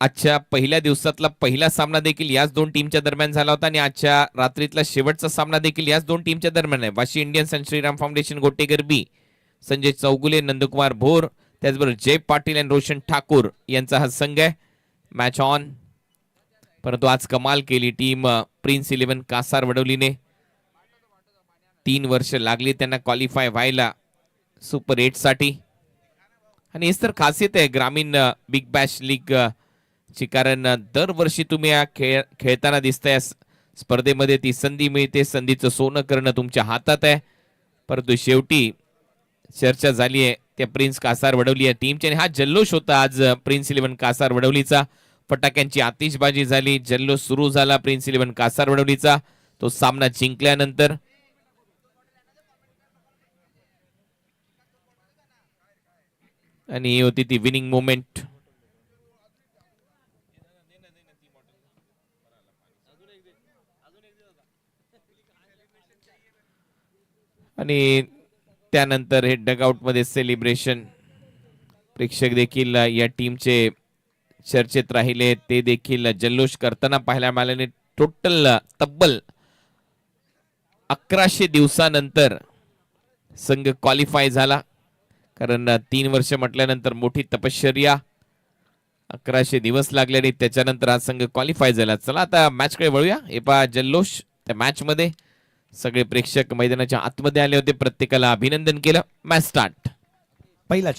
आजच्या पहिल्या दिवसातला पहिला सामना देखील याच दोन टीमच्या दरम्यान झाला होता आणि आजच्या रात्रीतला शेवटचा सामना देखील याच दोन टीमच्या दरम्यान आहे. वाशी इंडियन्स आणि श्रीराम फाउंडेशन गोटेगर बी, संजय चौगुले, नंदकुमार भोर, त्याचबरोबर जय पाटील आणि रोशन ठाकूर यांचा हा संघ आहे. Match on. परंतु आज कमाल केली टीम प्रिन्स 11 कासार वडवलीने. 3 वर्ष लागली त्यांना क्वालिफाय व्हायला सुपर 8 साठी. आणि हेच तर खासियत आहे ग्रामीण बिग बॅश लीग ची, कारण दरवर्षी तुम्ही खेळताना दिसताय स्पर्धेमध्ये. ती संधी मिळते, संधीचं सोनं करणं तुमच्या हातात आहे. परंतु शेवटी चर्चा झाली आहे त्या प्रिन्स कासार वडवली या टीमची आणि हा जल्लोष होता आज प्रिन्स 11 कासार वडवलीचा. फटाक्यांची आतिषबाजी झाली, जल्लोष सुरू झाला प्रिन्स 11 कासार वडवलीचा तो सामना जिंकल्यानंतर. आणि ही होती ती विनिंग मोमेंट. आणि त्यानंतर हे डगआउट मध्ये सेलिब्रेशन. प्रेक्षक देखील या टीमचे चर्चेत राहिले, ते देखील जल्लोष करताना पाहायला मिळाल्याने. टोटल तब्बल 1100 दिवसानंतर संघ क्वालिफाय झाला, कारण 3 वर्ष म्हटल्यानंतर मोठी तपश्चर्या. 1100 दिवस लागले आणि त्याच्यानंतर हा संघ क्वालिफाय झाला. चला आता मॅच कडे वळूया. हे पहा जल्लोष त्या मॅच मध्ये. सगळे प्रेक्षक मैदानाच्या आतमध्ये आले होते, प्रत्येकाला अभिनंदन केलं. Match start. पहिला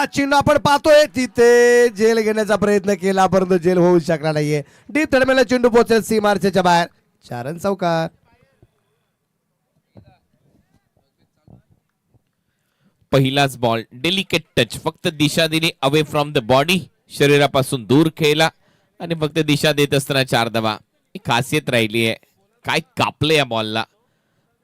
चेंडू आपण पाहतोय, तिथे जेल घेण्याचा प्रयत्न केला परंतु जेल होऊ शकला नाहीये. डीप दरम्यान चेंडू पोहोचेल सीमारेषेच्या बाहेर. 4 रन चौकार. पहिलाच बॉल, डेलिकेट टच, फक्त दिशा दिली अवे फ्रॉम द बॉडी, शरीरापासून दूर खेळला आणि फक्त दिशा देत असताना 4 धावा. ही खासियत राहिली आहे. काय कापलं या बॉलला,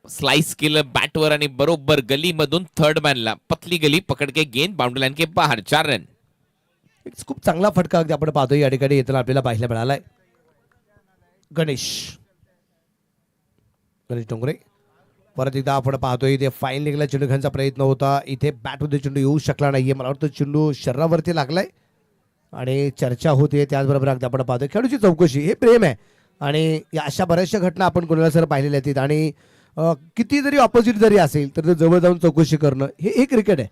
स्लाइस केलं बॅटवर आणि बरोबर गलीमधून थर्ड मॅनला. पतली गली पकड के गेंद बाउंड्री लाइन के बाहर. 4 रन. खूप चांगला फटका आपण पाहतोय या ठिकाणी येताना आपल्याला पाहायला मिळालाय. गणेश डोंगरे परत एकदा आपण पाहतोय इथे फाईन लेगला चेंडू घेण्याचा प्रयत्न होता. इथे बॅटमध्ये चेंडू येऊ शकला नाहीये. मला वाटतं चेंडू शरीरावरती लागलाय आणि चर्चा होते. त्याचबरोबर अगदी आपण पाहतोय खेळाडूची चौकशी. हे प्रेम आहे आणि या अशा बऱ्याचशा घटना आपण कोणाला सर पाहिलेल्या आहेत. आणि किती जरी ऑपोजिट जरी असेल तर जवळ जाऊन चौकशी करणं हे क्रिकेट आहे.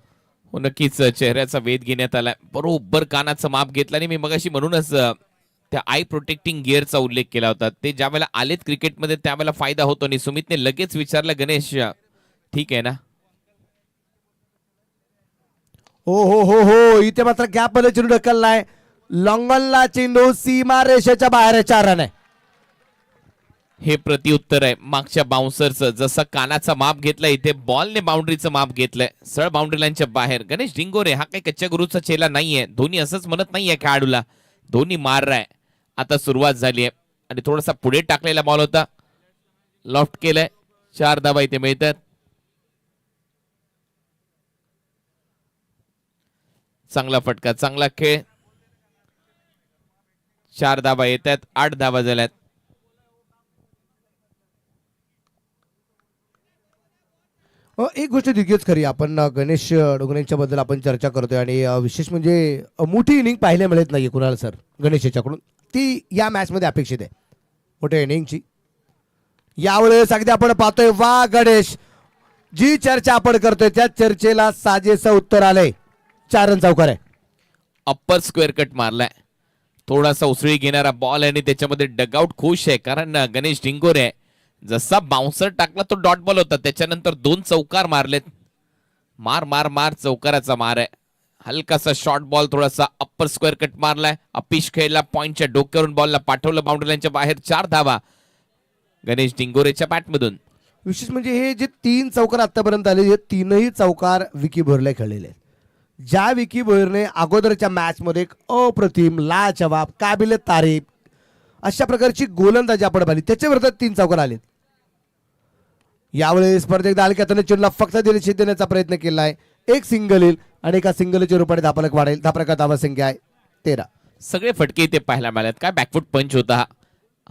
हो नक्कीच. चेहऱ्याचा वेध घेण्यात आला, बरोबर कानाचं माप घेतलं. आणि मी मगाशी म्हणूनच त्या आय प्रोटेक्टिंग गिअरचा उल्लेख केला होता. ते ज्या वेळेला आलेत क्रिकेटमध्ये त्यावेळेला फायदा होतो. आणि सुमितने लगेच विचारलं, गणेश ठीक आहे ना? हो इथे मात्र गॅप मध्ये चेंडू ढकललाय. लॉंगॉनला चेंडू सीमा रेषेच्या बाहेर. 4 रन आहे. हे प्रत्युत्तर आहे मागच्या बाउन्सरचं. जसं कानाचा माप घेतला, इथे बॉलने बाउंड्रीचं माप घेतलंय सळ बाउंड्री लाईनच्या बाहेर. गणेश डिंगोरे हा काही कच्च्या गुरुचा चेला नाहीये. धोनी असंच म्हणत नाहीये खेळाडूला, धोनी मार राय. आता सुरुवात झाली आहे आणि थोडासा पुढे टाकलेला बॉल होता, लॉफ्ट केलंय. 4 धावा इथे मिळतात. चांगला फटका, चांगला खेळ. 4 धावा येतात. 8 धावा झाल्यात. एक गोष्ट तितकीच खरी, आपण गणेश डोंगरेंच्या बद्दल आपण चर्चा करतोय आणि विशेष म्हणजे मोठी इनिंग पाहायला मिळत नाहीये कुणाला सर गणेश याच्याकडून. ती या मॅच मध्ये अपेक्षित आहे मोठ्या इनिंगची. यावेळेस अगदी आपण पाहतोय वा गणेश, जी चर्चा आपण करतोय त्या चर्चेला साजेसं उत्तर आलंय. 4 रन चौकार आहे. अप्पर स्क्वेअर कट मारलाय. थोडासा उसळी घेणारा बॉल आहे आणि त्याच्यामध्ये डगआउट खुश आहे, कारण गणेश डिंगोरे आहे. जसा बाउन्सर टाकला तो डॉट बॉल होता, त्याच्यानंतर 2 चौकार मारलेत. मार मार मार चौकाराचा मार आहे. हलकासा शॉर्ट बॉल, थोडासा अप्पर स्क्वेअर कट मारलाय. अपिश खेळला, पॉइंटच्या डोक्यावरून बॉलला पाठवलं बाउंड्री लाईनच्या बाहेर. 4 धावा गणेश डिंगोरेच्या बॅटमधून. विशेष म्हणजे हे जे 3 चौकार आतापर्यंत आले, हे 3ही चौकार विकी भोरले खेळलेले आहेत. ज्या विकी भोरने अगोदरच्या मॅच मध्ये एक अप्रतिम, लाजवाब, काबिले तारीफ अशा प्रकारची गोलंदाजी आपण पाहिली, त्याच्या विरोधात 3 चौकार आलेत. यावेळेस परत एकदा हलक्या चेंडूला फक्त दिलशेत देण्याचा प्रयत्न केलाय. एक सिंगल येईल आणि एका सिंगलच्या रूपाने धापलक वाढेल. धापलका धावा संख्या आहे 13. सगळे फटके इथे पाहायला मिळालेत. काय बॅकफुट पंच होता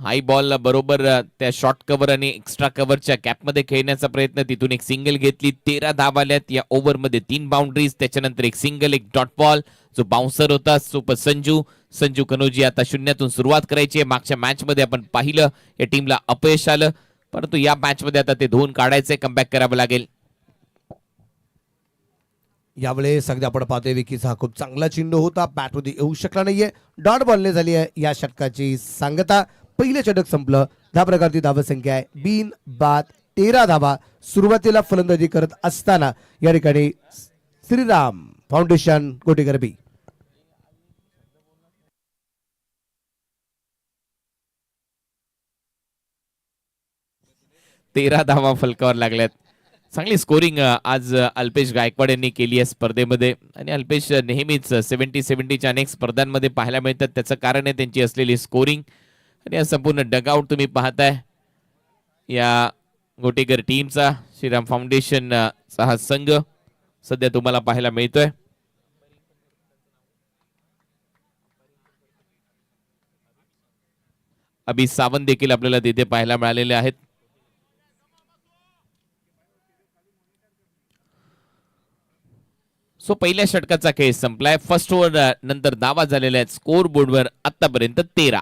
हाय बॉल बरोबर त्या शॉर्ट कव्हर आणि एक्स्ट्रा कव्हरच्या कॅपमध्ये खेळण्याचा प्रयत्न, तिथून एक सिंगल घेतली. 13 धावा आल्यात या ओव्हरमध्ये, 3 बाउंड्रीज, त्याच्यानंतर एक सिंगल, एक डॉट बॉल. जो बाउन्सर होता सुपर संजू कनोजी आता शून्यातून सुरुवात करायची आहे. मागच्या मॅच मध्ये आपण पाहिलं या टीमला अपयश आलं, परंतु या मॅच मध्ये आता ते धुवून काढायचे, कमबॅक करावं लागेल. यावेळेस अगदी आपण पाहतोय विकीचा हा खूप चांगला चेंडू होता, बॅटमध्ये येऊ शकला नाहीये. डॉट बॉलने झाली आहे या षटकाची सांगता. पहिलं षटक संपलं. 10 प्रकारची धावा संख्या आहे बिन बाद 13 धावा. सुरुवातीला फलंदाजी करत असताना या ठिकाणी श्रीराम फाउंडेशन गोटेकर बी. 13 धावा फलकावर लागल्यात. चांगली स्कोरिंग आज अल्पेश गायकवाड यांनी केली आहे स्पर्धेमध्ये. आणि अल्पेश नेहमीच 70-70च्या अनेक स्पर्धांमध्ये पाहायला मिळतात. त्याचं कारण आहे त्यांची असलेली स्कोरिंग. आणि या संपूर्ण डगआउट तुम्ही पाहताय या गोटेकर टीमचा, श्रीराम फाउंडेशनचा हा संघ सध्या तुम्हाला पाहायला मिळतोय. अभि सावंत देखील आपल्याला तिथे पाहायला मिळालेले आहेत. सो पहिल्या षटकाचा खेळ संपलाय. फर्स्ट ओव्हर नंतर धावा झालेल्या आहेत स्कोर बोर्डवर आतापर्यंत 13.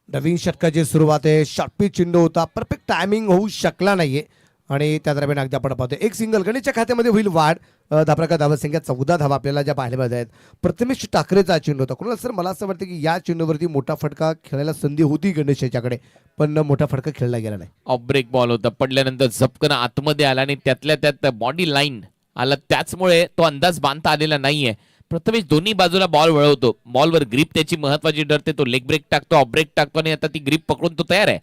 नवीन षटकाची सुरुवात आहे. शॉर्टपी चेंडू होता, परफेक्ट टायमिंग होऊ शकला नाहीये आणि त्या दरम्यान अगदी आपण पाहतोय एक सिंगल. गणेशच्या खात्यामध्ये होईल वाढ. 10 प्रकार धावा संख्या 14 धावा आपल्याला ज्या पाहायला मिळत आहेत. प्रथमेश ठाकरेचा चेंडू होता. कोणाला सर मला असं वाटतं की या चेंडूवरती मोठा फटका खेळायला संधी होती गणेश याच्याकडे, पण मोठा फटका खेळला गेला नाही. ऑफ ब्रेक बॉल होता, पडल्यानंतर झपकन आतमध्ये आला आणि त्यातल्या त्यात बॉडी लाईन आला, त्याचमुळे तो अंदाज बांधता आलेला नाहीये. प्रथमेश दोन्ही बाजूला बॉल वळवतो, बॉलवर ग्रीप त्याची महत्वाची ठरते. तो लेग ब्रेक टाकतो, ऑफ ब्रेक टाकतो आणि आता ती ग्रीप पकडून तो तयार आहे.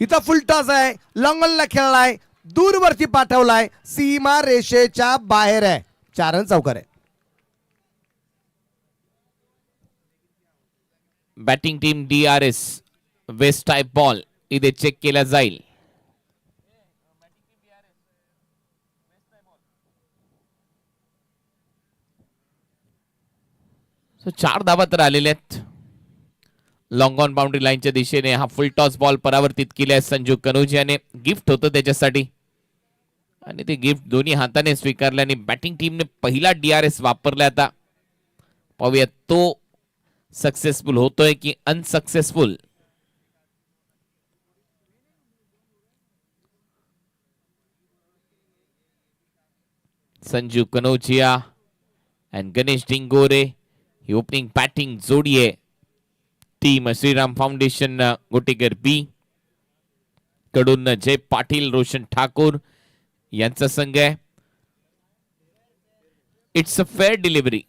इथं फुल टॉस आहे, लॉंगॉनला खेळलाय, दूरवरती पाठवलाय, सीमा रेषेच्या बाहेर आहे. 4 रन चौकार आहे. Batting team DRS waist type ball इथे चेक केला जाईल. सो 4 धावा तर आलेल्या आहेत. लॉंग ऑन बाउंड्री लाईनच्या दिशेने हा फुल टॉस बॉल परावर्तित केलाय संजू कनोजी याने. गिफ्ट होतं त्याच्यासाठी आणि ते गिफ्ट दोन्ही हाताने स्वीकारले आणि बॅटिंग टीमने पहिला DRS वापरला. आता पाहूया तो सक्सेसफुल होतोय की unsuccessful. Sanju Kanojia and Ganesh Dingore he opening batting जोडी आहे. टीम श्रीराम फाउंडेशन गोटेकर बी कडून जय पाटील, रोशन ठाकूर यांचा संघ आहे. It's a fair delivery.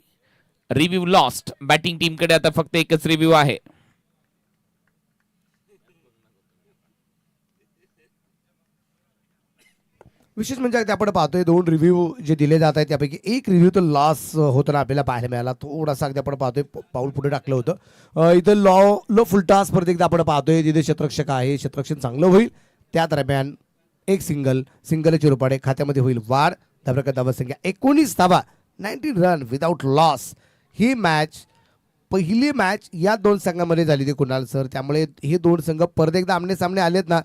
Review lost. Batting team कडे आता फक्त एकच रिव्ह्यू आहे. विशेष म्हणजे अगदी आपण पाहतोय 2 रिव्ह्यू जे दिले जात आहेत त्यापैकी एक रिव्ह्यू तर लॉस होताना आपल्याला पाहायला मिळाला. थोडासा अगदी आपण पाहतोय पाऊल पुढे टाकलं होतं. इथं लो फुलटॉस परत एकदा आपण पाहतोय तिथे शतरक्षक आहे, शतरक्षण चांगलं होईल. त्या दरम्यान एक सिंगलचे रुपाडे खात्यामध्ये होईल वाढ. त्या प्रकार धावा संख्या 19 धावा, 19 रन विदाउट लॉस. ही मॅच पहिली मॅच या 2 संघामध्ये झाली होती कुणाल सर, त्यामुळे हे 2 संघ परत एकदा आमने सामने आलेत ना.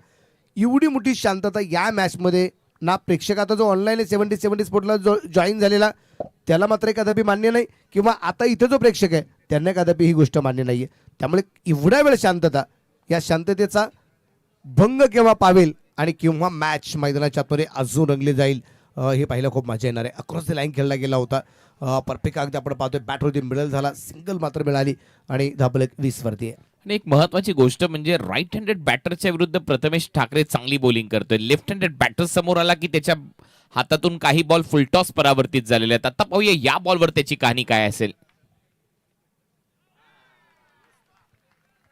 एवढी मोठी शांतता या मॅचमध्ये ना. प्रेक्षकाचा जो ऑनलाईन 70 स्पोर्टला जो जॉईन झालेला त्याला मात्र कदापि मान्य नाही, किंवा आता इथे जो प्रेक्षक आहे त्यांना कदापि ही गोष्ट मान्य नाहीये. त्यामुळे एवढ्या वेळ शांतता, या शांततेचा भंग केव्हा पावेल आणि केव्हा मॅच मैदानाच्या आतमध्ये अजून रंगली जाईल हे पाहिलं खूप मजा येणार आहे. अक्रॉस द लाईन खेळला गेला होता. परफेक्ट अगदी आपण पाहतोय बॅटवरती मिडल झाला, सिंगल मात्र मिळाली आणि धाबल 20 वरती आहे. आणि एक महत्वाची गोष्ट म्हणजे राईट हँडेड बॅटरच्या विरुद्ध प्रथमेश ठाकरे चांगली बॉलिंग करतोय. लेफ्ट हँडेड बॅटर समोर आला की त्याच्या हातातून काही बॉल फुलटॉस परावर्तित झालेले आहेत. आता पाहूया या बॉलवर त्याची कहाणी काय असेल.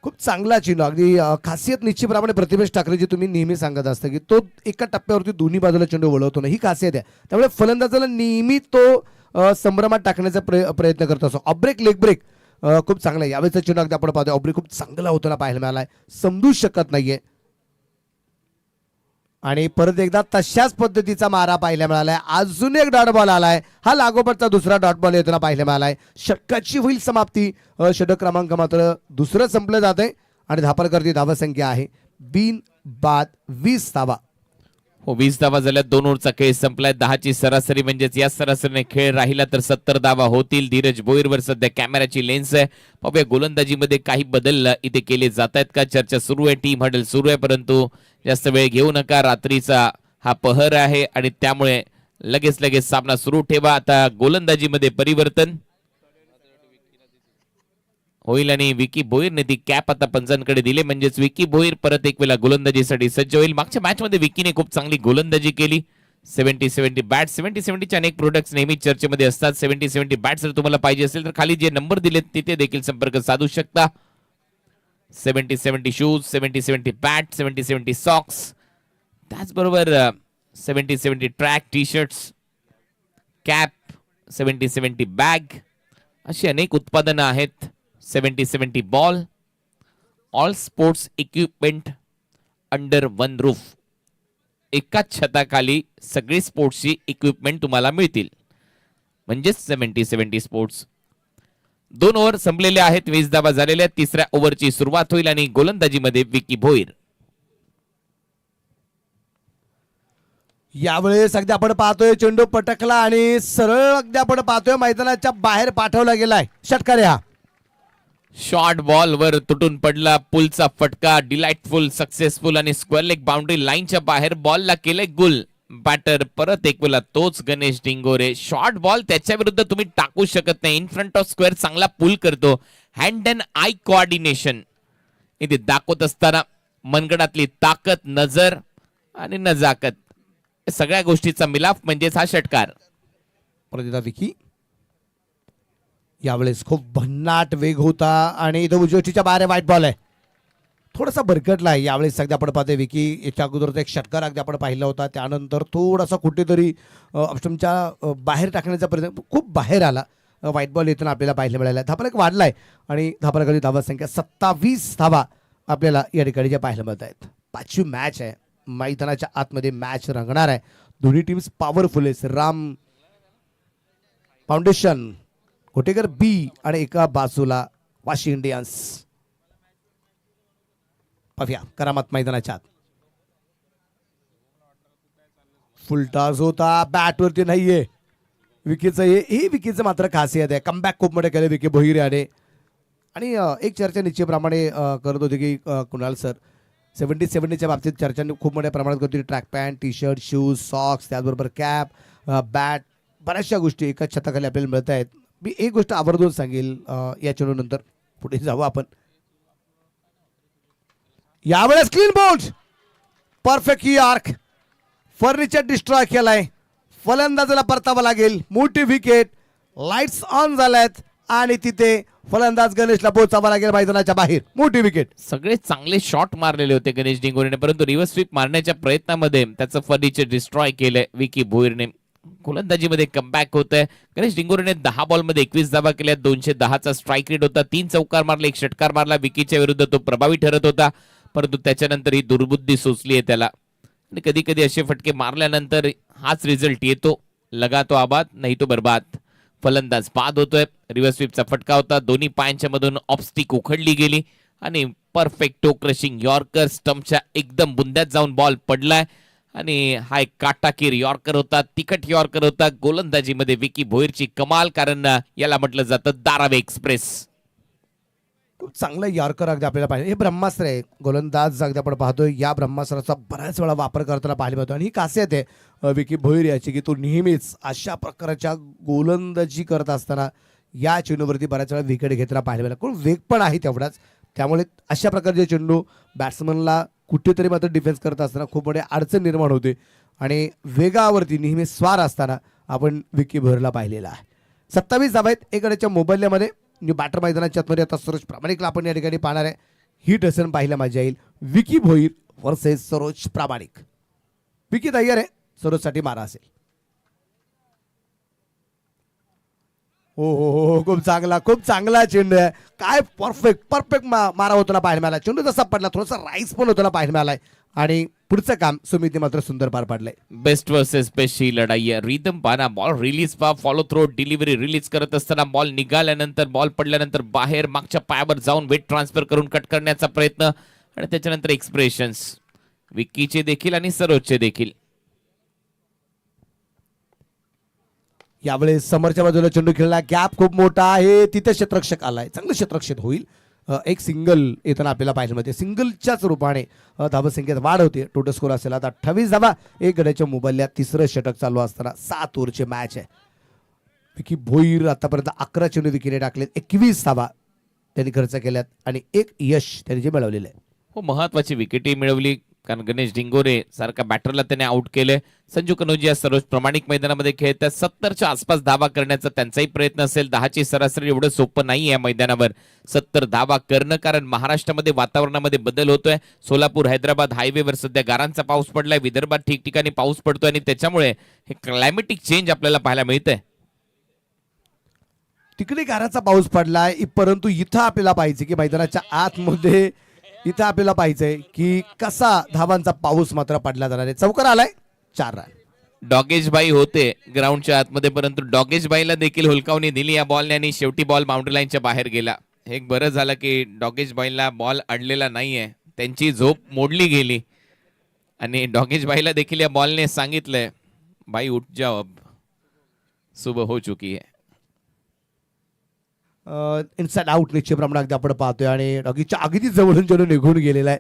खूप चांगला चेंडू, अगदी खासियत निश्चितप्रमाणे प्रथमेश ठाकरे जे तुम्ही नेहमी सांगत असता की तो एका टप्प्यावरती दोन्ही बाजूला चेंडू वळवतो ना, ही खासियत आहे. त्यामुळे फलंदाजाला नेहमी तो संभ्रमात टाकण्याचा प्रयत्न करत असतो. ऑफ ब्रेक, लेग ब्रेक खूप चांगला आहे. यावेळेचा चेंडू अगदी आपण पाहतोय ऑफ ब्रेक खूप चांगला होताना पाहायला मिळालाय, समजू शकत नाहीये. आणि परत एकदा तशाच पद्धतीचा मारा पाहायला मिळालाय. अजून एक डॉट बॉल आलाय. हा लागोपाठचा दुसरा डॉट बॉल येताना पाहायला मिळालाय. षटकाची होईल समाप्ती. षटक क्रमांक मात्र दुसरं संपलं जात आहे आणि धापरकरची धावसंख्या आहे बिन बाद 20 धावा. हो 20 धावा झाल्या. 2 ओव्हरचा खेळ संपलाय. 10ची सरासरी म्हणजेच या सरासरीने खेळ राहिला तर 70 धावा होतील. धीरज भोईरवर सध्या कॅमेराची लेन्स आहे. पाहूया गोलंदाजीमध्ये काही बदल इथे केले जात आहेत का. चर्चा सुरू आहे, टीम हडल सुरू आहे, परंतु जास्त वेळ घेऊ नका. रात्रीचा हा पहर आहे आणि त्यामुळे लगेच सामना सुरू ठेवा. आता गोलंदाजीमध्ये परिवर्तन होईल आणि विकी भोईरने ती कॅप आता पंचांकडे दिले, म्हणजेच विकी भोईर परत एक वेळा गोलंदाजीसाठी सज्ज होईल. मागच्या मॅच मध्ये विकीने खूप चांगली गोलंदाजी केली. 70-70 बॅट 70-70चे अनेक प्रोडक्ट्स नेहमी चर्चेमध्ये असतात. 70-70 बॅट जर तुम्हाला पाहिजे असेल तर खाली जे नंबर दिलेत तिथे देखील संपर्क साधू शकता. 70-70 शूज, 70-70 बॅट, 70-70 सॉक्स, त्याचबरोबर 70-70 track T shirts, cap, 70-70 bag, अशी अनेक उत्पादनं आहेत. 70-70 ball, all sports equipment under one roof. एकाच छताखाली सगळी स्पोर्ट्सची इक्विपमेंट तुम्हाला मिळतील, म्हणजेच 70-70 स्पोर्ट्स. 2 ओव्हर संपलेले आहेत. 20 धावा झालेल्या. तिसऱ्या ओव्हरची सुरुवात होईल आणि गोलंदाजीमध्ये विकी भोईर. यावेळेस अगदी आपण पाहतोय चेंडू पटकला आणि सरळ अगदी आपण पाहतोय मैदानाच्या बाहेर पाठवला गेलाय. षटकार हा शॉर्ट बॉल वर तुटून पडला. पुलचा फटका डिलाइटफुल, सक्सेसफुल आणि स्क्वेअर लेग बाउंड्री लाईनच्या बाहेर बॉलला केले गुल. बॅटर परत एक वेळा तोच गणेश डिंगोरे. शॉर्ट बॉल त्याच्या विरुद्ध तुम्ही टाकू शकत नाही. इन फ्रंट ऑफ स्क्वेअर चांगला पुल करतो. हँड अँड आय कोऑर्डिनेशन इथे दाखवत असताना मनगडातली ताकद, नजर आणि नजाकत सगळ्या गोष्टीचा मिलाफ म्हणजेच हा षटकार. प्रतिदा विकी यावेळेस खूप भन्नाट वेग होता आणि इथं उजवटीच्या बाहेर व्हाईट बॉल आहे. थोडासा भरकटला आहे यावेळेस. सध्या आपण पाहतोय विकी याच्या अगोदर एक षटकार अगदी आपण पाहिला होता. त्यानंतर थोडासा कुठेतरी ऑप्शनच्या बाहेर टाकण्याचा प्रयत्न, खूप बाहेर आला. व्हाईट बॉल येताना आपल्याला पाहायला मिळाला. धापरक वाढलाय आणि धापरकाची धावा संख्या 27 धावा आपल्याला या ठिकाणी ज्या पाहायला मिळत आहेत. 5वी मॅच आहे. मैदानाच्या आतमध्ये मॅच रंगणार आहे. दोन्ही टीम्स पॉवरफुल आहेत. राम फाउंडेशन कोटेकर बी आणि एका बाजूला वाशी इंडियन्स. पाहूया करामत मैदानाच्या आत. फुल टॉस होता. बॅटवरती नाहीये विकीचं. हे विकीचं मात्र खासियत आहे. कमबॅक खूप मोठे केले विकी भोईर याने. आणि एक चर्चा निश्चितप्रमाणे करत होती की कुणाल सर 70-70च्या बाबतीत चर्चा खूप मोठ्या प्रमाणात करतो. Track pant, T shirt, shoes, socks, त्याचबरोबर कॅप, बॅट, बऱ्याचशा गोष्टी एकाच छताखाली आपल्याला मिळत आहेत. मी एक गोष्ट आवर्जून सांगेल या चेंडूनंतर पुढे जाऊ आपण. यावेळेस clean bowled, perfect arc, furniture destroy केलाय. फलंदाजाला परतावा लागेल. मोठी विकेट, लाईट्स ऑन झाल्यात आणि तिथे फलंदाज गणेशला पोहोचावा लागेल मैदानाच्या बाहेर. मोठी विकेट. सगळे चांगले शॉट मारलेले होते गणेश डिंगोरेने, परंतु रिव्हर्स स्वीप मारण्याच्या प्रयत्नामध्ये त्याचं फर्निचर डिस्ट्रॉय केलंय विकी भोईरने. गोलंदाजीमध्ये कमबॅक होत आहे. गणेश डिंगोरेने 10 बॉलमध्ये 21 धावा केल्या. 210चा स्ट्राईक रेट होता. 3 चौकार मारले, 1 षटकार मारला. विकीच्या विरुद्ध तो प्रभावी ठरत होता, परंतु त्याच्यानंतर ही दुर्बुद्धी सुचली आहे त्याला. आणि कधी कधी असे फटके मारल्यानंतर हाच रिझल्ट येतो. लगा तो आबाद नाही तो बर्बाद. फलंदाज बाद होतोय. रिव्हर्स स्वीपचा फटका होता. दोन्ही पायांच्या मधून ऑफस्टिक उखडली गेली आणि परफेक्ट टो क्रशिंग यॉर्कर स्टंपच्या एकदम बुंद्यात जाऊन बॉल पडलाय आणि हा एक काटाकीर यॉर्कर होता. तिखट यॉर्कर होता. गोलंदाजीमध्ये विकी भोईरची कमाल, कारण याला म्हटलं जातं धारावी एक्सप्रेस. खूप चांगलं यॉर्कर अगदी आपल्याला पाहिजे. हे ब्रह्मास्त्र आहे. गोलंदाज अगदी आपण पाहतोय या ब्रह्मास्त्राचा बऱ्याच वेळा वापर करताना पाहायला मिळतो. आणि ही खासियत आहे विकी भोईर याची की तो नेहमीच अशा प्रकारच्या गोलंदाजी करत असताना या चेंडूवरती बऱ्याच वेळा विकेट घेताना पाहायला मिळाला. खूप वेग पण आहे तेवढाच. त्यामुळे अशा प्रकारचे चेंडू बॅट्समनला कुठेतरी मात्र डिफेन्स करत असताना खूप मोठी अडचण निर्माण होते. आणि वेगावरती नेहमी स्वार असताना आपण विकी भोईरला पाहिलेला आहे. 27 धावा आहेत एकडच्या मोबाईलमध्ये. बॅटर मैदानाच्या आतमध्ये आता सरोज प्रामाणिकला आपण या ठिकाणी पाहणार आहे. ही टसन पाहायला मजा येईल. विकी भोईर वर्सेस सरोज प्रामाणिक. विकी तयार आहे. सरोजसाठी मारा असेल. हो हो हो, खूप चांगला चेंडू आहे. काय परफेक्ट मारा होताना पाहायला मिळाला. चेंडू जसा पडला थोडासा राईस पण होताना पाहायला मिळालाय आणि पुढचं काम सुमितने मात्र सुंदर पार पाडलंय. बेस्ट वर्सेस बेस्ट ही लढाई आहे. रिदम पाना, बॉल रिलीज पा, फॉलो थ्रो, डिलिव्हरी रिलीज करत असताना बॉल निघाल्यानंतर, बॉल पडल्यानंतर बाहेर मागच्या पायावर जाऊन वेट ट्रान्सफर करून कट करण्याचा प्रयत्न आणि त्याच्यानंतर एक्सप्रेशन्स विक्कीचे देखील आणि सरोजचे देखील. यावेळेस समोरच्या बाजूला चेंडू खेळला, गॅप खूप मोठा आहे, तिथे क्षेत्ररक्षक आलाय, चांगलं क्षेत्ररक्षक होईल. एक सिंगल येताना आपल्याला पाहायला मिळते. सिंगलच्याच रूपाने धावसंख्येत वाढ होते. टोटल स्कोर असेल आता 28 धावा. एक गड्याच्या मोबाईलला तिसरं षटक चालू असताना 7 ओव्हरची मॅच आहे. विकी भोईर आतापर्यंत 11 चेंडू विकीने टाकलेत, 21 धावा त्यांनी खर्च केल्यात आणि एक यश त्यांनी जे मिळवलेलं आहे. हो, महत्वाची विकेटही मिळवली कारण गणेश डिंगोरे सारखा बॅटरला त्याने आउट केले. संजू कनोजिया सरोज प्रामाणिक मैदानामध्ये खेळतात. 70च्या आसपास धावा करण्याचा त्यांचाही प्रयत्न असेल. 10ची सरासरी एवढं सोपं नाही आहे मैदानावर 70 धावा करणं, कारण महाराष्ट्रामध्ये वातावरणामध्ये बदल होतोय. सोलापूर हैदराबाद हायवेवर सध्या गारांचा पाऊस पडलाय, विदर्भात ठिकठिकाणी पाऊस पडतोय आणि त्याच्यामुळे हे क्लायमेटिक चेंज आपल्याला पाहायला मिळतंय. तिकडे गाराचा पाऊस पडलाय, परंतु इथं आपल्याला पाहिजे की मैदानाच्या आतमध्ये इथं आपल्याला पाहिजे की कसा धावांचा पाऊस मात्र पडला जाणार आहे. चौकार आलाय, 4 रन. डॉगेशबाई होते ग्राउंडच्या आतमध्ये, परंतु डॉगेशबाईला देखील हुलकावणी दिली या बॉलने आणि शेवटी बॉल बाउंड्री लाईनच्या बाहेर गेला. हे एक बरं झालं की डॉगेशबाईला बॉल अडलेला नाहीये, त्यांची झोप मोडली गेली आणि डॉगेशबाईला देखील या बॉलने सांगितलंय, भाई उठ जाओ, अब सुबह हो चुकी है. इनसाइड आउट निश्चितप्रमाणे अगदी आपण पाहतोय आणि डॉगीच्या अगदी जवळून चेंडू निघून गेलेला आहे.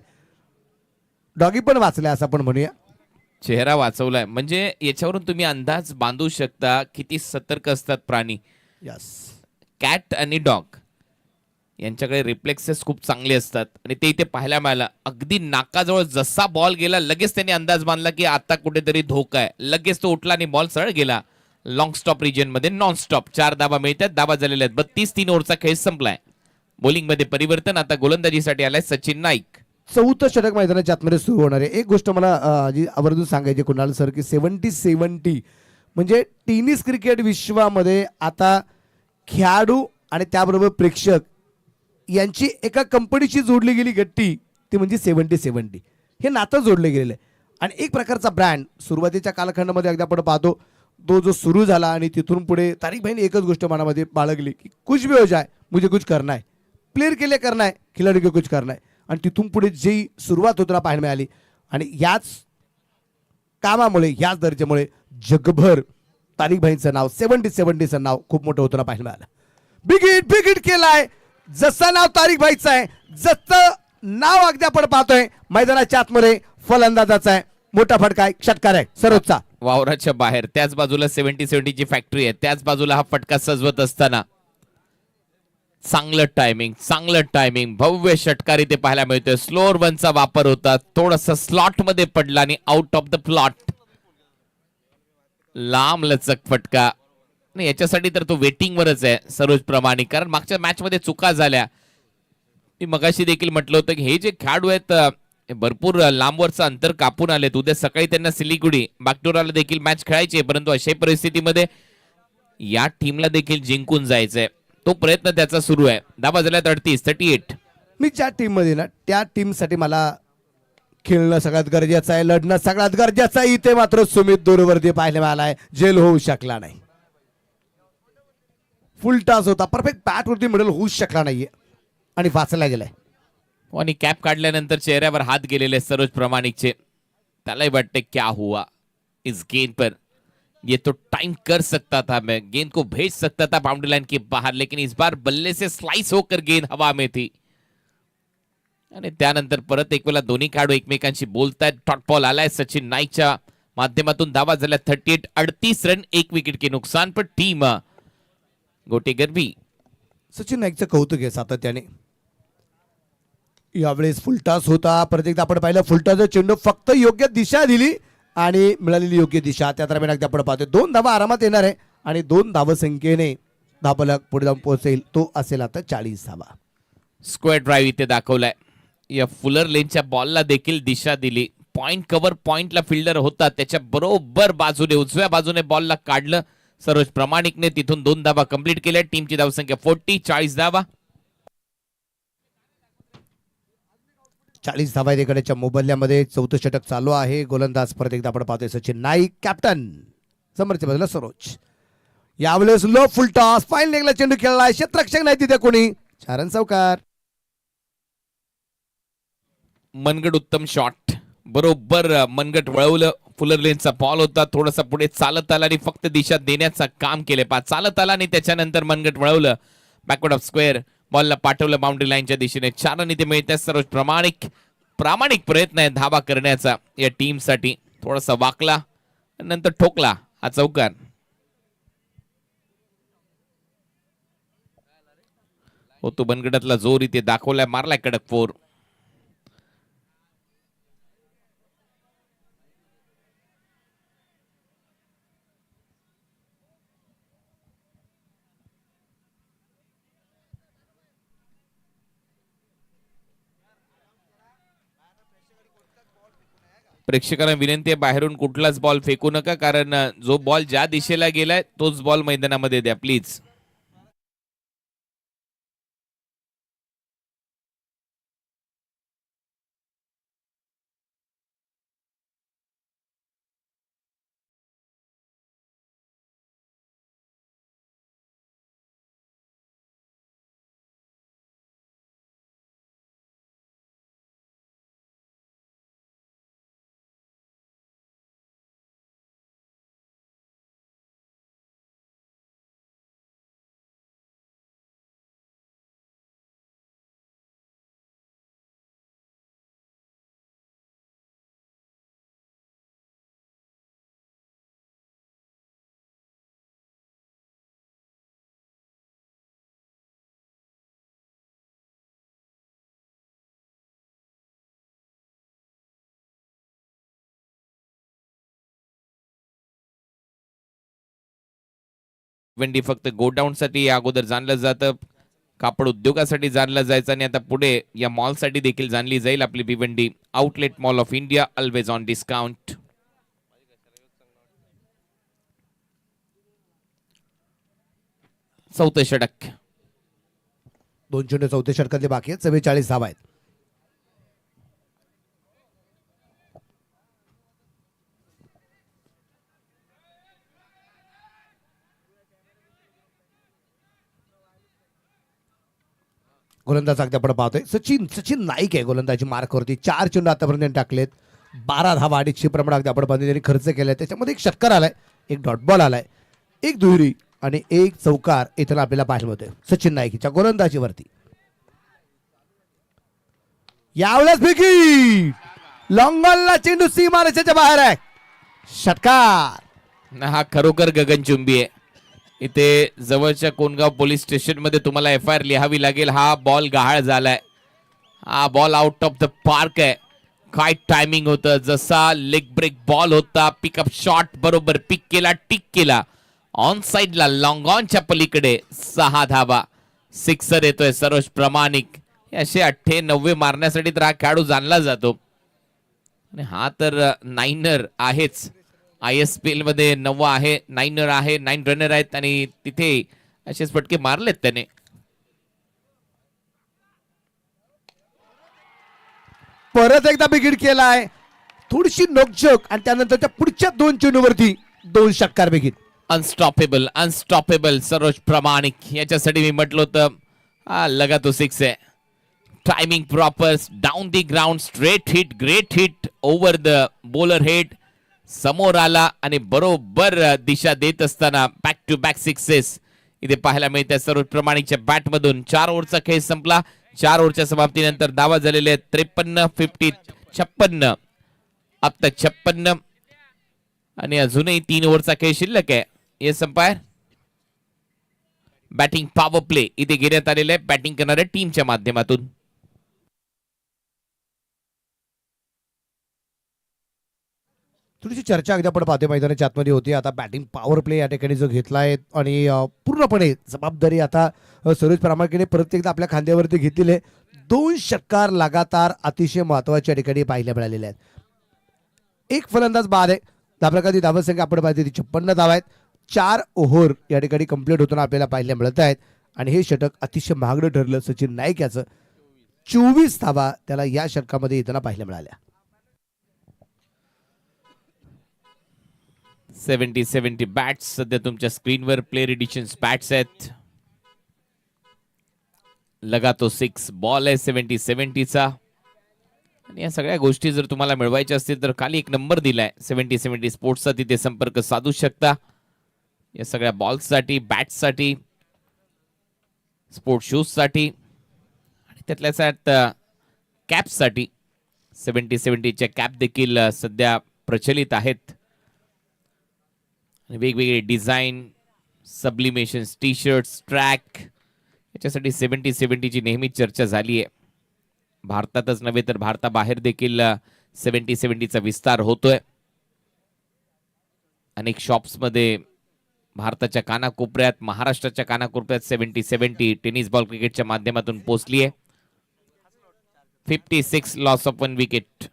डॉगी पण वाचलाय असं आपण म्हणूया. चेहरा वाचवलाय म्हणजे याच्यावरून तुम्ही अंदाज बांधू शकता किती सतर्क असतात प्राणी. यस, कॅट आणि डॉग यांच्याकडे रिफ्लेक्सेस खूप चांगले असतात आणि ते इथे पाहायला मिळालं. अगदी नाकाजवळ जसा बॉल गेला लगेच त्यांनी अंदाज बांधला की आता कुठेतरी धोका आहे. लगेच तो उठला आणि बॉल सरळ गेला लॉंग स्टॉप रिजन मध्ये. नॉन स्टॉप 4 धावा मिळतात. धावा झालेल्या आहेत 32. 3 ओव्हरचा खेळ संपलाय. बॉलिंग मध्ये परिवर्तन, आता गोलंदाजीसाठी आलाय सचिन नाईक. 4थं षटक मैदानाच्या आतमध्ये सुरू होणार आहे. एक गोष्ट मला जी आवर्जून सांगायची कुणाल सर की 70-70 म्हणजे टेनिस क्रिकेट विश्वामध्ये आता खेळाडू आणि त्याबरोबर प्रेक्षक यांची एका कंपनीची जोडली गेली गट्टी, ती म्हणजे 70-70 हे नातं जोडले गेलेलं आहे. आणि एक प्रकारचा ब्रँड सुरुवातीच्या कालखंडामध्ये अगदी आपण पाहतो तो जो सुरू झाला आणि तिथून पुढे तारिक भाईने एकच गोष्ट मनामध्ये बाळगली की कुछ भी हो जाए मुझे कुछ करना है, प्लेयर के लिए करना है, खिलाडी के कुछ करना है. आणि तिथून पुढे जी सुरुवात होताना पाहायला मिळाली आणि याच कामामुळे याच दर्जामुळे जगभर तारिक भाईंचं नाव 70-70चं नाव खूप मोठं होताना पाहायला मिळालं. बिग हिट केलाय. जसं नाव तारिक भाईचं आहे, जसं नाव अगदी आपण पाहतोय मैदानाच्या आतमध्ये फलंदाजाचा आहे. मोठा फटका आहे, षटकार आहे सरोजचा. वावराच्या बाहेर त्याच बाजूला 70-70 ची फॅक्टरी आहे, त्याच बाजूला हा फटका सजवत असताना चांगलं टायमिंग भव्य षटकार इथे पाहायला मिळतोय. स्लोअर वनचा वापर होता, थोडस स्लॉट मध्ये पडला आणि आउट ऑफ द प्लॉट. लांब लचक फटका. याच्यासाठी तर तो वेटिंग वरच आहे सरोज प्रामाणिक, कारण मागच्या मॅच मध्ये चुका झाल्या. मी मगाशी देखील म्हटलं होतं की हे जे खेळाडू आहेत भरपूर लांबवरचं अंतर कापून आलेत. उद्या सकाळी त्यांना सिलिगुडी बागडोराला देखील मॅच खेळायची, परंतु अशा परिस्थितीमध्ये या टीमला देखील जिंकून जायचंय. तो प्रयत्न त्याचा सुरू आहे. धावा झाल्या 38. मी ज्या टीम मध्ये ना त्या टीमसाठी मला खेळणं सगळ्यात गरजेचं आहे, लढणं सगळ्यात गरजेचं आहे. इथे मात्र सुमित दूरवरती पाहायला मिळाला आहे, जेल होऊ शकला नाही. फुल टॉस होता, परफेक्ट बॅट वरती मिडल होऊच शकला नाहीये आणि वाचला गेलाय. आणि कॅप काढल्यानंतर चेहऱ्यावर हात गेलेले सरोज प्रामाणिकचे. त्यालाही वाटते क्या हुआ इस गेंद पर, ये तो टाइम कर सकता था, मैं गेंद को भेज सकता था बाउंड्री लाइन के बाहर, लेकिन इस बार बल्ले से स्लाइस होकर गेंद हवा में थी. आणि त्यानंतर परत एक वेळा दोन्ही खेळाडू एकमेकांशी बोलतायत. डॉट बॉल आलाय सचिन नाईकच्या माध्यमातून. धावा झाल्या 38 रन, 1 विकेट के नुकसान पर टीम गोटेगर बी. सचिन नाईकचं कौतुक आहे सातत्याने. यावेळेस फुलटॉस होता, परत एकदा आपण पाहिलं फुलटॉसचा चेंडू फक्त योग्य दिशा दिली आणि मिळालेली योग्य दिशा. त्या दरम्यान अगदी आपण पाहतो 2 धावा आरामात येणार आहे आणि 2 धावसंख्येने धावफलक पुढे जाऊन पोहोचेल. तो असेल आता 40 धावा. स्क्वेअर ड्राईव्ह इथे दाखवलाय. या फुलर लेनच्या बॉलला देखील दिशा दिली. पॉइंट कव्हर पॉइंटला फिल्डर होता, त्याच्या बरोबर बाजूने उजव्या बाजूने बॉलला काढलं. सरोज प्रामाणिकने तिथून 2 धावा कंप्लीट केल्या. टीमची धावसंख्या 40, 40 धावा. 40 धावा एकडच्या मोबदल्यामध्ये. चौथं षटक चालू आहे. गोलंदाज परत एकदा आपण पाहतोय सचिन नाईक, कॅप्टन. समोरच्या बाजूला सरोज. यावेळेस लो फुल टॉस, फाईन लेगला चेंडू खेळलाय. क्षेत्ररक्षक नाही तिथे कोणी. 4 रन चौकार. मनगट उत्तम शॉट. बरोबर मनगट वळवलं. फुलर लेनचा बॉल होता. थोडासा पुढे चालत आला आणि फक्त दिशा देण्याचं काम केले. चालत आला आणि त्याच्यानंतर मनगट वळवलं. बॅकवर्ड ऑफ स्क्वेअर बॉलला पाठवलं बाउंड्री लाईनच्या दिशेने. 4 रन इथे मिळतात. सरोज प्रामाणिक प्रयत्न आहे धावा करण्याचा या टीमसाठी. थोडासा वाकला नंतर ठोकला हा चौकार. हो तो बनगटातला जोर इथे दाखवलाय. मारलाय कडक 4. प्रेक्षकांना विनंती आहे बाहेरून कुठलाच बॉल फेकू नका, कारण जो बॉल ज्या दिशेला गेलाय तोच बॉल मैदानामध्ये द्या प्लीज. T20 फक्त गोडाऊन साठी या अगोदर जाणलं जातं, कापड उद्योगासाठी जाणलं जायचं आणि आता पुढे या मॉल साठी देखील जाणली जाईल आपली Bhiwandi. Outlet mall of India, always on discount. चौथं षटक. 2-0 चौथ्या षटकातले बाकी आहेत. 44 धावा आहेत. गोलंदाज अगदी आपण पाहतोय सचिन नाईक आहे गोलंदाजी मार्कवरती. 4 चेंडू आतापर्यंत टाकलेत. 12 धावा 250 प्रमाण अगदी आपण पाहतोय त्यांनी खर्च केलाय. त्याच्यामध्ये एक षटकार आलाय, एक डॉट बॉल आलाय, एक दुहेरी आणि एक चौकार इथं आपल्याला पाहायला मिळतोय सचिन नाईकच्या गोलंदाजीवरती. यावेळेस विकेट. लॉंगॉनला चेंडू सीमारेषेच्या बाहेर आहे. षटकार. हा खरोखर गगनचुंबी आहे. इथे जवळच्या कोणगाव पोलीस स्टेशन मध्ये तुम्हाला FIR लिहावी लागेल. हा बॉल गहाळ झालाय. हा ball out of the park आहे. काय टायमिंग होतं, जसा लेग ब्रेक बॉल होता. पिकअप शॉट बरोबर पिक केला, टिक केला. ऑन साइडला लॉंगॉनच्या पलीकडे 6 धावा. सिक्सर येतोय सरोज प्रामाणिक. असे 98 मारण्यासाठी तर हा खेळाडू जाणला जातो आणि हा तर नाईनर आहेच. ISPL मध्ये 9 आहे, नाईनर आहे, 9 रनर आहेत आणि तिथे असेच फटके मारलेत त्याने. परत एकदा विकेट केलाय. थोडीशी नोकझोक आणि त्यानंतरच्या पुढच्या 2 चेंडूवरती 2 षटकार विकेट. अनस्टॉपेबल सरोज प्रामाणिक. याच्यासाठी मी म्हटलं होतं हा लगा तो 6 आहे. Timing proper, down the ground, straight hit, great hit over the bowler head. समोर आला आणि बरोबर दिशा देत असताना बॅक टू बॅक सिक्सेस इथे पाहायला मिळते सरोज प्रामाणिकच्या बॅट मधून. 4 ओव्हरचा खेळ संपला. 4 ओव्हरच्या समाप्तीनंतर धावा झालेले आहेत 53, 50, 56. अब तक 56 आणि अजूनही 3 ओव्हरचा खेळ शिल्लक आहे. Yes umpire. Batting power play इथे घेण्यात आलेला आहे बॅटिंग करणाऱ्या टीमच्या माध्यमातून. थोडीशी चर्चा अगदी आपण पाहते मैदानाच्या आतमध्ये होती. आता बॅटिंग पॉवर प्ले या ठिकाणी जो घेतलाय आणि पूर्णपणे जबाबदारी आता सरोज प्रामाणिकने परत एकदा आपल्या खांद्यावरती घेतलेली आहे. 2 षटकार लगातार अतिशय महत्वाच्या ठिकाणी पाहायला मिळालेले आहेत. एक फलंदाज बाद आहे. त्या प्रकारची धावसंख्या आपण पाहिजे ती 56 धावा आहेत. 4 ओव्हर या ठिकाणी कंप्लीट होताना आपल्याला पाहायला मिळत आहेत आणि हे षटक अतिशय महागडं ठरलं सचिन नाईक याचं. 24 धावा त्याला या षटकामध्ये येताना पाहायला मिळाल्या. 70 बॅट्स सध्या तुमच्या स्क्रीनवर प्लेअर एडिशन्स बॅट्स आहेत. लगा तो 6 बॉल आहे 70 आणि या सगळ्या गोष्टी जर तुम्हाला मिळवायच्या असतील तर खाली एक नंबर दिलाय 70 स्पोर्ट्सचा, तिथे संपर्क साधू शकता. या सगळ्या बॉल्ससाठी, बॅट्ससाठी, स्पोर्ट शूजसाठी आणि त्यातल्या त्यात कॅप्ससाठी 70च्या कॅप देखील सध्या प्रचलित आहेत. वेगवेगळे डिझाईन, सब्लिमेशन्स, टी शर्ट्स, ट्रॅक, याच्यासाठी 70ची नेहमीच चर्चा झाली आहे. भारतातच नव्हे तर भारताबाहेर देखील 70चा विस्तार होतोय. अनेक शॉप्समध्ये भारताच्या कानाकोपऱ्यात, महाराष्ट्राच्या कानाकोपऱ्यात 70 टेनिस बॉल क्रिकेटच्या माध्यमातून पोहोचली आहे. 56 loss of 1 wicket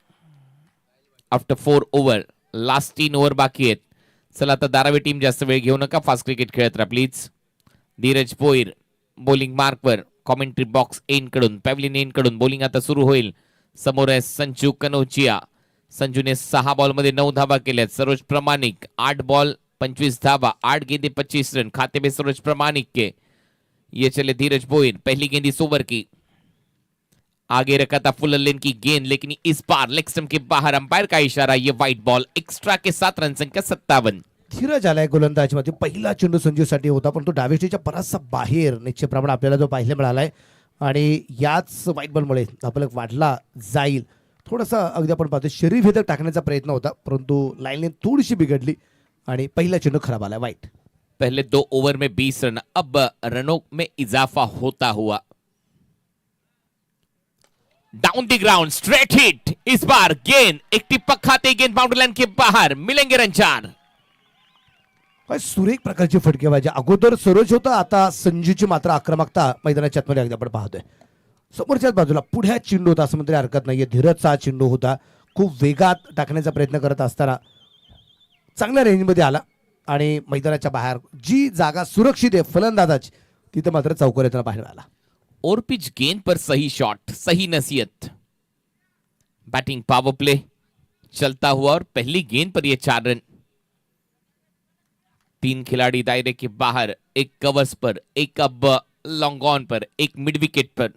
after 4 over. Last 3 over बाकी आहेत. चला आता धारावी टीम जास्त वेळ घेऊ नका, फास्ट क्रिकेट खेळत राहा प्लीज. धीरज भोईर बॉलिंग मार्कवर, कॉमेंट्री बॉक्स एन कडून, पॅव्हलिन एन कडून बॉलिंग आता सुरू होईल. समोर आहे संजू कनोजिया. संजूने 6 बॉलमध्ये 9 धावा केल्यात. सरोज प्रामाणिक 8 बॉल 25 धावा, 8 गेंदे 25 रन, खाते में सरोज प्रामाणिक के. ये चले धीरज भोईर, पहली गेंद इस ओवर की. आगे रखा था फुल लेन की गेंद, लेकिन इस बार लेग स्टंप के बाहर, अंपायर का इशारा, ये वाइट बॉल. एक्स्ट्रा के 7 रन संख्या 57. धीरज आलाय गोलंदाजमध्ये. पहिला चेंडू संजूसाठी होता पण तो डावीच्या बराचसा बाहेर निश्चितप्रमाणे आपल्याला जो पाहायला मिळालाय आणि याच व्हाईट बॉलमुळे आपल्याला वाढला जाईल. थोडासा अगदी आपण पाहतो शरीरभेदक टाकण्याचा प्रयत्न होता परंतु लाईन थोडीशी बिघडली आणि पहिला चेंडू खराब आला व्हाईट. पहले 2 ओवर में 20 रन, अब रनों में इजाफा होता हुआ. Down the ground, straight hit. इस बार गेंद एक टिप्पक खाते, गेंद बाउंड्री लाइन के बाहर. मिलेंगे रन 4. काय सुरेख प्रकारची फटकेबाजी. अगोदर सरोज होता, आता संजूची मात्र आक्रमकता मैदानाच्या आतमध्ये अगदी आपण पाहतोय. समोरच्याच बाजूला पुढ्या चेंडू होता असं म्हणतरी हरकत नाहीये. धीरजचा हा चेंडू होता. खूप वेगात टाकण्याचा प्रयत्न करत असताना चांगल्या रेंजमध्ये आला आणि मैदानाच्या बाहेर जी जागा सुरक्षित आहे फलंदाजाची तिथे मात्र चौकार येताना बाहेर आला. और पिच गेंद पर सही शॉट, सही नसीहत. बैटिंग पावर प्ले चलता हुआ और पहली गेंद पर ये 4 रन. 3 खिलाड़ी दायरे के बाहर, एक कवर्स पर, एक अब लॉन्ग ऑन पर, एक मिड विकेट पर.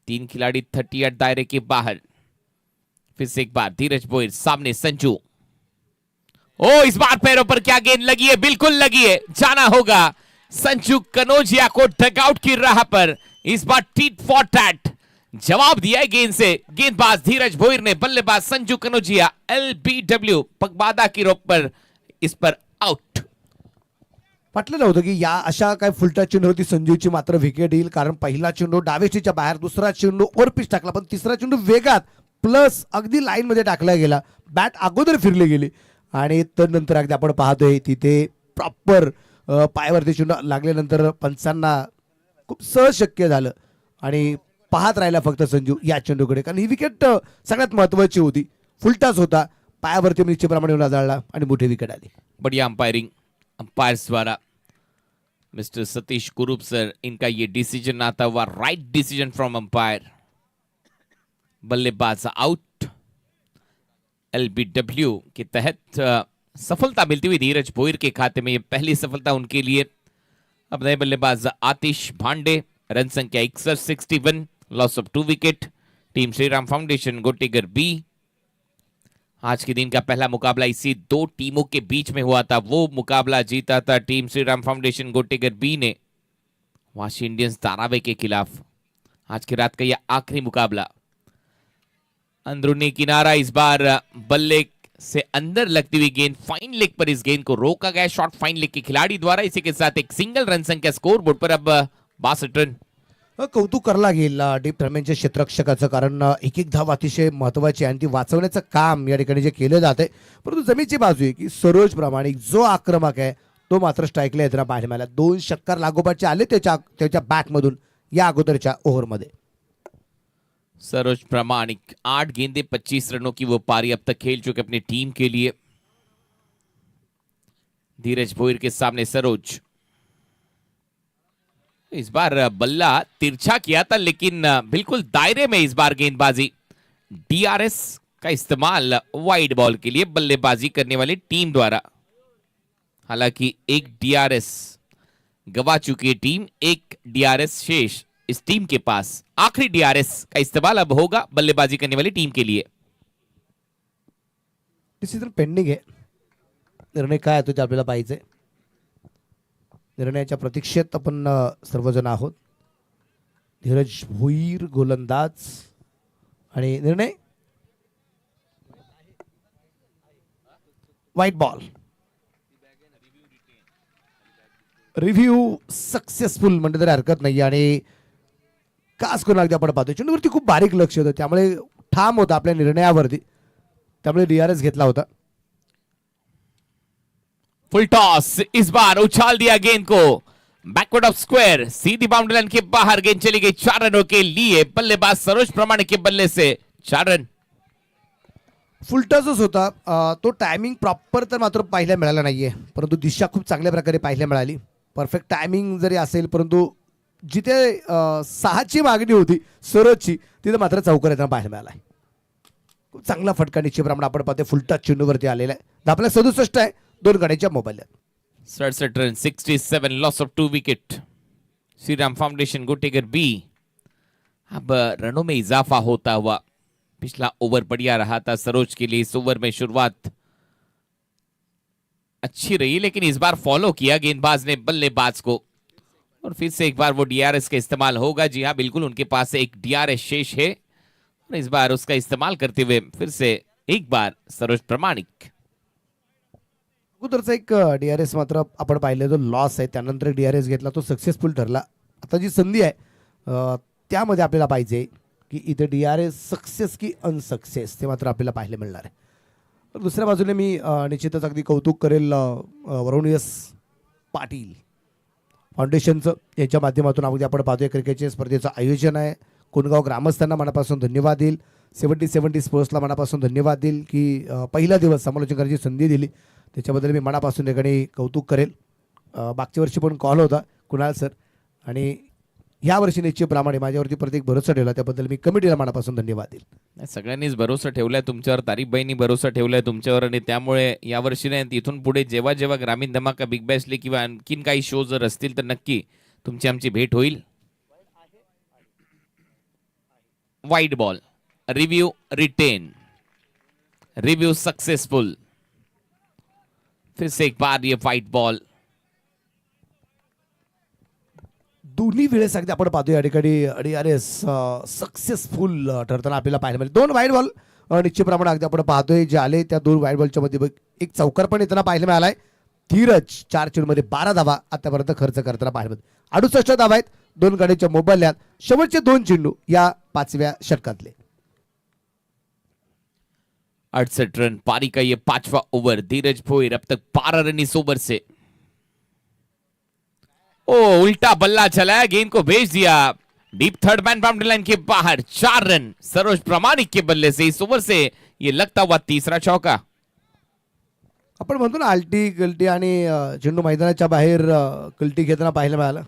3 खिलाड़ी 38 दायरे के बाहर. फिर से एक बार धीरज भोईर सामने संजू. ओ इस बार पैरों पर क्या गेंद लगी है, बिल्कुल लगी है. जाना होगा संजू कनोजिया को डगआउट की राह पर. इस बार टीट फॉर टैट जवाब दिया है गेंद से. गेंदबाज धीरज भोईर ने, बल्लेबाज संजू कनोजिया. LBW पगबादा की रोक पर, इस पर आउट. वाटलेलं होतं की या अशा काय फुलटा चेंडूवरती संजूची मात्र विकेट येईल कारण पहिला चेंडू डावेस्टीच्या बाहेर, दुसरा चेंडू ओव्हर पिच टाकला पण तिसरा चेंडू वेगात प्लस अगदी लाईन मध्ये टाकला गेला. बॅट अगोदर फिरली गेली आणि नंतर अगदी आपण पाहतोय तिथे प्रॉपर पायावरती चेंडू लागल्यानंतर पंचांना खूप सहज शक्य झालं आणि पाहत राहिला फक्त संजू या चेंडूकडे कारण ही विकेट सगळ्यात महत्वाची होती. फुलटाच होता, पायावरती निश्चितप्रमाणे उलाळला आणि मोठी विकेट आली. बढ़िया अंपायरिंग अंपायर्स द्वारा. मिस्टर सतीश कुरूप सर, इनका ये डिसीजन आता हुआ राइट डिसीजन फ्रॉम अंपायर. बल्लेबाज आउट. LBW के तहत सफलता मिलती हुई धीरज भोईर के खाते में, ये पहली सफलता उनके लिए. अब नए बल्लेबाज आतिश भांडे. रन संख्या 61, 61, loss of 2 wicket. Team Shriram foundation Gotegar B. आज के दिन का पहला मुकाबला इसी 2 टीमों के बीच में हुआ था. वो मुकाबला जीता था टीम श्रीराम फाउंडेशन गोटेगर बी ने वाशी इंडियंस धारावी के खिलाफ. आज की रात का यह आखिरी मुकाबला. अंदरूनी किनारा, इस बार बल्ले से अंदर लगती हुई गेंद, फाइन लेग पर इस गेंद को रोका गया शॉट फाइन लेग के खिलाड़ी द्वारा. इसी के साथ एक सिंगल रन संख्या स्कोर बोर्ड पर अब 62 रन. कौतुक करला गेल डीप दरम्यानच्या क्षेत्ररक्षकाचं कारण एक एक धाव अतिशय महत्वाची आणि ती वाचवण्याचं काम या ठिकाणी जे केलं जाते. परंतु जमीची बाजू आहे की सरोज प्रामाणिक जो आक्रमक आहे तो मात्र स्ट्राईकला येताना बाहेर मिळाला. 2 षटकार लागोपाठचे आले त्याच्या बॅटमधून या अगोदरच्या ओव्हरमध्ये. सरोज प्रामाणिक 8 गेंदे 25 रनों की वो पारी अब तक खेल चुके अपनी टीम के लिए. धीरज भोईर के सामने सरोज। इस बार बल्ला तिरछा किया था लेकिन बिल्कुल दायरे में इस बार गेंदबाजी। डीआरएस का इस्तेमाल वाइड बॉल के लिए बल्लेबाजी करने वाली टीम द्वारा। हालांकि एक डीआरएस गवा चुकी है टीम, एक डीआरएस शेष इस टीम के पास। आखिरी डीआरएस का इस्तेमाल अब होगा बल्लेबाजी करने वाली टीम के लिए। डिसिजन पेंडिंग आहे, निर्णय काय आहे तो ते आपल्याला पाहिजे। निर्णयाच्या प्रतीक्षेत आपण सर्वजण आहोत। धीरज भोईर गोलंदाज आणि निर्णय व्हाईट बॉल। रिव्ह्यू सक्सेसफुल म्हणजे तरी हरकत नाही आणि कास करून अगदी आपण पाहतो चेंडूवरती खूप बारीक लक्ष होतं, त्यामुळे ठाम होता आपल्या निर्णयावरती, त्यामुळे डीआरएस घेतला होता। फुल टॉस, इस बार उछाल दिया गेंद को बैकवर्ड ऑफ स्क्वायर, सीधी बाउंड्री लाइन के बाहर गेंद चली गई 4 रनों के लिए। बल्लेबाज सरोज प्रमाणिक के बल्ले से 4 रन। फुलटॉसच होता, तो टायमिंग प्रॉपर तर मात्र पाहायला मिळाला नाहीये, परंतु दिशा खूप चांगल्या प्रकारे पाहायला मिळाली। परफेक्ट टायमिंग जरी असेल परंतु जिथे 6ची मागणी होती सरोजची तिथे मात्र चौकार येताना पाहायला मिळाला। खूप चांगला फटका निश्चितप्रमाणे आपण पाहतो फुलटॉस चेंडूवरती आलेला आहे। धापला 67 आहे, 2 गड्याच्या मोबाईल्यात। 67 run, 67 loss of 2 wicket. Shriram foundation Gotegar B. अब रनों में इजाफा होता हुआ। पिछला ओवर बढ़िया रहा था सरोज के लिए, इस ओवर में शुरुआत अच्छी रही लेकिन इस बार फॉलो किया गेंदबाज ने बल्लेबाज को और फिर से एक बार वो डीआरएस का इस्तेमाल होगा। जी हाँ बिल्कुल, उनके पास एक डीआरएस शेष है और इस बार उसका इस्तेमाल करते हुए फिर से एक बार सरोज प्रमाणिक। अगोदरचा एक डीआरएस मात्र आपण पाहिले तो लॉस आहे, त्यानंतर डीआरएस घेतला तो सक्सेसफुल ठरला। आता जी संधी आहे त्यामध्ये आपल्याला पाहिजे की इथे डीआरएस सक्सेस की अनसक्सेस ते मात्र आपल्याला पाहायला मिळणार आहे। तर दुसऱ्या बाजूने मी निश्चितच अगदी कौतुक करेल वरुण यस पाटील फाउंडेशनचं, याच्या माध्यमातून अगदी आपण पाहतोय क्रिकेटच्या स्पर्धेचं आयोजन आहे। कोणगाव ग्रामस्थांना मनापासून धन्यवाद देईल, 70 स्पोर्ट्सला मनापासून धन्यवाद देईल की पहिला दिवस समालोचन करायची संधी दिली, त्याच्याबद्दल मी मनापासून ठिकाणी कौतुक करेल। मागच्या वर्षी पण कॉल होता कुणाल सर आणि या वर्षी निश्चितप्रमाणे माझ्यावरती प्रत्येक भरोसा ठेवला, त्याबद्दल मी कमिटीला मनापासून धन्यवाद देईल। सगळ्यांनीच भरोसा ठेवलाय तुमच्यावर, तारीफबाईंनी भरोसा ठेवलाय तुमच्यावर आणि त्यामुळे यावर्षी नाही इथून पुढे जेव्हा जेव्हा ग्रामीण धमाका, बिग बॅश लीग किंवा आणखीन काही शो जर असतील तर नक्की तुमची आमची भेट होईल। Wide ball, review retain, review successful. फिर से एक बार ये वाइड बॉल। दोन्ही वेळेस अगदी आपण पाहतोय या ठिकाणी डीआरएस सक्सेसफुल ठरताना आपल्याला पाहायला मिळेल। 2 वाईड बॉल निश्चितप्रमाणे अगदी आपण पाहतोय जे आले त्या 2 वाईड बॉलच्या मध्ये एक चौकार पण येताना पाहायला मिळालाय। धीरज 4 चेंडूमध्ये 12 धावा आतापर्यंत खर्च करताना पाहायला मिळाले। 68 धावा आहेत, 2 गड्याच्या मोबाईल्यात। शेवटचे 2 चेंडू या 5व्या षटकातले। 68 रन पारी का ये 5वां ओवर। धीरज भोईर अब तक 12 रन इस ओवर से। ओ उल्टा बल्ला चलाया, गेंद को भेज दिया deep third man boundary line के बाहर। 4 रन सरोज प्रमाणिक के बल्ले से इस ओवर से ये लगता हुआ तीसरा चौका। आपण म्हणतो ना आलटी गलटी आणि चेंडू मैदानाच्या बाहेर कलटी घेताना पाहायला मिळाला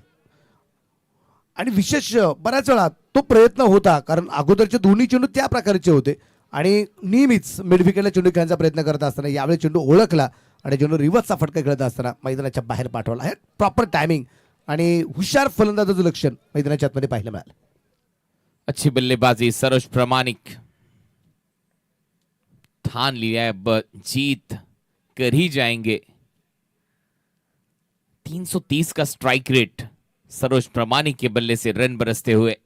आणि विशेष बऱ्याच वेळा तो प्रयत्न होता, कारण अगोदरचे दोन्ही चेंडू त्या प्रकारचे होते आणि नेहमीच मिडविकेटला चेंडू खेळण्याचा प्रयत्न करत असताना यावेळी चेंडू ओळखला आणि चेंडू रिव्हर्सचा फटका खेळत असताना मैदानाच्या बाहेर पाठवला। हे प्रॉपर टायमिंग आणि हुशार फलंदाजाचं लक्षण मैदानाच्या आतमध्ये पाहायला मिळालं। अच्छी बल्लेबाजी सरोज प्रमाणिक, ठान लिया है अब जीत कर ही जाएंगे। 330 का स्ट्राइक रेट सरोज प्रमाणिक के बल्ले से रन बरसते हुए।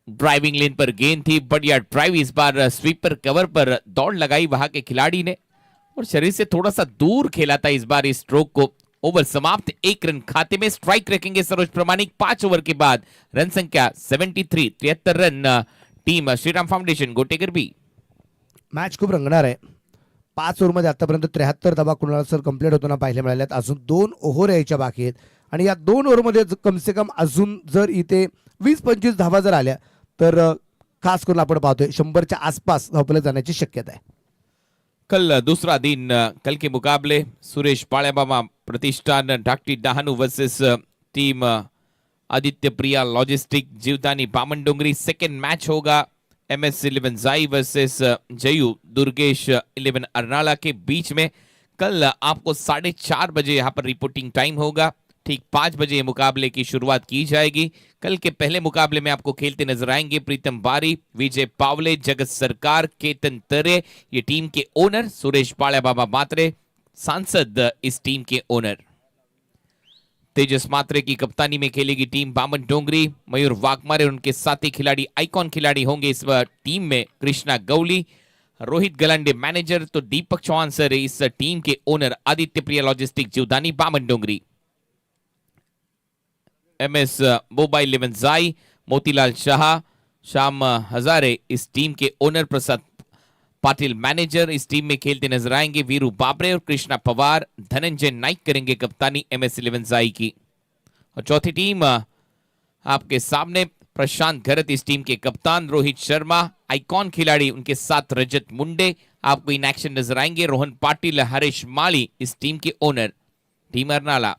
ड्राइविंग लेन पर गेंद थी, बढ़िया ड्राइव, इस बार स्वीपर कवर पर दौड़ लगाई वहां के खिलाड़ी ने और शरीर से थोड़ा सा दूर खेला था इस बार इस स्ट्रोक को। ओवर समाप्त, 1 रन खाते में। स्ट्राइक रखेंगे सरोज प्रमाणिक 5 ओवर के बाद। रन संख्या 73, 73 run team Shriram foundation Gotegar बी। मॅच खूप रंगणार आहे। 5 ओव्हरमध्ये आतापर्यंत 73 धावा कुणाल सर कंप्लीट होताना पाहायला मिळाल्यात। अजून 2 ओव्हर यायच्या बाकी आहेत आणि या 2 ओव्हरमध्ये कम से कम अजून जर इथे 20-25 धावा जर आल्या तर खास करून आपण पाहतोय 100च्या आसपास धावपले जाण्याची शक्यता आहे। कल दूसरा दिन कल के मुकाबले सुरेश पाळ्यामामा प्रतिष्ठान Dhakti Dahanu versus team Aditya Priya logistic Jivdani Bamandongri. Second match होगा MS11 जाई वर्सेस जयू दुर्गेश 11 अर्नाला के बीच में। कल आपको 4:30 बजे यहाँ पर रिपोर्टिंग टाइम होगा। ठीक 5 बजे मुकाबले की शुरुआत की जाएगी। कल के पहले मुकाबले में आपको खेलते नजर आएंगे प्रीतम बारी, विजय पावले, जगत सरकार, केतन तरे, ये टीम के ओनर, सुरेश पाळ्यामामा मात्रे सांसद इस टीम के ओनर। तेजस मात्रे की कप्तानी में खेलेगी टीम बामन डोंगरी। मयूर वाघमारे उनके साथी खिलाड़ी आइकॉन खिलाड़ी होंगे इस टीम में। कृष्णा गौली, रोहित गलांडे मैनेजर, तो दीपक चौहान सर इस टीम के ओनर। आदित्य प्रिया लॉजिस्टिक जीवदानी बामन डोंगरी। MS मोबाइल 11 जाई, मोतीलाल शाह, श्याम हजारे इस टीम के ओनर। प्रसाद पाटिल मैनेजर इस टीम में खेलते नजर आएंगे। वीरू बाबरे और कृष्णा पवार, धनंजय नाइक करेंगे कप्तानी MS11 जाई की। और चौथी टीम आपके सामने, प्रशांत घरत इस टीम के कप्तान, रोहित शर्मा आइकॉन खिलाड़ी, उनके साथ रजत मुंडे आपको इन एक्शन नजर आएंगे। रोहन पाटिल, हरीश माली इस टीम के owner. Team Arnala,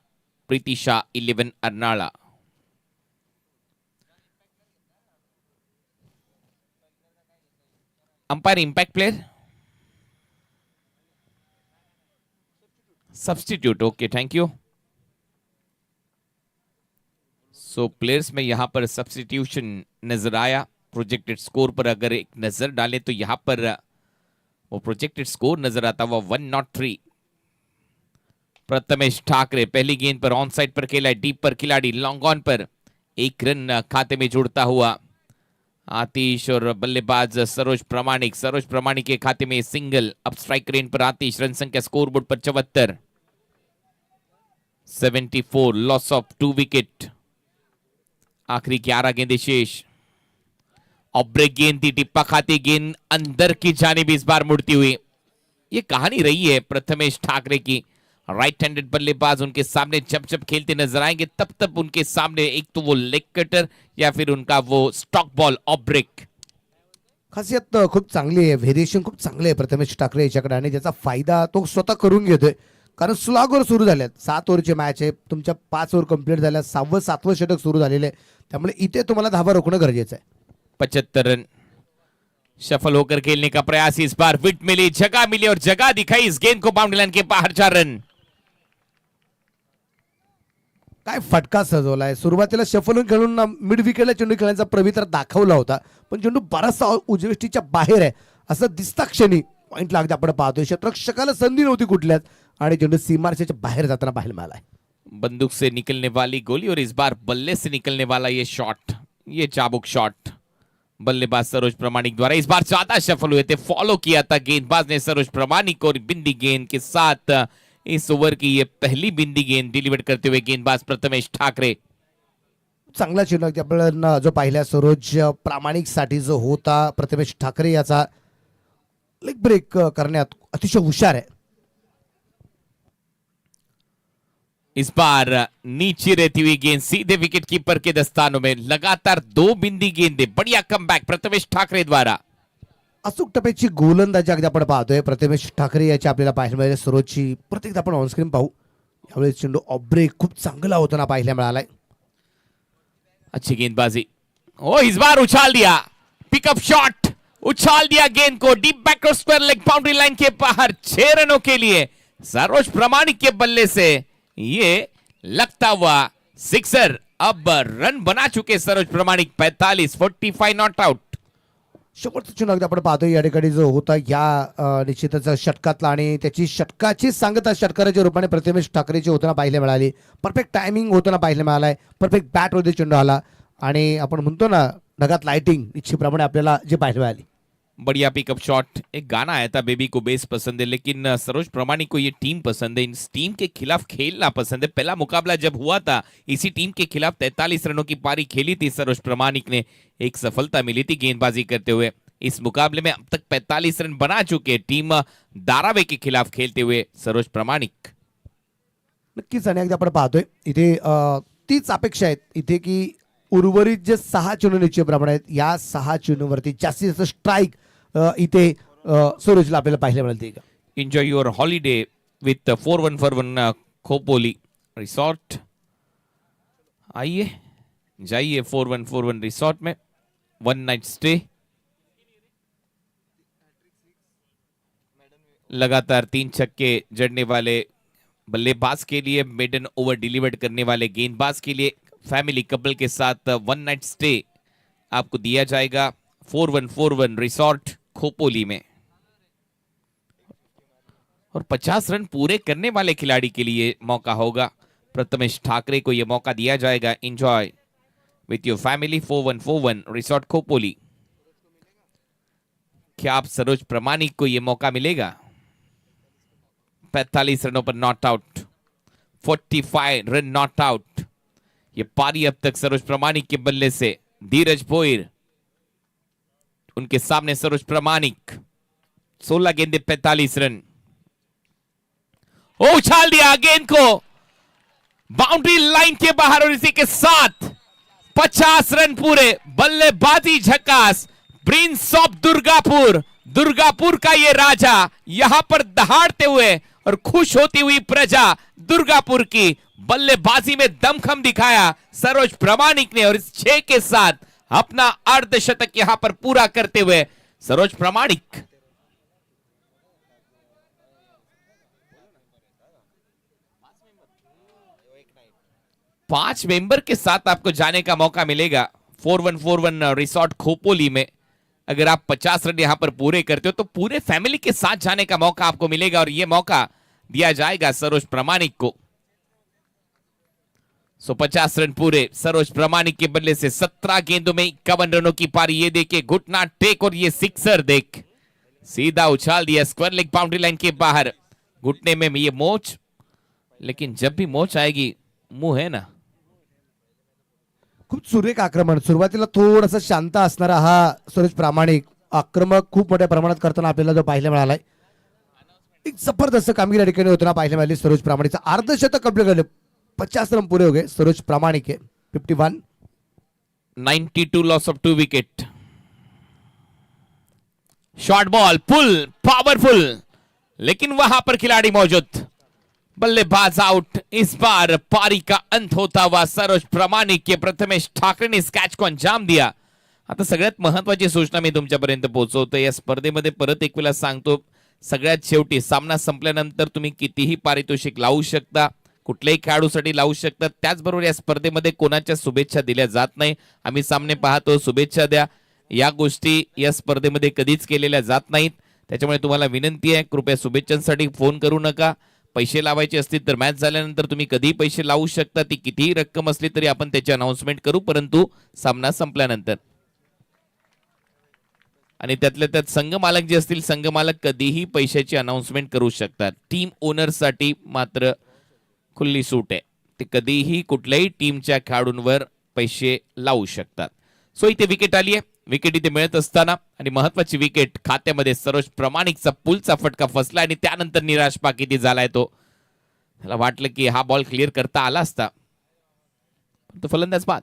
Preeti Shah 11 Arnala. Umpire impact player, substitute, okay thank you. So players में यहां पर सब्स्टिट्यूशन नजर आया। प्रोजेक्टेड स्कोर पर अगर एक नजर डालें तो यहां पर वो प्रोजेक्टेड स्कोर नजर आता हुआ 103। प्रथमेश ठाकरे पहली गेंद पर ऑन साइड पर खेला, डीप पर खिलाड़ी, लॉन्ग ऑन पर 1 रन खाते में जुड़ता हुआ आतिश और बल्लेबाज सरोज प्रमाणिक। सरोज प्रमाणिक के खाते में सिंगल। अब स्ट्राइक रेंज पर आतिश, रन संख्या score board per 74। 74, loss of 2 wicket. आखिरी 11 गेंदें शेष। और ब्रेक गेंद थी, टिप्पा खाती गेंद अंदर की जानिब इस बार मुड़ती हुई। ये कहानी रही है प्रथमेश ठाकरे की। राइट हैंडेड बल्लेबाज उनके सामने जब जब खेलते नजर आएंगे तब तब उनके सामने एक तो वो लेग कटर या फिर उनका वो स्टॉक बॉल ऑफ ब्रेक। खासियत खूप चांगली आहे, व्हेरिएशन खूप चांगले आहे प्रथमेश ठाकरे याच्याकडे आणि त्याचा फायदा तो स्वतः करून घेतोय. कारण स्लॉगवर सुरू झाल्यात. 7 ओव्हरची मॅच आहे, तुमच्या 5 ओव्हर कंप्लीट झाल्या, 6वं 7वं षटक सुरू झालेलं आहे. त्यामुळे इथे तुम्हाला धावा रोखणं गरजेचं आहे. 75 रन। सफल होकर खेलने का प्रयास, इस बार विट मिली, जगह मिली और जगह दिखाई इस गेंद को बाउंड्री लाइन के बाहर। 4 रन। काय फटका सजवलाय. सुरुवातीला शफलून खेळून मिड विकेटला चेंडू खेळण्याचा प्रवित्र दाखवला होता, पण चेंडू बराचसा उजवेष्टीच्या बाहेर आहे असं दिसता क्षणी पॉइंट लागते आपण पाहतोय. क्षेत्ररक्षकाला संधी नव्हती कुठल्याच आणि चेंडू सीमारेषेच्या बाहेर जाताना पाहायला मिळालाय. बंदूक से निकलने वाली गोली और इस बार बल्ले से निकलने वाला ये शॉट, ये चाबुक शॉट बल्लेबाज सरोज प्रमाणिक द्वारा इस बार ज्यादा सफल हुए थे। फॉलो किया था गेंदबाज ने सरोज प्रमाणिक और बिंदी गेंद के साथ इस ओवर की ये पहली बिंदी गेंद डिलीवर करते हुए गेंदबाज प्रथमेश ठाकरे। चांगला चेंडू अगदी आपल्याला जो पाहिला सरोज प्रामाणिक साठी जो होता, प्रथमेश ठाकरे याचा लेग ब्रेक करण्यात अतिशय हुशार आहे. इस बार नीचे रहती हुई गेंद सीधे विकेट कीपर के दस्तानों में। लगातार 2 बिंदी गेंदे, बढ़िया कमबॅक प्रथमेश ठाकरे द्वारा। अचूक टप्प्याची गोलंदाजी अगदी आपण पाहतोय प्रथमेश ठाकरे याची आपल्याला पाहायला मिळाली. सरोजची प्रत्येक आपण ऑनस्क्रीन पाहू. यावेळी चेंडू ऑफ ब्रेक खूप चांगला होताना पाहायला मिळालाय. अच्छी गेंदबाजी। ओ इस बार उछाल दिया, पिकअप शॉट, उछाल दिया गेंद को deep back square leg boundary line के बाहर। 6 रनों के लिए सरोज प्रमाणिक के बल्ले से ये लगता हुआ सिक्सर। अब रन बना चुके सरोज प्रमाणिक। 45, 45 नॉट आउट। शेवटचा चेंडू अगदी आपण पाहतोय या ठिकाणी जो होता या निश्चितच षटकातला आणि त्याची षटकाची सांगता षटकाराच्या रूपाने प्रथमेश ठाकरेची होताना पाहायला मिळाली. परफेक्ट टायमिंग होताना पाहायला मिळालाय. परफेक्ट बॅट मध्ये चेंडू आला आणि आपण म्हणतो ना ढगात लाइटिंग, इच्छेप्रमाणे आपल्याला जे पाहायला मिळाली. बढ़िया पिकअप शॉट। एक गाना आया था बेबी को बेस पसंद है, लेकिन सरोज प्रमाणिक को ये टीम पसंद है। इस टीम के खिलाफ खेलना पसंद है। पहला मुकाबला जब हुआ था इसी टीम के खिलाफ 43 रनों की पारी खेली थी सरोज प्रमाणिक ने। एक सफलता मिली थी गेंदबाजी करते हुए। इस मुकाबले में अब तक 45 रन बना चुके टीम धारावी के खिलाफ खेलते हुए सरोज प्रमाणिक। नक्कीच आणि अगदी आपण पाहतोय इथे तीच अपेक्षा आहेत इथे की उर्वरित जे 6 चेंडू निश्चितप्रमाणे आहेत, या 6 चेंडूवरती जास्तीत जास्त स्ट्राईक इथे सरोजला आपल्याला पाहायला मिळते. Enjoy your holiday with 4141 Khopoli resort. आइए जाइए 4141 रिसोर्ट में, 1 नाइट स्टे. लगातार 3 छक्के जड़ने वाले बल्लेबाज के लिए, मेडन ओवर डिलीवर्ड करने वाले गेंदबाज के लिए फैमिली कपल के साथ 1 नाइट स्टे आपको दिया जाएगा 4141 रिसोर्ट खोपोली में. और 50 रन पूरे करने वाले खिलाड़ी के लिए मौका होगा. प्रथमेश ठाकरे को यह मौका दिया जाएगा. Enjoy with your family 4141 resort Khopoli. क्या आप सरोज प्रमाणिक को यह मौका मिलेगा? 45 रनों पर not out, 45 run not out. ये पारी अब तक सरोज प्रमाणिक के बल्ले से. धीरज भोईर उनके सामने. सरोज प्रमाणिक 16 गेंदे 45 रन. ओ उछाल दिया गेंद को बाउंड्री लाइन के बाहर और इसी के साथ 50 रन पूरे. बल्लेबाजी झकास. प्रिंस ऑफ दुर्गापुर, दुर्गापुर का ये राजा यहां पर दहाड़ते हुए और खुश होती हुई प्रजा दुर्गापुर की. बल्लेबाजी में दमखम दिखाया सरोज प्रमाणिक ने और इस 6 के साथ अपना अर्धशतक यहां पर पूरा करते हुए सरोज प्रमाणिक. पांच मेंबर के साथ आपको जाने का मौका मिलेगा 4141 रिसोर्ट खोपोली में. अगर आप 50 रन यहां पर पूरे करते हो तो पूरे फैमिली के साथ जाने का मौका आपको मिलेगा और यह मौका दिया जाएगा सरोज प्रमाणिक को. 50 रन पूरे सरोज प्रमाणिक के बल्ले से. 17 गेंदों में 51 रनों की पारी. ये देखे घुटना टेक और ये सिक्सर देख सीधा उछाल दिया स्क्वायर लेग बाउंड्री लाइन के बाहर. घुटने में ये मोच, लेकिन जब भी मोच आएगी मुंह है ना. खूप सुरेख आक्रमण. सुरुवातीला थोडासा शांत असणारा हा सरोज प्रामाणिक आक्रमक खूप मोठ्या प्रमाणात करताना आपल्याला जो पाहायला मिळालाय. एक जबरदस्त कामगिरी या ठिकाणी होताना पाहायला मिळाली सरोज प्रामाणिकचा. अर्धशतक कंप्लीट झाले. 50 रन पूरे हो गए सरोज प्रामाणिक के. 51. 92 loss of 2 wicket. Short ball pull powerful, लेकिन वहां पर खिलाड़ी मौजूद. बल्लेबाज आउट. इस बार पारी का अंत होता हुआ सरोज प्रमाणिक के प्रथमेश ठाकरे ने इस कॅच को अंजाम दिया. आता सगळ्यात महत्वाची सूचना मी तुमच्यापर्यंत पोहोचवतो. या स्पर्धेमध्ये परत एक वेळा सांगतो, सगळ्यात शेवटी सामना संपल्यानंतर तुम्ही कितीही पारितोषिक लावू शकता, कुठल्याही खेळाडूसाठी लावू शकता. त्याचबरोबर या स्पर्धेमध्ये कोणाच्या शुभेच्छा दिल्या जात नाही. आम्ही सामने पाहतो, शुभेच्छा द्या, या गोष्टी या स्पर्धेमध्ये कधीच केलेल्या जात नाहीत. त्याच्यामुळे तुम्हाला विनंती आहे, कृपया शुभेच्छांसाठी फोन करू नका. पैसे लावायचे असतील तर मॅच झाल्यानंतर तुम्ही कधीही पैसे लावू शकता. ती कितीही रक्कम असली तरी आपण त्याची अनाउन्समेंट करू, परंतु सामना संपल्यानंतर. आणि त्यातल्या त्यात संघ मालक जे असतील, संघ मालक कधीही पैशाची अनाउन्समेंट करू शकतात. टीम ओनरसाठी मात्र खुली सूट आहे. ते कधीही कुठल्याही टीमच्या खेळाडूंवर पैसे लावू शकतात. सो इथे विकेट आली आहे. विकेट इथे मिळत असताना आणि महत्वाची विकेट खात्यामध्ये सरोज प्रमाणिकचा पुलचा फटका फसला आणि त्यानंतर निराश किती झालाय तो. त्याला वाटलं की हा बॉल क्लिअर करता आला असता, तो फलंदाज बाद.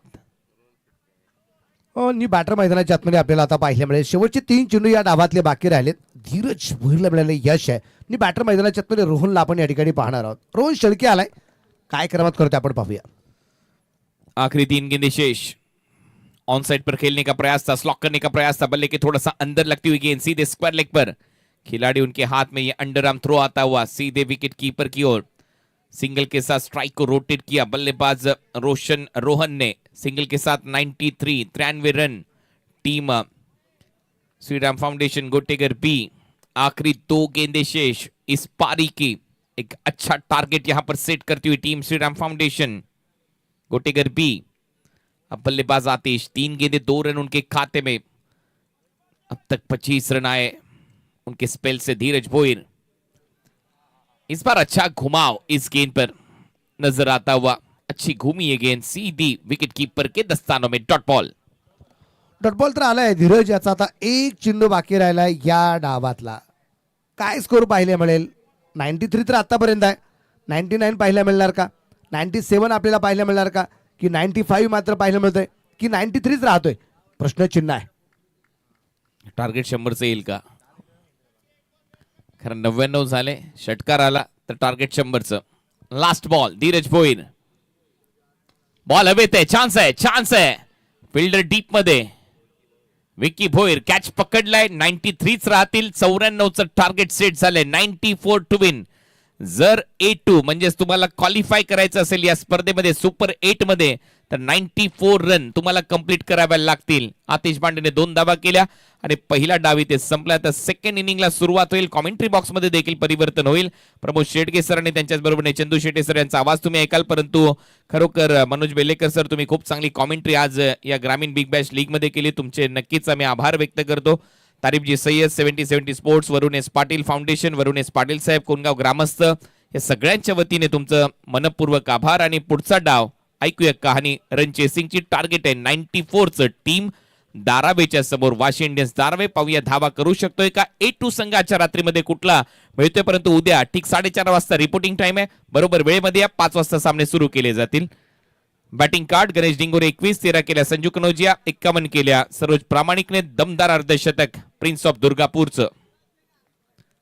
नी बॅटर मैदानाच्या आतमध्ये आपल्याला आता पाहायला मिळेल शेवटचे 3 चेंडू या डावातले बाकी राहिलेत. धीरज भोईरला मिळाले यश आहे. नी बॅटर मैदानाच्या आतमध्ये रोहनला आपण या ठिकाणी पाहणार आहोत. रोहन शेळके आलाय, काय करामात करतोय आपण पाहूया. आखिरी 3 गेंदें शेष. ऑन साइड पर खेलने का प्रयास था, स्लॉक करने का प्रयास था, बल्ले के थोड़ा सा अंदर लगती हुई गेंद सीधे स्क्वायर लेग पर. खिलाड़ी उनके हाथ में ये अंडर आर्म थ्रो आता हुआ सीधे विकेट कीपर की ओर. सिंगल के साथ स्ट्राइक को रोटेट किया बल्लेबाज रोहन ने. सिंगल के साथ 93 run. Team Shriram foundation Gotegar बी. आखिरी 2 गेंदें शेष इस पारी की. एक अच्छा टारगेट यहां पर सेट करती हुई team Shriram foundation Gotegar B. अब बल्लेबाज आतिश. 3 गेंदे 2 रन उनके खाते में. अब तक 25 रन आए उनके स्पेल से. धीरज भोईर इस बार अच्छा घुमाव इस गेंद पर नजर आता हुआ. अच्छी घूमी ये गेंद सीधी विकेट कीपर के दस्तानों में. Dot ball. डॉट बॉल तर आलाय धीरज याचा. आता एक चेंडू बाकी राहिलाय या डावातला. काय स्कोर पाहायला मिळेल. 93 तर आतापर्यंत आहे. 99 पाहायला मिळणार का, 97 आपल्याला पाहायला मिळणार का, की 95 मात्र पाहायला मिळतंय, की 93च राहतोय, प्रश्नचिन्ह आहे. टार्गेट 100 येईल का. कारण 99 झाले, षटकार आला तर टार्गेट 100चं. Last ball Dheeraj Bhoir, ball हवेत आहे, चान्स आहे फिल्डर डीप मध्ये. विकी भोईर कॅच पकडलाय. 93च राहतील. 94चं टार्गेट सेट झालंय. 94 टू विन. जर A2 म्हणजेच तुम्हाला क्वालिफाय करायचं असेल या स्पर्धेमध्ये सुपर 8 मध्ये तर 94 रन तुम्हाला कंप्लीट कराव्या लागतील. आतिश पांडेने 2 धावा केल्या आणि पहिला डाव इथे संपला. तर सेकंड इनिंगला सुरुवात होईल. कॉमेंट्री बॉक्स मध्ये देखील परिवर्तन होईल. प्रमोद शेडगे सर आणि त्यांच्याच बरोबर चंदू शेटे सर यांचा आवाज तुम्ही ऐकाल. परंतु खरोखर मनोज बेलेकर सर तुम्ही खूप चांगली कॉमेंट्री आज या ग्रामीण बिग बॅश लीग मध्ये केली. तुमचे नक्कीच आम्ही आभार व्यक्त करतो. तारीफजी सय्यद 70-70 स्पोर्ट्स, वरुण एस पाटील फाउंडेशन, वरुण एस पाटील साहेब, कोणगाव ग्रामस्थ या सगळ्यांच्या वतीने तुमचं मनपूर्वक आभार. आणि पुढचा डाव ऐकूया कहाणी रन चेसिंगची. टार्गेट आहे 94चं. टीम धारावेच्या समोर वाशी इंडियन्स धारावे. पाहूया धावा करू शकतोय का A2 संघाच्या रात्रीमध्ये कुठला मिळतोय. परंतु उद्या ठीक 4:30 वाजता रिपोर्टिंग टाइम आहे. बरोबर वेळेमध्ये या 5 वाजता सामने सुरू केले जातील. बॅटिंग कार्ड गणेश डिंगोरे 21, 13 केल्या संजू कनोजिया, 51 केल्या सरोज प्रामाणिकने. दमदार अर्धशतक प्रिन्स ऑफ दुर्गापूरचं.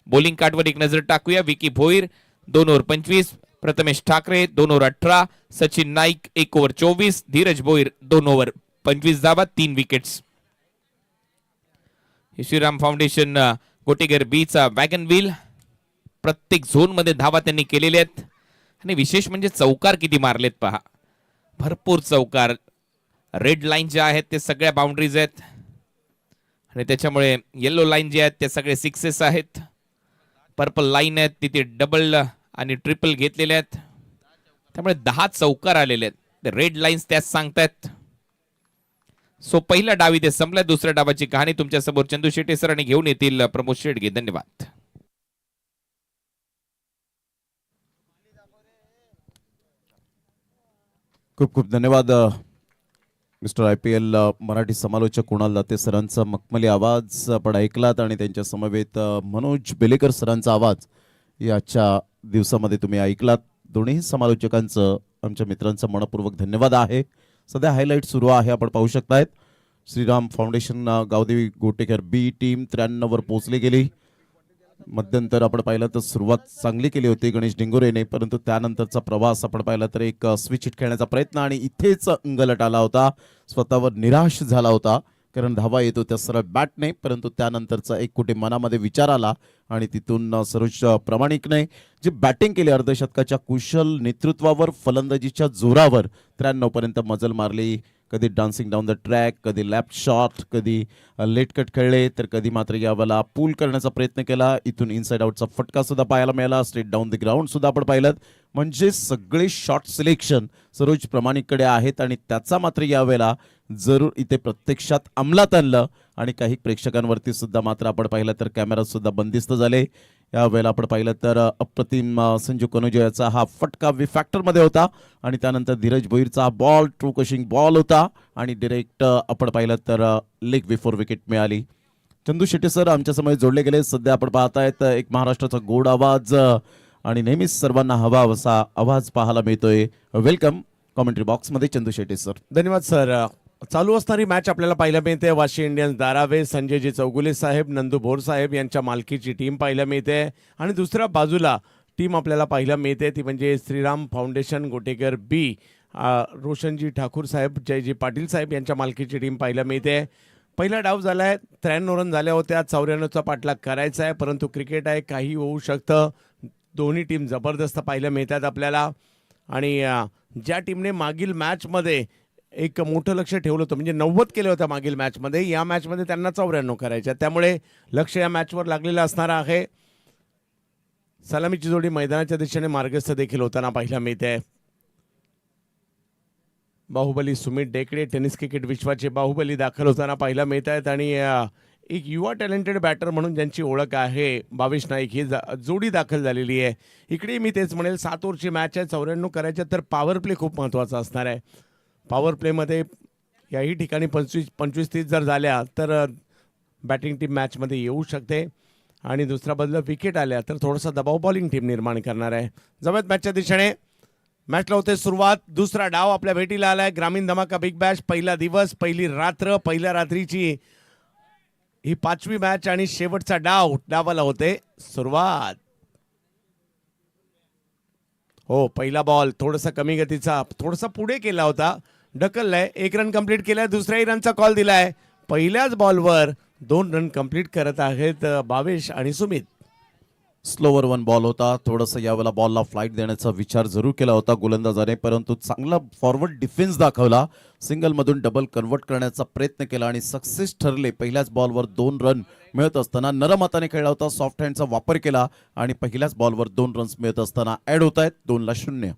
बॉलिंग कार्डवर एक नजर टाकूया. Vicky Bhoir 2 over 25, Prathamesh Thackeray 2 over 18, Sachin Naik 1 over 24, Dheeraj Bhoir 2 over 25 धावा 3 विकेट्स. श्रीराम फाउंडेशन गोटेगर बीचा वॅगन व्हील. प्रत्येक झोन मध्ये धावा त्यांनी केलेल्या आहेत आणि विशेष म्हणजे चौकार किती मारलेत पहा. भरपूर चौकार. रेड लाईन जे आहेत ते सगळ्या बाउंड्रीज आहेत आणि त्याच्यामुळे येलो लाईन जे आहेत ते सगळे सिक्सेस आहेत. पर्पल लाईन आहेत तिथे डबल आणि ट्रिपल घेतलेले आहेत. त्यामुळे 10 चौकार आलेले आहेत. रेड लाईन्स त्याच सांगतायत. सो पहिला डाव इथे संपला. दुसऱ्या डावाची कहाणी तुमच्या समोर चंदू शेटे सर आणि घेऊन येतील प्रमोद शेडगे. धन्यवाद. खूप खूप धन्यवाद मिस्टर IPL मराठी समालोचक कुणाल दाते सरांचा मखमली आवाज आपण ऐकलात आणि त्यांच्या समवेत मनोज बेलेकर सरांचा आवाज याच्या दिवसामध्ये तुम्ही ऐकलात. दोन्ही समालोचकांचं आमच्या मित्रांचं मनपूर्वक धन्यवाद आहे. सध्या हायलाईट सुरू आहे आपण पाहू शकतायत. Shriram foundation Gavdevi Gotekar B team 93 वर पोहोचली गेली. मध्यंतर आपण पाहिलं तर सुरुवात चांगली केली होती गणेश डिंगोरेने, परंतु त्यानंतरचा प्रवास आपण पाहिला तर एक स्विच हिट खेळण्याचा प्रयत्न आणि इथेच अंगलट आला होता. स्वतःवर निराश झाला होता कारण धावा येत होत्या सरळ बॅटने, परंतु त्यानंतरचा एक कुठे मनामध्ये विचार आला आणि तिथून सरोज प्रामाणिकने जी बॅटिंग केली अर्धशतकाच्या कुशल नेतृत्वावर फलंदाजीच्या जोरावर 93 पर्यंत मजल मारली. कधी डान्सिंग डाऊन द ट्रॅक, कधी लॅप शॉट, कधी लेट कट खेळले तर कधी मात्र यावेळेला पूल करण्याचा प्रयत्न केला. इथून इनसाइड आउटचा फटका सुद्धा पाहायला मिळाला. स्ट्रेट डाऊन द ग्राउंड सुद्धा आपण पाहिलं. म्हणजे सगळे शॉट सिलेक्शन सरोज प्रामाणिककडे आहेत आणि त्याचा मात्र यावेळेला जरूर इथे प्रत्यक्षात अंमलात आणलं आणि काही प्रेक्षकांवरती सुद्धा मात्र आपण पाहिलं तर कॅमेरा सुद्धा बंदिस्त झाले. यावेळेला आपण पाहिलं तर अप्रतिम संजू कनोजियाचा हा फटका विफॅक्टर मध्ये होता आणि त्यानंतर धीरज भोईरचा बॉल ट्रू कशिंग बॉल होता आणि डिरेक्ट आपण पाहिलं तर लेग बिफोर विकेट मिळाली. चंदू शेट्टी सर आमच्या समोर जोडले गेले. सध्या आपण पाहतायत एक महाराष्ट्राचा गोड आवाज आणि नेहमीच सर्वांना हवा असा आवाज पाहायला मिळतोय. वेलकम कॉमेंट्री बॉक्स मध्ये चंदू शेट्टी सर. धन्यवाद सर. चालू असणारी मॅच आपल्याला पाहायला मिळते. वाशी इंडियन्स धारावे, संजयजी चौगुले साहेब, नंदू भोर साहेब यांच्या मालकीची टीम पाहायला मिळते आणि दुसऱ्या बाजूला टीम आपल्याला पाहायला मिळते ती म्हणजे श्रीराम फाउंडेशन गोटेकर B रोशनजी ठाकूर साहेब, जयजी पाटील साहेब यांच्या मालकीची टीम पाहायला मिळते. पहिला डाव झालाय. 93 रन झाल्या होत्या. 94चा पाठलाग करायचा आहे, परंतु क्रिकेट आहे, काही होऊ शकतं. दोन्ही टीम जबरदस्त पाहायला मिळतात आपल्याला आणि ज्या टीमने मागील मॅचमध्ये एक मोठं लक्ष ठेवलं होतं म्हणजे 90 केलं होतं मागील मॅचमध्ये, या मॅचमध्ये त्यांना 94 करायच्या. त्यामुळे लक्ष या मॅचवर लागलेलं असणार आहे. सलामीची जोडी मैदानाच्या दिशेने मार्गस्थ देखील होताना पाहायला मिळते. बाहुबली सुमित डेकडे टेनिस क्रिकेट विश्वाचे बाहुबली दाखल होताना पाहायला मिळत आहेत आणि एक युवा टॅलेंटेड बॅटर म्हणून ज्यांची ओळख आहे भावेश नाईक ही जोडी दाखल झालेली आहे. इकडे मी तेच म्हणेल 7 ओव्हरची मॅच आहे, 94 करायच्या तर पॉवर प्ले खूप महत्त्वाचा असणार आहे. पॉवर प्लेमध्ये याही ठिकाणी 25-30 जर झाल्या तर बॅटिंग टीम मॅचमध्ये येऊ शकते आणि दुसऱ्या बाजूला विकेट आल्या तर थोडासा दबाव बॉलिंग टीम निर्माण करणार आहे. जवळ मॅचच्या दिशेने मॅचला होते सुरुवात. दुसरा डाव आपल्या भेटीला आलाय. ग्रामीण धमाका बिग बॅश पहिला दिवस, पहिली रात्र. पहिल्या रात्रीची ही 5वी मॅच आणि शेवटचा डावाला होते सुरुवात. हो, पहिला बॉल थोडासा कमी गतीचा, थोडासा पुढे केला होता, ढकललाय, 1 रन कंप्लीट केलाय, दुसऱ्याही रनचा कॉल दिलाय. पहिल्याच बॉलवर 2 रन कंप्लीट करत आहेत भावेश आणि सुमित. स्लोवर 1 बॉल होता. थोडंसं यावेळेला बॉलला फ्लाईट देण्याचा विचार जरूर केला होता गोलंदाजाने, परंतु चांगला फॉरवर्ड डिफेन्स दाखवला. सिंगलमधून डबल कन्वर्ट करण्याचा प्रयत्न केला आणि सक्सेस ठरले. पहिल्याच बॉलवर 2 रन मिळत असताना नरम हाताने खेळला होता, सॉफ्ट हँडचा वापर केला आणि पहिल्याच बॉलवर 2 रन्स मिळत असताना ऍड होत आहेत 2-0.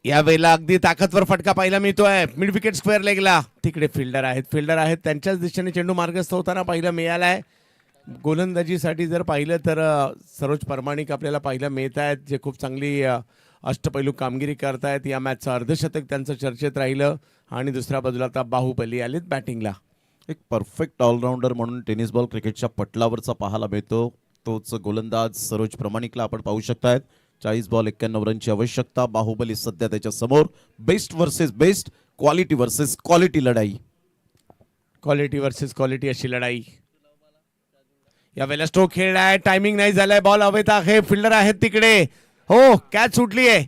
या वेळेला अगदी ताकदवर फटका पाहायला मिळतोय मिड विकेट स्क्वेअर लेगला. तिकडे फिल्डर आहेत त्यांच्याच दिशेने चेंडू मार्गस्थ होताना पाहायला मिळालाय. गोलंदाजीसाठी जर पाहिलं तर सरोज परमाणिक आपल्याला पाहायला मिळत आहेत, जे खूप चांगली अष्टपैलू कामगिरी करतायत. या मॅचचं अर्धशतक त्यांचं चर्चेत राहिलं. आणि दुसऱ्या बाजूला आता बाहुबली आलेत बॅटिंगला. एक परफेक्ट ऑलराऊंडर म्हणून टेनिस बॉल क्रिकेटच्या पटलावरचा पाहायला मिळतो तोच गोलंदाज सरोज प्रामाणिकला आपण पाहू शकतायत. 40 बॉल 91 रनची आवश्यकता. बाहुबली सध्या त्याच्या समोर. Best versus best, quality versus quality लढाई. क्वालिटी वर्सेस क्वालिटी अशी लढाई. या वेळेला स्ट्रोक खेळलाय, टायमिंग नाही झालाय, बॉल हवेत आहे, फिल्डर आहेत तिकडे. हो, कॅच सुटली आहे.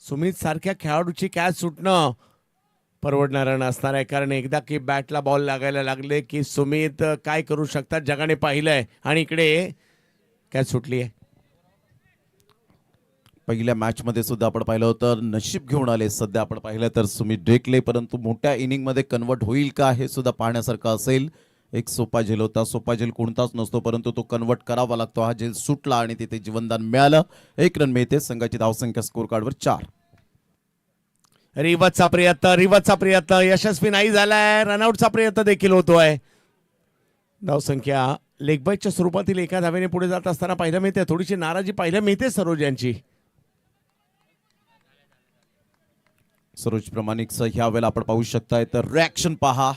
सुमित सारख्या खेळाडूची कॅच सुटणं परवडणारं नसणार आहे, कारण एकदा की बॅटला बॉल लागायला लागले की सुमित काय करू शकतात जगाने पाहिलंय. आणि इकडे कॅच सुटली आहे. पहिल्या मॅच मध्ये सुद्धा आपण पाहिलं होतं नशीब घेऊन आले सध्या आपण पाहिलं तर सुमित ढेकले, परंतु मोठ्या इनिंग मध्ये कन्वर्ट होईल का हे सुद्धा पाहण्यासारखं असेल. एक सोपा झेल होता, सोपा झेल कोणताच नसतो, परंतु तो कन्वर्ट करावा लागतो. हा झेल सुटला आणि तिथे जीवनदान मिळालं. 1 रन मिळते. संघाची धावसंख्या स्कोर कार्डवर 4. रिवतचा प्रयत्न यशस्वी नाही झालाय. रनआउटचा प्रयत्न देखील होतोय. धावसंख्या लेगबाईच्या स्वरूपातील एका धावेने पुढे जात असताना पाहायला मिळते. थोडीशी नाराजी पाहायला मिळते सरोज यांची. सरोज प्रामाणिकचं ह्या वेळेला आपण पाहू शकताय तर रिॲक्शन पहा.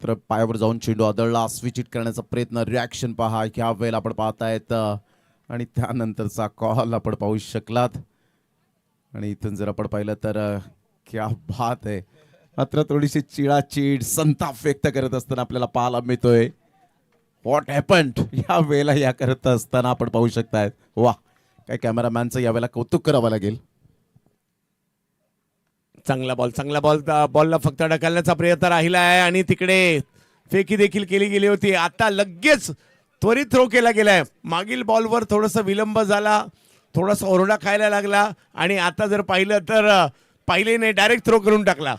तर पायावर जाऊन चेंडू आदळला, स्विच हिट करण्याचा प्रयत्न, रिॲक्शन पहा ह्या वेळेला आपण पाहतायत. आणि त्यानंतरचा कॉल आपण पाहू शकलात. आणि इथून जर आपण पाहिलं तर क्या बात आहे. मात्र थोडीशी चिडाचिड, संताप व्यक्त करत असताना आपल्याला पाहायला मिळतोय. व्हॉट हॅपन्ड या वेळेला या करत असताना आपण पाहू शकतायत. वा, काय कॅमेरामॅनचं यावेळेला कौतुक करावं लागेल. चांगला बॉल बॉलला फक्त ढकलण्याचा प्रयत्न राहिला आहे आणि तिकडे फेकी देखील केली गेली होती. आता लगेच त्वरित थ्रो केला गेलाय. मागील बॉलवर थोडासा विलंब झाला, थोडासा ओरडा खायला लागला आणि आता जर पाहिलं तर पाहिले नाही, डायरेक्ट थ्रो करून टाकला.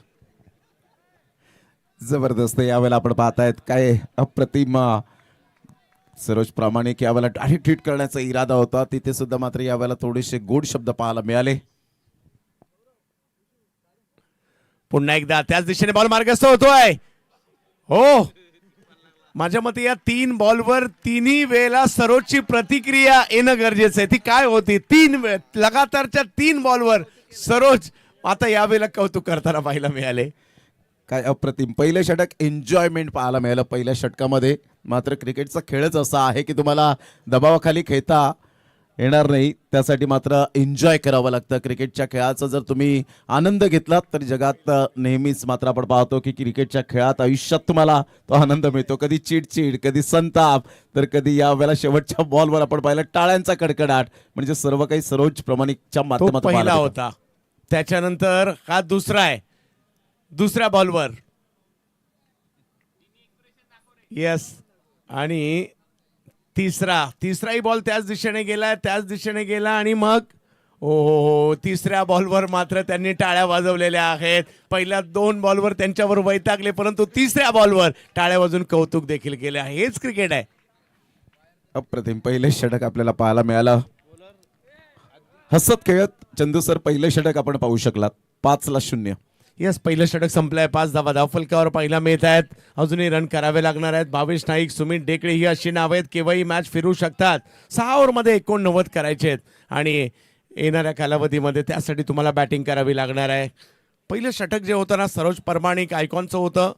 जबरदस्त. यावेळेला आपण पाहतायत काय अप्रतिम. सरोज प्रामाणिक यावेळेला डायरेक्ट हिट करण्याचा इरादा होता, तिथे सुद्धा मात्र यावेळेला थोडेसे गोड शब्द पाहायला मिळाले. पुन्हा एकदा त्याच दिशेने बॉल मार्गस्थ होतोय. हो, माझ्या मते या 3 बॉलवर 3ही वेळेला सरोजची प्रतिक्रिया येणं गरजेचं आहे. ती काय होती? 3 वेळ लगातारच्या 3 बॉलवर सरोज आता यावेळेला कौतुक करताना पाहायला मिळाले. काय अप्रतिम. पहिलं षटक एन्जॉयमेंट पाहायला मिळालं पहिल्या षटकामध्ये. मात्र क्रिकेटचा खेळच असा आहे की तुम्हाला दबावाखाली खेळता येणार नाही, त्यासाठी मात्र एन्जॉय करावं लागतं. क्रिकेटच्या खेळाचा जर तुम्ही आनंद घेतलात तर जगात नेहमीच मात्र आपण पाहतो की क्रिकेटच्या खेळात आयुष्यात तुम्हाला तो आनंद मिळतो. कधी चिडचिड, कधी संताप, तर कधी यावेळेला शेवटच्या बॉलवर आपण पाहिलं टाळ्यांचा कडकडाट. म्हणजे सर्व काही सरोज प्रामाणिकच्या तो माध्यमातून पहिला पाहायला होता. त्याच्यानंतर हा दुसरा आहे. दुसऱ्या बॉलवर येस, आणि तिसराही बॉल त्याच दिशेने गेला आणि मग हो, तिसऱ्या बॉलवर मात्र त्यांनी टाळ्या वाजवलेल्या आहेत. पहिल्या 2 बॉलवर त्यांच्यावर वैतागले, परंतु तिसऱ्या बॉलवर टाळ्या वाजवून कौतुक देखील केले. हेच क्रिकेट आहे. अप्रतिम. पहिले षटक आपल्याला पाहायला मिळालं. हसत खेळत चंदू सर पहिलं षटक आपण पाहू शकलात. 5-0. यस, पहिलं षटक संपलंय. 5 धावा धावफलकावर पाहायला मिळत आहेत. अजूनही रन करावे लागणार आहेत. भावेश नाईक, सुमित ढेकळे ही अशी नावं आहेत केव्हाही मॅच फिरू शकतात. 6 ओव्हरमध्ये 89 करायचे आहेत आणि येणाऱ्या कालावधीमध्ये त्यासाठी तुम्हाला बॅटिंग करावी लागणार आहे. पहिलं षटक जे होतं ना सरोज परमाणिक आयकॉनचं होतं.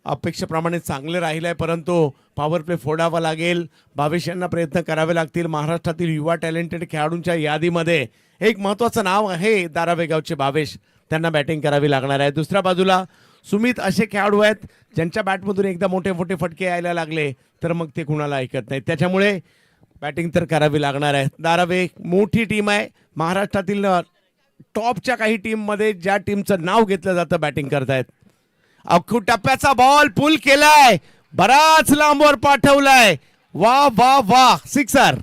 अपेक्षेप्रमाणे चांगले राहिलं आहे, परंतु पॉवर प्ले फोडावा लागेल. भावेश यांना प्रयत्न करावे लागतील. महाराष्ट्रातील युवा टॅलेंटेड खेळाडूंच्या यादीमध्ये एक महत्त्वाचं नाव आहे दारावे गावचे भावेश. त्यांना बॅटिंग करावी लागणार आहे. दुसऱ्या बाजूला सुमित असे खेळाडू आहेत ज्यांच्या बॅटमधून एकदा मोठे मोठे फटके यायला लागले तर मग ते कुणाला ऐकत नाहीत. त्याच्यामुळे बॅटिंग तर करावी लागणार आहे. धारावे मोठी टीम आहे. महाराष्ट्रातील टॉपच्या काही टीममध्ये ज्या टीमचं नाव घेतलं जातं बॅटिंग करतायत. अख्खू टप्प्याचा बॉल पुल केलाय, बराच लांबवर पाठवलाय. वा वा वा, सिक्सर.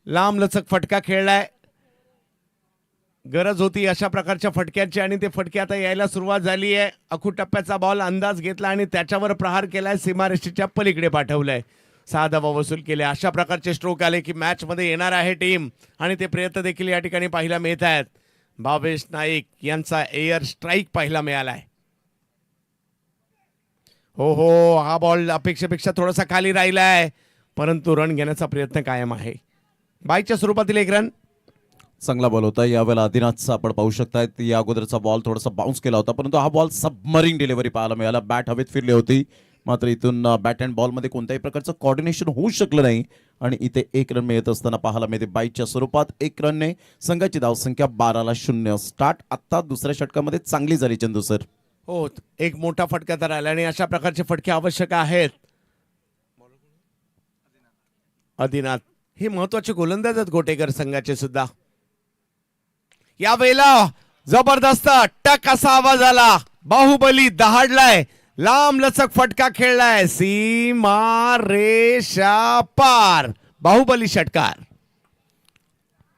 लांब लचक फटका खेळलाय. गरज होती अशा प्रकारच्या फटक्याची आणि ते फटके आता यायला सुरुवात झाली आहे. अखू टप्प्याचा बॉल अंदाज घेतला आणि त्याच्यावर प्रहार केलाय, सीमारेषेच्या पलीकडे पाठवलंय, 6 धावा वसूल केले. अशा प्रकारचे स्ट्रोक आले की मॅच मध्ये येणार आहे टीम आणि ते प्रयत्न देखील या ठिकाणी पाहायला मिळत आहेत. भावेश नाईक यांचा एअर स्ट्राईक पाहायला मिळालाय. हो हो, हा बॉल अपेक्षेपेक्षा थोडासा खाली राहिलाय परंतु रन घेण्याचा प्रयत्न कायम आहे. बायच्या स्वरूपातील एक रन. चांगला बॉल होता यावेळेला आदिनाथचा आपण पाहू शकताय. या अगोदरचा बॉल थोडासा बाउन्स केला होता परंतु हा बॉल सबमरीन डिलिव्हरी पाहायला मिळाला. बॅट हवेत फिरली होती मात्र इथून बॅट अँड बॉलमध्ये कोणत्याही प्रकारचं कॉर्डिनेशन होऊ शकलं नाही आणि इथे 1 रन मिळत असताना पाहायला मिळते. बाईच्या स्वरूपात 1 रनने संघाची धावसंख्या 12-0. स्टार्ट आता दुसऱ्या षटकामध्ये चांगली झाली चंदू सर. हो, एक मोठा फटका तर आला आणि अशा प्रकारचे फटके आवश्यक आहेत. आदिनाथ हे महत्वाचे गोलंदाज आहेत गोटेकर संघाचे सुद्धा. यावेळेला जबरदस्त टक असा आवाज आला. बाहुबली दहाडलाय, लांब लचक फटका खेळलाय, सीमा रेषा पार. बाहुबली षटकार.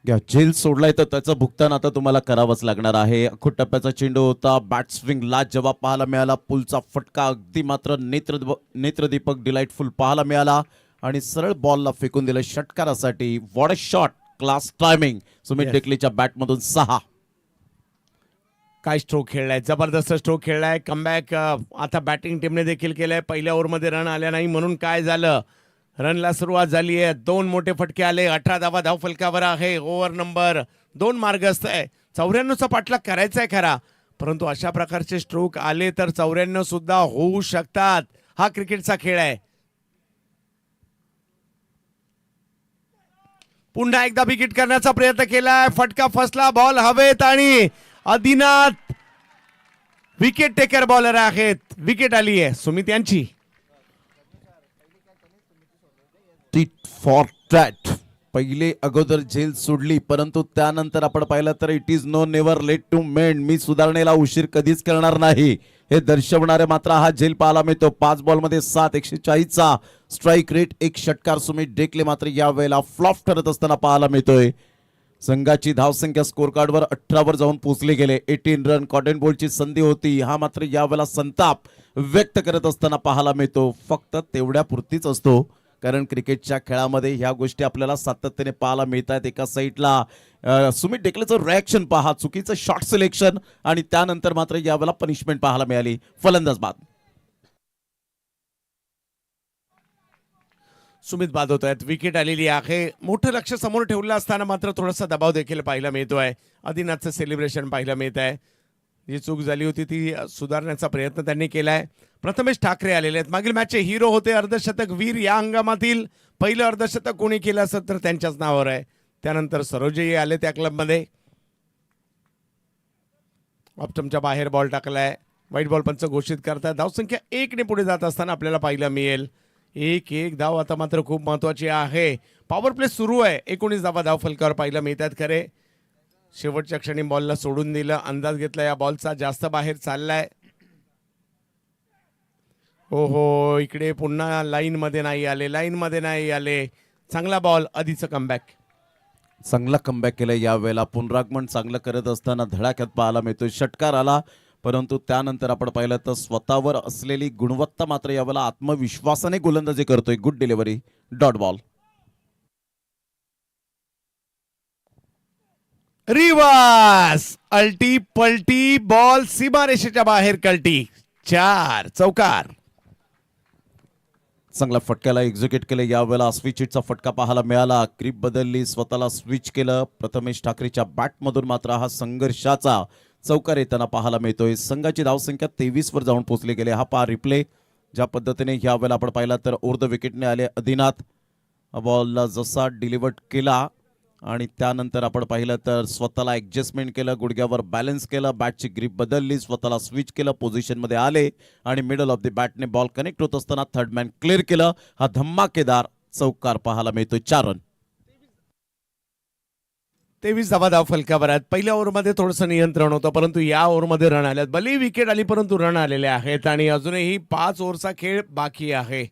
या झेल सोडलाय तर त्याचं भुगतान आता तुम्हाला करावंच लागणार आहे. अख्खू टप्प्याचा चेंडू होता, बॅट स्विंगला जवाब पाहायला मिळाला. पुलचा फटका अगदी मात्र नेत्रदीपक डिलाइटफुल पाहायला मिळाला आणि सरळ बॉलला फेकून दिलं षटकारासाठी. What a shot, class timing. Sumit डेकलेच्या बॅटमधून 6. काय स्ट्रोक खेळलाय, जबरदस्त स्ट्रोक खेळलाय. कमबॅक आता बॅटिंग टीमने देखील केलंय. पहिल्या ओव्हरमध्ये रन आल्या नाही म्हणून काय झालं, रनला सुरुवात झाली आहे. 2 मोठे फटके आले. 18 धावा धाव फलकावर आहे. ओव्हर नंबर 2 मार्गस्थ आहे. 94चा पाठलाग करायचा आहे खरा परंतु अशा प्रकारचे स्ट्रोक आले तर 94 सुद्धा होऊ शकतात. हा क्रिकेटचा खेळ आहे. पुन्हा एकदा विकेट करण्याचा प्रयत्न केलाय. फटका फसला, बॉल हवेत आणि आदिनाथ विकेट टेकर बॉलर आहेत. विकेट आली आहे सुमित यांची. Tit for tat. पहिले अगोदर झेल सोडली परंतु त्यानंतर आपण पाहिलं तर it is no never late to mend. मी सुधारणेला उशीर कधीच करणार नाही हे दर्शवणारे मात्र हा झेल पाहायला मिळतो. 5 बॉलमध्ये 7, 140चा स्ट्राईक रेट. 1 षटकार. सुमित डेकले मात्र या वेळेला फ्लॉप ठरत असताना पाहायला मिळतोय. संघाची धावसंख्या स्कोर कार्डवर 18 जाऊन पोहोचले गेले. 18 रन. कॉटन बॉलची संधी होती. हा मात्र यावेळेला संताप व्यक्त करत असताना पाहायला मिळतो. फक्त तेवढ्या पुरतीच असतो कारण क्रिकेटच्या खेळामध्ये ह्या गोष्टी आपल्याला सातत्याने पाहायला मिळतात. एका साईडला सुमित डेकलेचं रिॲक्शन पहा, चुकीचं शॉट सिलेक्शन आणि त्यानंतर मात्र यावेळेला पनिशमेंट पाहायला मिळाली. फलंदाज बाद. सुमित बाद होत आहेत. विकेट आलेली आहे. मोठं लक्ष समोर ठेवलं असताना मात्र थोडासा दबाव देखील पाहायला मिळतोय. आदिनाथचं सेलिब्रेशन पाहायला मिळत आहे. जी चूक झाली होती ती सुधारण्याचा प्रयत्न त्यांनी केलाय. प्रथमेश ठाकरे आलेले आहेत. मागील मॅचचे हिरो होते, अर्धशतक वीर. या हंगामातील पहिलं अर्धशतक कोणी केलं असत तर त्यांच्याच नावावर आहे. त्यानंतर सरोजही आले त्या क्लबमध्ये. ऑप्टमच्या बाहेर बॉल टाकलाय. व्हाईट बॉल पंच घोषित करतात. धावसंख्या 1 ने पुढे जात असताना आपल्याला पाहायला मिळेल 1-1 धाव आता मात्र खूप महत्वाची आहे. पॉवर प्ले सुरू आहे. 19 धावा धाव फलकावर पाहायला मिळतात. खरे शेवटच्या क्षणी बॉलला सोडून दिलं. अंदाज घेतला या बॉलचा, जास्त बाहेर चाललाय. हो हो, इकडे पुन्हा लाईन मध्ये नाही आले. चांगला बॉल. आधीचं कमबॅक. चांगला कमबॅक केलं यावेळेला. पुनरागमन चांगलं करत असताना धडाक्यात पाहायला मिळतो. षटकार आला परंतु त्यानंतर आपण पाहिलं तर स्वतःवर असलेली गुणवत्ता मात्र यावेळेला आत्मविश्वासाने गोलंदाजी करतोय. Good delivery. Dot ball. Reverse अल्टी पलटी बॉल सीमारेषेच्या बाहेर कल्टी. 4 चौकार. चांगला फटक्याला एक्झिक्यूट केलं यावेळेला. स्विच हिटचा फटका पाहायला मिळाला. क्रीप बदलली, स्वतःला स्विच केलं. प्रथमेश ठाकरेच्या बॅटमधून मात्र हा संघर्षाचा चौकार येताना पाहायला मिळतोय. संघाची धावसंख्या 23 वर जाऊन पोहोचले गेले. हा पहा रिप्ले. ज्या पद्धतीने ह्या वेळेला आपण पाहिला तर ओव्हर द विकेटने आले आदिनाथ, बॉलला जसा डिलिव्हर्ड केला आणि त्यानंतर आपण पाहिलं तर स्वतःला ॲडजस्टमेंट केलं, गुडघ्यावर बॅलन्स केलं, बॅटची ग्रीप बदलली, स्वतःला स्विच केलं, पोझिशनमध्ये आले आणि मिडल ऑफ द बॅटने बॉल कनेक्ट होत असताना थर्ड मॅन क्लिअर केलं. हा धम्माकेदार चौकार पाहायला मिळतोय. 4 रन. 23 धाव फलकावर आहेत. पहिल्या ओव्हरमध्ये थोडंसं नियंत्रण होतं, परंतु या ओव्हरमध्ये रन आल्यात. भली विकेट आली परंतु रन आलेले आहेत आणि अजूनही 5 ओव्हरचा खेळ बाकी आहे.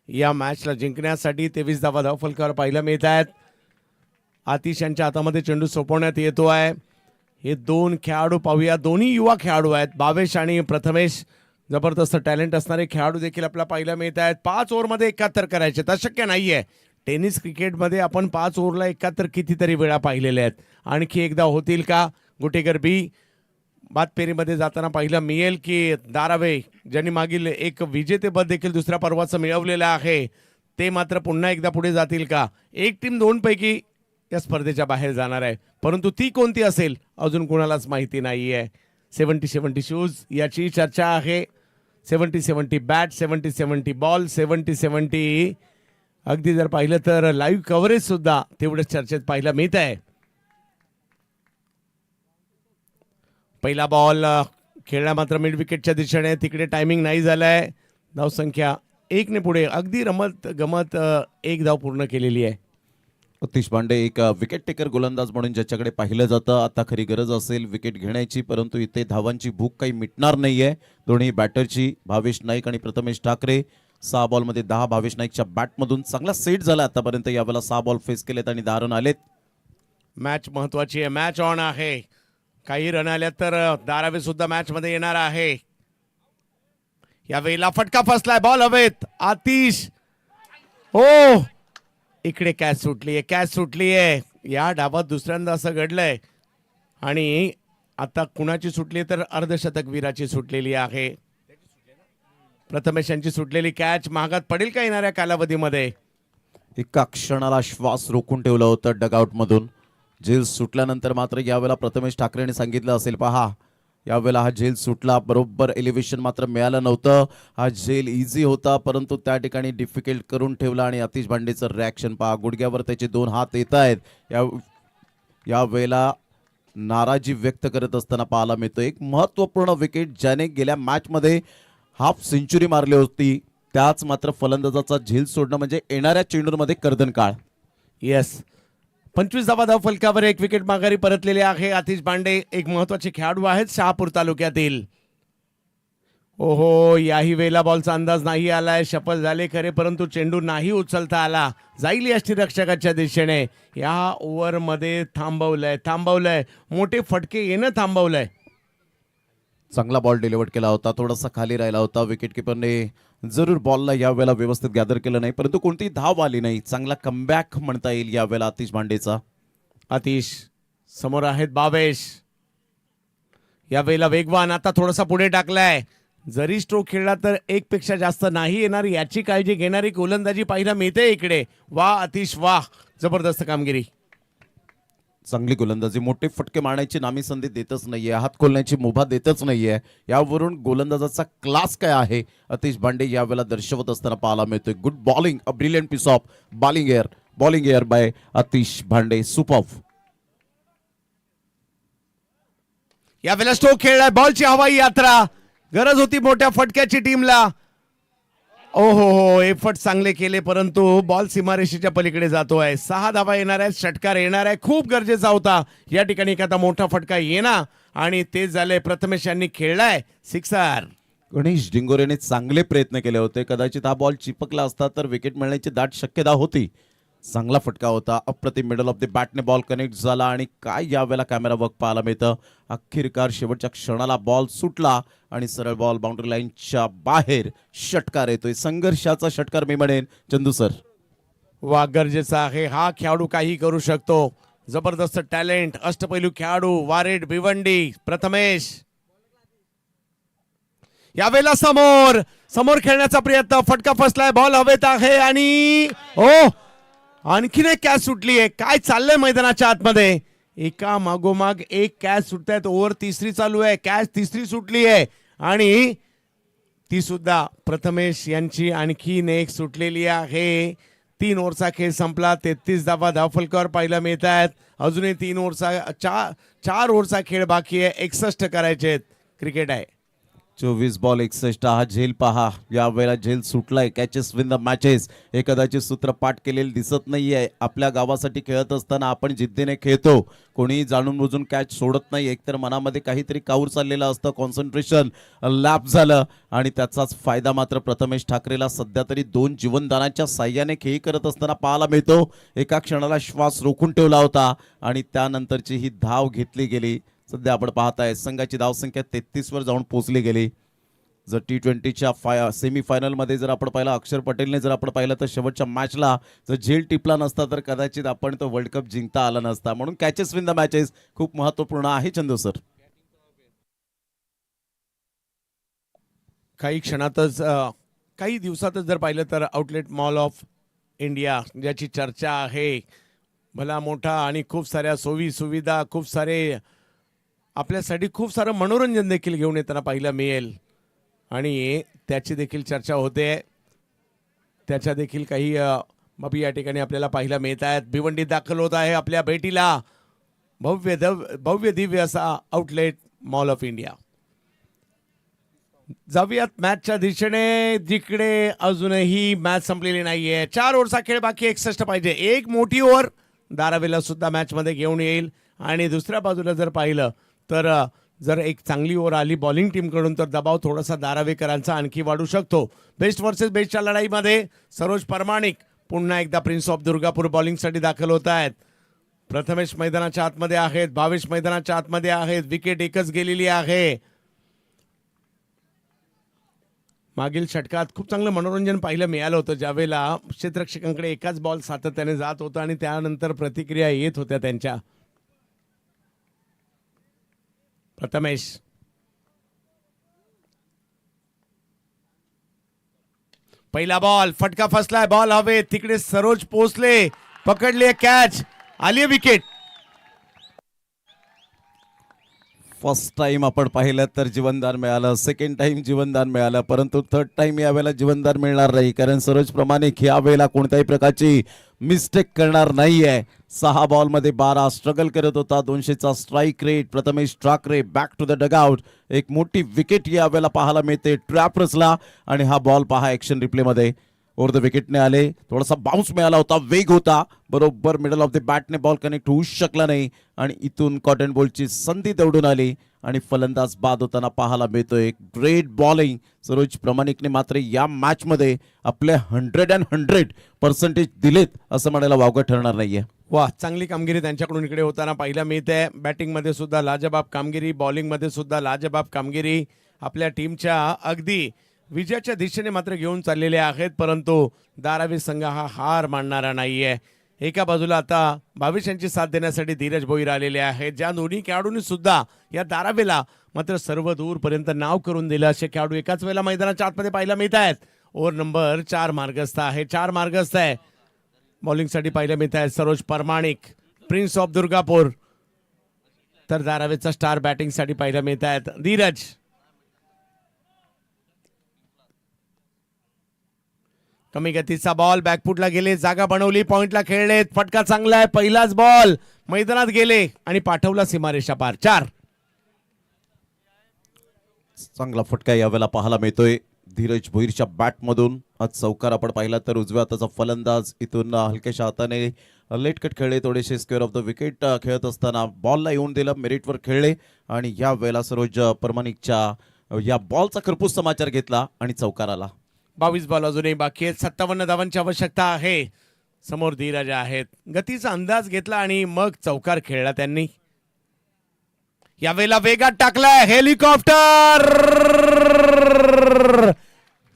या मॅचला जिंकण्यासाठी 23 धाव फलकावर पाहायला मिळत आहेत. आतिश यांच्या हातामध्ये चेंडू सोपवण्यात येतो आहे. हे 2 खेळाडू पाहूया, दोन्ही युवा खेळाडू आहेत. भावेश आणि प्रथमेश जबरदस्त टॅलेंट असणारे खेळाडू देखील आपल्याला पाहायला मिळत आहेत. 5 ओव्हरमध्ये 71 करायचे तर शक्य नाहीये. टेनिस क्रिकेटमध्ये आपण 5 ओव्हरला 71 कितीतरी वेळा पाहिलेले आहेत. आणखी एकदा होतील का? गुटेकर बी बाद फेरीमध्ये जाताना पाहिलं मिळेल की दारावे ज्यांनी मागील एक विजेतेपद देखील दुसऱ्या पर्वाचं मिळवलेलं आहे ते मात्र पुन्हा एकदा पुढे जातील का? एक टीम 2 पैकी या स्पर्धेच्या बाहेर जाणार आहे, परंतु ती कोणती असेल अजून कोणालाच माहिती नाही आहे. 70-70 शूज याची चर्चा आहे. 70-70 बॅट, 70-70 बॉल, 70-70 अगदी जर पाहिलं तर लाईव्ह कव्हरेज सुद्धा तेवढंच चर्चेत पाहायला मिळत आहे. पहिला बॉल खेळला मात्र मिड विकेटच्या दिशेने, तिकडे टायमिंग नाही झालाय. धावसंख्या 1 ने पुढे, अगदी रमत गमत 1 धाव पूर्ण केलेली आहे. अतिश पांडे एक विकेट टेकर गोलंदाज म्हणून ज्याच्याकडे पाहिलं जातं. आता खरी गरज असेल विकेट घेण्याची, परंतु इथे धावांची भूक काही मिटणार नाहीये दोन्ही बॅटरची. भावेश नाईक आणि प्रथमेश ठाकरे 6 बॉलमध्ये 10 भावेश नाईकच्या बॅटमधून चांगला सेट झाला आतापर्यंत. यावेळेला 6 बॉल फेस केलेत आणि 10 रन आलेत. मॅच महत्वाची आहे, मॅच ऑन आहे. काही रन आल्या तर दारावे सुद्धा मॅच मध्ये येणार आहे. यावेळेला फटका फसलाय, बॉल हवेत. आतिश, ओ इकडे कॅच सुटलीये, कॅच सुटलीये. या डावात दुसऱ्यांदा असं घडलंय आणि आता कुणाची सुटली तर अर्धशतक वीराची सुटलेली आहे. प्रथमेश यांची सुटलेली कॅच महागात पडेल का येणाऱ्या कालावधीमध्ये? एका क्षणाला श्वास रोखून ठेवलं होतं डगआउट मधून. झेल सुटल्यानंतर मात्र यावेळेला प्रथमेश ठाकरेने सांगितलं असेल, पहा यावेळेला हा झेल सुटला, बरोबर एलिव्हेशन मात्र मिळालं नव्हतं. हा झेल इझी होता परंतु त्या ठिकाणी डिफिकल्ट करून ठेवला आणि आतिश भांडेचं रिॲक्शन पहा. गुडघ्यावर त्याचे 2 हात येत आहेत. यावेळेला नाराजी व्यक्त करत असताना पाहायला मिळतो. एक महत्त्वपूर्ण विकेट ज्याने गेल्या मॅचमध्ये हाफ सेंचुरी मारली होती, त्याच मात्र फलंदाजाचा झेल सोडणं म्हणजे येणाऱ्या चेंडूमध्ये कर्दन काळ. येस, 25 धाव फलकावर 1 विकेट माघारी परतलेले आहे. आतिश पांडे एक महत्वाचे खेळाडू आहेत शहापूर तालुक्यातील. ओहो, याही वेळेला बॉलचा अंदाज नाही आलाय. शपथ झाले खरे परंतु चेंडू नाही उचलता आला. जाईल यष्टीरक्षकाच्या दिशेने. या ओव्हरमध्ये थांबवलंय, मोठे फटके येणं थांबवलंय. चांगला बॉल डिलिव्हर्ड केला होता, थोडासा खाली राहिला होता. विकेट किपरने जरूर बॉलला यावेळेला व्यवस्थित गॅदर केलं नाही, परंतु कोणतीही धाव आली नाही. चांगला कमबॅक म्हणता येईल यावेळेला आतिश भांडेचा. आतिश समोर आहेत भावेश. यावेळेला वेगवान, आता थोडासा पुढे टाकलाय. जरी स्ट्रोक खेळला तर 1 पेक्षा जास्त नाही येणार याची काळजी घेणारी गोलंदाजी पाहायला मिळते इकडे. वा आतिश वा, जबरदस्त कामगिरी. चांगली गोलंदाजी, मोठे फटके मारण्याची नामी संधी देतच नाहीये, हात खोलण्याची मुभा देतच नाहीये. यावरून गोलंदाजाचा क्लास काय आहे आतिश भांडे यावेळेला दर्शवत असताना पाहायला मिळतोय. Good bowling, a brilliant piece of bowling air by Atish Bhande, super. यावेळेला स्ट्रोक खेळलाय, बॉलची हवाई यात्रा. गरज होती मोठ्या फटक्याची टीमला. ओहो, एफर्ट चांगले केले परंतु बॉल सीमारेषेच्या पलीकडे जातोय. 6 धावा येणार आहेत, षटकार येणार आहे, खूप गरजेचा होता या ठिकाणी एखादा मोठा फटका येणार आणि ते झाले. प्रथमेश यांनी खेळलाय सिक्सर. गणेश डिंगोरेने चांगले प्रयत्न केले होते. कदाचित हा बॉल चिपकला असता तर विकेट मिळण्याची दाट शक्यता होती. चांगला फटका होता, अप्रतिम. मिडल ऑफ द बॅटने बॉल कनेक्ट झाला आणि काय यावेळेला कॅमेरा वर्क पाहायला मिळतं. अखेरकार शेवटच्या क्षणाला बॉल सुटला आणि सरळ बॉल बाउंड्री लाईनच्या बाहेर. षटकार येतोय, संघर्षाचा षटकार मी म्हणेन चंदू सर. वा, गरजेचा आहे. हा खेळाडू काही करू शकतो. जबरदस्त टॅलेंट, अष्टपैलू खेळाडू. वारेड भिवंडी प्रथमेश यावेळेला समोर खेळण्याचा प्रयत्न. फटका फसलाय, बॉल हवेत आहे आणि आणखीन एक कॅच सुटली आहे. काय चाललंय मैदानाच्या आतमध्ये? एका मागोमाग एक कॅच सुटतायत. ओव्हर 3री चालू आहे, कॅच 3री सुटली आहे आणि ती सुद्धा प्रथमेश यांची आणखीन एक सुटलेली आहे. 3 ओव्हरचा खेळ संपला. 33 धावा धावफलकावर पाहायला मिळत आहेत. अजूनही 3 ओव्हरचा 4 ओव्हरचा खेळ बाकी आहे. 61 करायचे आहेत. क्रिकेट आहे. 24 बॉल 61. हा झेल पहा, यावेळेला झेल सुटलाय. कॅचेस विन द मॅचेस हे कदाचित सूत्र पाठ केलेलं दिसत नाहीये. आपल्या गावासाठी खेळत असताना आपण जिद्दीने खेळतो, कोणी जाणून बुजून कॅच सोडत नाही. एकतर मनामध्ये काहीतरी काऊर चाललेलं असतं, कॉन्सन्ट्रेशन लॅप झालं आणि त्याचाच फायदा मात्र प्रथमेश ठाकरेला सध्या तरी 2 जीवनदानाच्या साह्याने खेळ करत असताना पाहायला मिळतो. एका क्षणाला श्वास रोखून ठेवला होता आणि त्यानंतरची ही धाव घेतली गेली. सध्या आपण पाहताय संघाची धावसंख्या 33 वर जाऊन पोहोचली गेली. जर T20च्या सेमीफायनलमध्ये जर आपण पाहिलं, अक्षर पटेलने जर आपण पाहिलं तर शेवटच्या मॅचला जर झेल टिपला नसता तर कदाचित आपण तो वर्ल्ड कप जिंकता आला नसता. म्हणून कॅचेस विन द मॅचेस खूप महत्वपूर्ण आहे. चंदू सर, काही क्षणातच काही दिवसातच जर पाहिलं तर आउटलेट मॉल ऑफ इंडिया ज्याची चर्चा आहे, भला मोठा आणि खूप साऱ्या सोयी सुविधा, खूप सारे आपल्यासाठी खूप सारं मनोरंजन देखील घेऊन येताना पाहायला मिळेल आणि त्याची देखील चर्चा होते. त्याच्या देखील काही बाबी या ठिकाणी आपल्याला पाहायला मिळत आहेत. भिवंडी दाखल होत आहे आपल्या भेटीला भव्य दिव्य असा आउटलेट मॉल ऑफ इंडिया. जाऊयात मॅचच्या दिशेने, जिकडे अजूनही मॅच संपलेली नाहीये. 4 ओव्हरचा खेळ बाकी, 61 पाहिजे. एक मोठी ओव्हर धारावीला सुद्धा मॅचमध्ये घेऊन येईल आणि दुसऱ्या बाजूला जर पाहिलं तर जर एक चांगली ओव्हर आली बॉलिंग टीमकडून तर दबाव थोडासा धारावीकरांचा आणखी वाढू शकतो. बेस्ट वर्सेस बेस्टच्या लढाईमध्ये सरोज परमाणिक पुन्हा एकदा प्रिन्स ऑफ दुर्गापूर बॉलिंगसाठी दाखल होत आहेत. प्रथमेश मैदानाच्या आतमध्ये आहेत, भावेश मैदानाच्या आतमध्ये आहेत. विकेट एकच गेलेली आहे. मागील षटकात खूप चांगलं मनोरंजन पाहायला मिळालं होतं, ज्यावेळेला क्षेत्ररक्षकांकडे एकाच बॉल सातत्याने जात होता आणि त्यानंतर प्रतिक्रिया येत होत्या त्यांच्या. प्रथमेश पहिला बॉल, फटका फसलाय, बॉल हवे तिकडे सरोज पोहोचले, पकडले कॅच, आली विकेट. फर्स्ट टाइम आपण पाहिलं तर जीवनदान मिळालं, सेकंड टाइम जीवनदान मिळालं, परंतु थर्ड टाइम यावेळेला जीवनदान मिळणार नाही, कारण सरोज प्रमाणिक यावेळेला कोणत्याही प्रकारची मिस्टेक करणार नाहीये. 6 बॉलमध्ये 12 स्ट्रगल करत होता. 200चा strike rate. Prathamesh Thackeray back to the dugout. एक मोठी विकेट यावेळेला पाहायला मिळते. ट्रॅप रचला आणि हा बॉल पहा ॲक्शन रिप्लेमध्ये ओव्हर द विकेटने आले. थोडासा बाउन्स मिळाला होता, वेग होता, बरोबर मिडल ऑफ द बॅटने बॉल कनेक्ट होऊ शकला नाही आणि इथून कॉटन बॉलची संधी दौडून आली आणि फलंदाज बाद होताना पाहायला मिळतोय. ग्रेट बॉलिंग सरोज प्रमाणिकने मात्र या मॅचमध्ये आपले 100% दिलेत असं म्हणायला वावगं ठरणार नाहीये. वा, चांगली कामगिरी त्यांच्याकडून इकडे होताना पाहायला मिळते. बॅटिंगमध्ये सुद्धा लाजबाब कामगिरी, बॉलिंगमध्ये सुद्धा लाजबाब कामगिरी आपल्या टीमच्या अगदी विजयाच्या दिशेने मात्र घेऊन चाललेले आहेत. परंतु धारावी संघ हा हार मानणारा नाहीये. एका बाजूला आता भावेश यांची साथ देण्यासाठी धीरज भोईर आलेले आहेत. ज्या दोन्ही खेळाडूंनी सुद्धा या धारावीला मात्र सर्व दूरपर्यंत नाव करून दिलं असे खेळाडू एकाच वेळेला मैदानाच्या आतमध्ये पाहायला मिळत आहेत. ओव्हर नंबर 4 मार्गस्थ आहे. 4 मार्गस्थ आहे. बॉलिंगसाठी पाहायला मिळत आहेत सरोज परमाणिक, प्रिन्स ऑफ दुर्गापूर, तर धारावीचा स्टार बॅटिंगसाठी पाहायला मिळत आहेत धीरज. कमी गतीचा बॉल, बॅकफुटला गेले, जागा बनवली, पॉइंटला खेळलेत, फटका चांगला आहे. पहिलाच बॉल मैदानात गेले आणि पाठवला सीमारेषा पार. 4. चांगला फटका यावेळेला पाहायला मिळतोय धीरज भोईरच्या बॅटमधून. आज चौकार आपण पाहिला तर उजव्या हाताचा फलंदाज इथून हलक्याशा हाताने लेट कट खेळले, थोडेसे स्क्वेअर ऑफ द विकेट खेळत असताना बॉलला येऊन दिलं, मेरिटवर खेळले आणि या वेळेला सरोज परमानिकच्या या बॉलचा खरपूस समाचार घेतला आणि चौकार आला. 22 बॉल अजूनही बाकी आहेत. 57 धावांची आवश्यकता आहे. समोर धीरज आहेत. गतीचा अंदाज घेतला आणि मग चौकार खेळला त्यांनी. यावेळेला वेगात टाकलाय, हेलिकॉप्टर,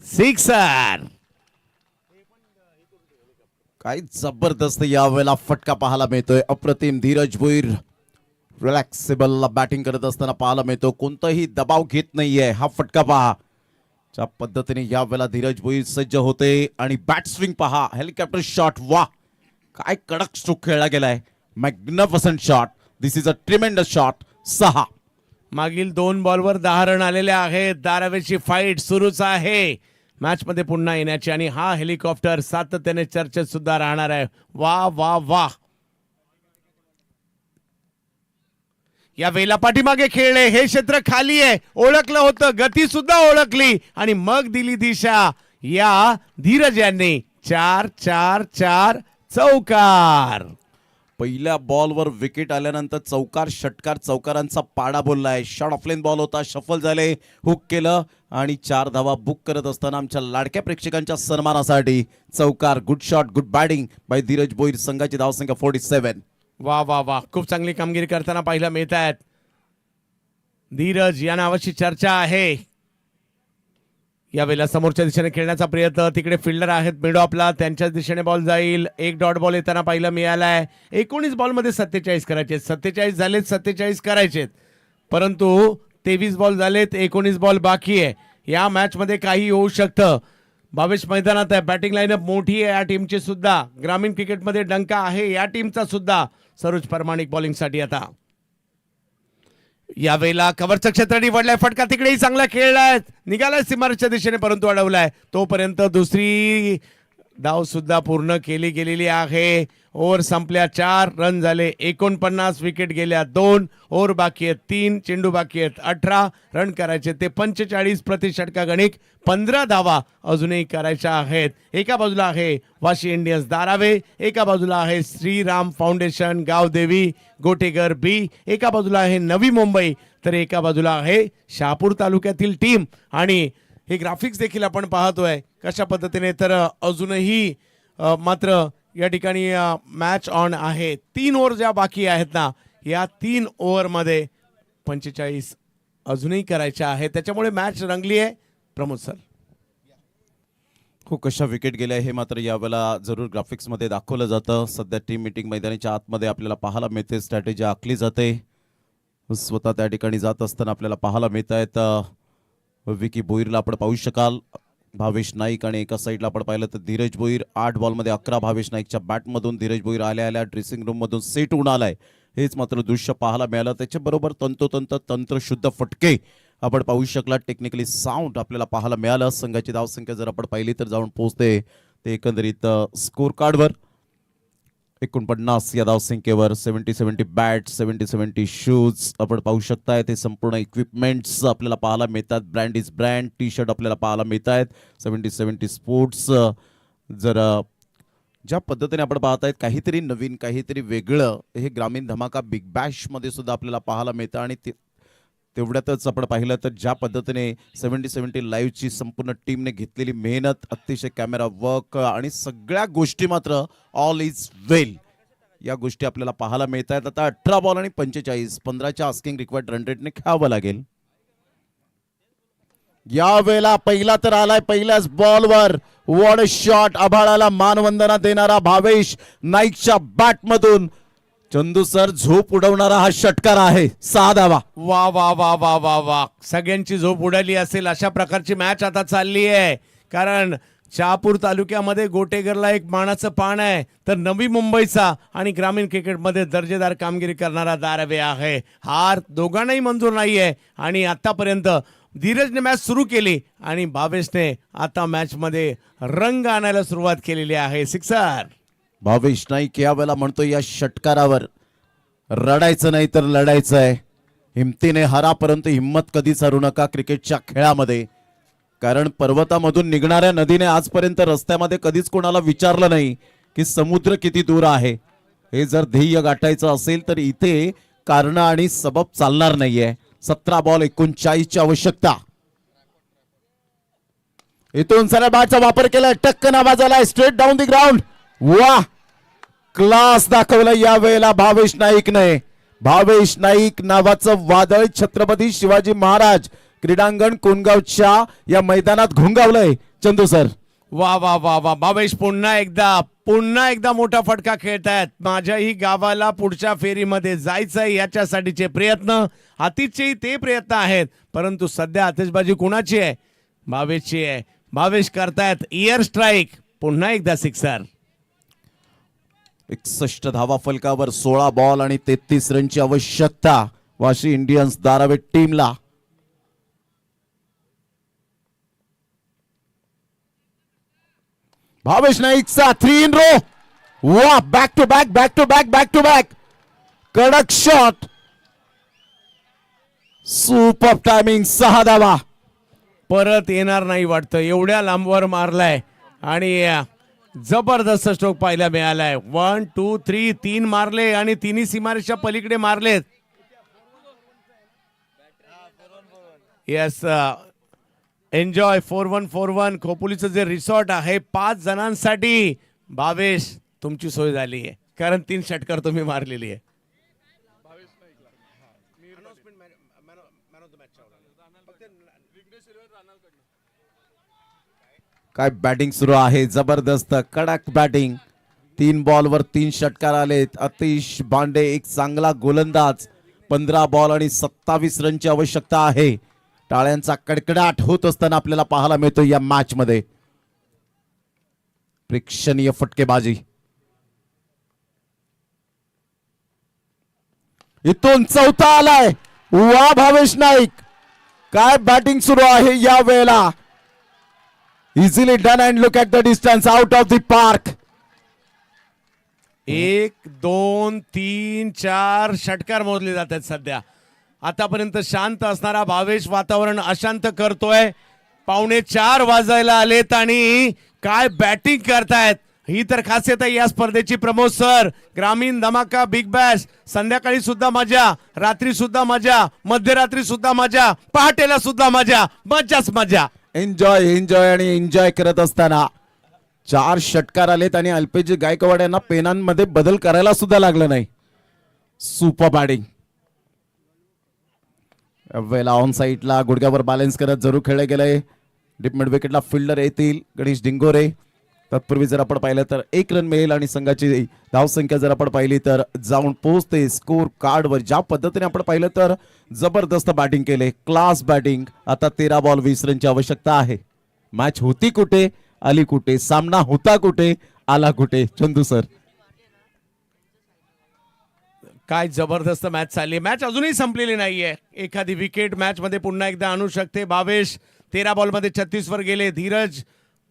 सिक्सर. काय जबरदस्त यावेळेला फटका पाहायला मिळतोय. अप्रतिम धीरज भोईर रिलॅक्सेबल बॅटिंग करत असताना पाहायला मिळतो. कोणताही दबाव घेत नाहीये. हा फटका पहा ज्या पद्धतीने यावेळेला धीरज भोईर सज्ज होते आणि बॅट स्विंग पहा, हेलिकॉप्टर शॉट. वा, काय कडक स्ट्रोक खेळला गेलाय. Magnificent shot. This is a tremendous shot. 6. मागील 2 बॉलवर 10 रन आलेले आहेत. धारावीची फाईट सुरूच आहे मॅच मध्ये पुन्हा येण्याची, आणि हा हेलिकॉप्टर सातत्याने चर्चेत सुद्धा राहणार आहे. वा वा वा, या वेळेला पाठीमागे खेळले, हे क्षेत्र खाली आहे, ओळखलं होतं, गती सुद्धा ओळखली आणि मग दिली दिशा या धीरज यांनी. 4-4-4 चौकार. पहिल्या बॉलवर विकेट आल्यानंतर चौकार षटकार चौकारांचा पाडा बोललाय. शॉट ऑफ लेन बॉल होता, शफल झाले, हुक केलं आणि 4 धावा बुक करत असताना आमच्या लाडक्या प्रेक्षकांच्या सन्मानासाठी चौकार. Good shot, good batting by Dhiraj Bhoir. संघाची धावसंख्या 47. वा वा वा, खूप चांगली कामगिरी करताना पाहायला मिळत आहेत. धीरज या नावाची चर्चा आहे. यावेळेला समोरच्या दिशेने खेळण्याचा प्रयत्न, तिकडे फिल्डर आहेत मिडो आपला, त्यांच्याच दिशेने बॉल जाईल. एक डॉट बॉल येताना पाहायला मिळालाय. 19 बॉलमध्ये 47 करायचे, 47 झालेत, 47 करायचेत, परंतु 23 बॉल झालेत, 19 बॉल बाकी आहे. या मॅच मध्ये काही होऊ शकतं. भावेश मैदानात आहे, बॅटिंग लाईनअप मोठी आहे या टीमची सुद्धा. ग्रामीण क्रिकेटमध्ये डंका आहे या टीमचा सुद्धा. सरोज प्रामाणिक बॉलिंगसाठी आता. यावेळेला कव्हरचं क्षेत्र निवडलंय, फटका तिकडेही चांगला खेळलाय, निघालाय सीमारेषच्या दिशेने परंतु अडवलाय. तोपर्यंत दुसरी धाव सुद्धा पूर्ण केली गेलेली आहे. ओव्हर संपल्या, 4 रन झाले, 49 विकेट गेल्या, 2 ओव्हर बाकी आहेत, 3 चेंडू बाकी आहेत, 18 रन करायचे ते 45 प्रति षटकागणिक, 15 धावा अजूनही करायच्या आहेत. एका बाजूला आहे वाशी इंडियन्स धारावे, एका बाजूला आहे श्रीराम फाउंडेशन गावदेवी गोटेगर बी, एका बाजूला आहे नवी मुंबई, तर एका बाजूला आहे शहापूर तालुक्यातील टीम. आणि हे ग्राफिक्स देखील आपण पाहतोय कशा पद्धतीने, तर अजूनही मात्र या ठिकाणी मॅच ऑन आहे. 3 ओव्हर ज्या बाकी आहेत ना, या 3 ओव्हरमध्ये 45 अजूनही करायच्या आहेत, त्याच्यामुळे मॅच रंगली आहे. प्रमोद सर, खूप कशा विकेट गेल्या हे मात्र यावेळेला जरूर ग्राफिक्समध्ये दाखवलं जातं. सध्या टीम मीटिंग मैदानाच्या आतमध्ये आपल्याला पाहायला मिळते, स्ट्रॅटेजी आखली जाते. स्वतः त्या ठिकाणी जात असताना आपल्याला पाहायला मिळत आहेत विकी भोईरला आपण पाहू शकाल, भावेश नाईक, आणि एका साईडला आपण पाहिलं तर धीरज भोईर. 8 बॉलमध्ये 11 भावेश नाईकच्या बॅटमधून. धीरज भोईर आल्या ड्रेसिंग रूममधून सेट होऊन आलाय, हेच मात्र दृश्य पाहायला मिळालं. त्याच्याबरोबर तंतोतंत तंत्रशुद्ध फटके आपण पाहू शकला. टेक्निकली साऊंड आपल्याला पाहायला मिळालं. संघाची धावसंख्या जर आपण पाहिली तर जाऊन पोहोचते ते एकंदरीत स्कोर कार्डवर 49 या धावसंख्येवर. 70 बॅट, 70 शूज आपण पाहू शकताय. ते संपूर्ण इक्विपमेंट्स आपल्याला पाहायला मिळतात. Brand is brand T shirt आपल्याला पाहायला मिळत आहेत. 70 स्पोर्ट्स. जर ज्या पद्धतीने आपण पाहत आहेत काहीतरी नवीन, काहीतरी वेगळं, हे ग्रामीण धमाका बिग बॅश मध्ये सुद्धा आपल्याला पाहायला मिळतं. आणि तेवढ्यातच आपण पाहिलं तर ज्या पद्धतीने 70 लाईव्हची संपूर्ण टीमने घेतलेली मेहनत, अतिशय कॅमेरा वर्क आणि सगळ्या गोष्टी मात्र ऑल इज वेल, या गोष्टी आपल्याला पाहायला मिळत आहेत. आता 18 बॉल आणि 45, 15च्या आस्किंग रिक्वायर्ड रन रेटने खेळावं लागेल. या वेळेला पहिला तर आलाय, पहिल्याच बॉलवर वॉट अ शॉट. आभाळाला मानवंदना देणारा भावेश नाईकच्या बॅटमधून. चंदू सर, झोप उडवणारा हा षटकार आहे. 6 धावा. वा वा वा वा वा वा, सगळ्यांची झोप उडाली असेल अशा प्रकारची मॅच आता चालली आहे. कारण शहापूर तालुक्यामध्ये गोटेगरला एक मानाचं पान आहे, तर नवी मुंबईचा आणि ग्रामीण क्रिकेटमध्ये दर्जेदार कामगिरी करणारा धारावे आहे. हार दोघांनाही मंजूर नाहीये. आणि आतापर्यंत धीरजने मॅच सुरू केली आणि भावेशने आता मॅच मध्ये रंग आणायला सुरुवात केलेली आहे. सिक्सर. भावेश नाईक यावेळेला म्हणतो या षटकारावर रडायचं नाही तर लढायचं आहे. हिमतीने हरा, परंतु हिम्मत कधीच हरू नका क्रिकेटच्या खेळामध्ये. कारण पर्वतामधून निघणाऱ्या नदीने आजपर्यंत रस्त्यामध्ये कधीच कोणाला विचारलं नाही की समुद्र किती दूर आहे. हे जर ध्येय गाठायचं असेल तर इथे कारण आणि सबब चालणार नाहीये. 17 बॉल 39ची आवश्यकता. इथून साऱ्या बॅटचा वापर केलाय, टक्कन आवाज आलाय, स्ट्रेट डाऊन दी ग्राउंड. वा, क्लास दाखवला या वेळेला भावेश नाईकने. भावेश नाईक नावाचं वादळ छत्रपती शिवाजी महाराज क्रीडांगण कोणगावच्या या मैदानात घोंगावलंय. चंदू सर, वा वा वा वा, भावेश पुन्हा एकदा मोठा फटका खेळतायत. माझ्याही गावाला पुढच्या फेरीमध्ये जायचंय याच्यासाठीचे प्रयत्न, आतिथ्यही ते प्रयत्न आहेत, परंतु सध्या आतिषबाजी कुणाची आहे? भावेशची आहे. भावेश करतायत इयर स्ट्राईक. पुन्हा एकदा सिक्सर. 61 धावा फलकावर, 16 बॉल आणि 33 रनची आवश्यकता. वाशी इंडियन्स धारावी टीमला. भावेश नाईकचा 3 इन रो. वा, back to back, back to back, back to back. कडक शॉट. Super timing. 6 धावा. परत येणार नाही वाटतं, एवढ्या लांबवर मारलाय आणि जबरदस्त स्ट्रोक पाहायला मिळालाय. 1 2 3 3 मारले आणि तिन्ही सीमारेषा पलीकडे मारलेत. येस, एन्जॉय 4-1 खोपोलीचं जे रिसॉर्ट आहे 5 जणांसाठी. भावेश, तुमची सोय झाली आहे कारण 3 षटकार तुम्ही मारलेली आहे. काय बॅटिंग सुरू आहे, जबरदस्त कडक बॅटिंग. 3 बॉलवर 3 षटकार आलेत. अतिश बांडे एक चांगला गोलंदाज. 15 बॉल आणि 27 रनची आवश्यकता आहे. टाळ्यांचा कडकडाट होत असताना आपल्याला पाहायला मिळतो या मॅच मध्ये. प्रेक्षणीय फटकेबाजी. इथून 4था आलाय. वा भावेश नाईक, काय बॅटिंग सुरू आहे या वेळेला. Easily done and look at the distance out of the park. 1 2 3 4 षटकार मोजले जातात सध्या. आतापर्यंत शांत असणारा भावेश वातावरण अशांत करतोय. 3:45 वाजायला आलेत आणि काय बॅटिंग करतायत. ही तर खासियत आहे या स्पर्धेची. प्रमोद सर, ग्रामीण धमाका बिग बॅश, संध्याकाळी सुद्धा मजा, रात्री सुद्धा मजा, मध्यरात्री सुद्धा मजा, पहाटेला सुद्धा मजा, मजाच मजा. एन्जॉय एन्जॉय आणि एन्जॉय करत असताना 4 षटकार आलेत आणि अल्पेजी गायकवाड यांना पेनांमध्ये बदल करायला सुद्धा लागलं नाही. Super batting. वेळेला ऑन साईडला गुडघ्यावर बॅलन्स करत जरूर खेळले गेले. डीप मिड विकेटला फिल्डर येतील गणेश डिंगोरे. तत्पूर्वी जर आपण पाहिलं तर 1 रन मिळेल आणि संघाची धावसंख्या जर आपण पाहिली तर जाऊन पोहोचते स्कोर कार्डवर. ज्या पद्धतीने आपण पाहिलं तर जबरदस्त बॅटिंग केले, क्लास बॅटिंग. आता 13 बॉल 20 रनची आवश्यकता आहे. मॅच होती कुठे, आली कुठे, सामना होता कुठे, आला कुठे. चंदू सर, काय जबरदस्त मॅच चालली. मॅच अजूनही संपलेली नाहीये. एखादी विकेट मॅच मध्ये पुन्हा एकदा आणू शकते. भावेश 13 बॉलमध्ये 36 वर गेले. धीरज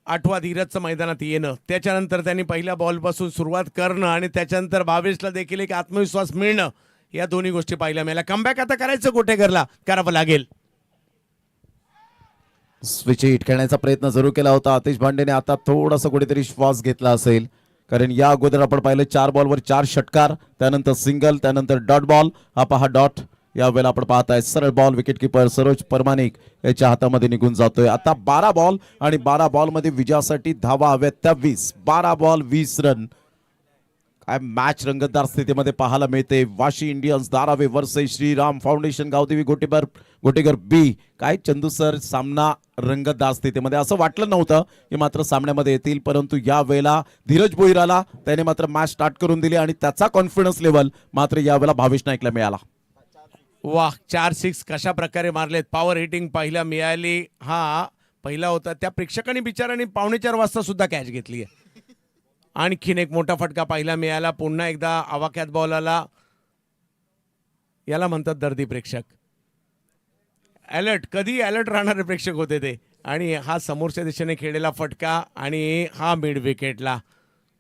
8वा धीरजचं मैदानात येणं, त्याच्यानंतर त्यांनी पहिल्या बॉलपासून सुरुवात करणं आणि त्याच्यानंतर भावेशला देखील एक आत्मविश्वास मिळणं, या दोन्ही गोष्टी पाहिल्या मिळाल्या. कमबॅक आता करायचं गोटेकरला, करावं लागेल. स्विच हिट खेळण्याचा प्रयत्न जरूर केला होता आतिश भांडेने. आता थोडासा कुठेतरी श्वास घेतला असेल कारण या अगोदर आपण पाहिलं 4 बॉलवर 4 षटकार, त्यानंतर सिंगल, त्यानंतर डॉट बॉल. हा पहा डॉट. या वेळेला आपण पाहताय सरळ ball wicket keeper Saroj Paramanik याच्या हातामध्ये निघून जातोय. आता 12 बॉल आणि 12 बॉल मध्ये विजयासाठी धावा हव्या 23. 12 बॉल 20 रन. काय मॅच रंगतदार स्थितीमध्ये पाहायला मिळते. Vashi Indians Dharavi versus Shriram foundation Gavdevi Gotegar B. काय चंदू सर, सामना रंगतदार स्थितीमध्ये. असं वाटलं नव्हतं की मात्र सामन्यामध्ये येतील, परंतु या वेळेला धीरज भोईराला त्याने मात्र मॅच स्टार्ट करून दिली आणि त्याचा कॉन्फिडन्स लेवल मात्र यावेळेला भावेश नाईकला मिळाला. वाह, 4 6 कशा प्रकारे मारलेत. पॉवर हिटिंग पाहायला मिळाली. हा पहिला होता, त्या प्रेक्षकांनी बिचारांनी 4:45 वाजता सुद्धा कॅच घेतली आहे. आणखीन एक मोठा फटका पाहायला मिळाला. पुन्हा एकदा आवाक्यात बॉल आला. याला म्हणतात दर्दी प्रेक्षक. अलर्ट, कधी अलर्ट राहणारे प्रेक्षक होते ते. आणि हा समोरच्या दिशेने खेळलेला फटका आणि हा मिड विकेटला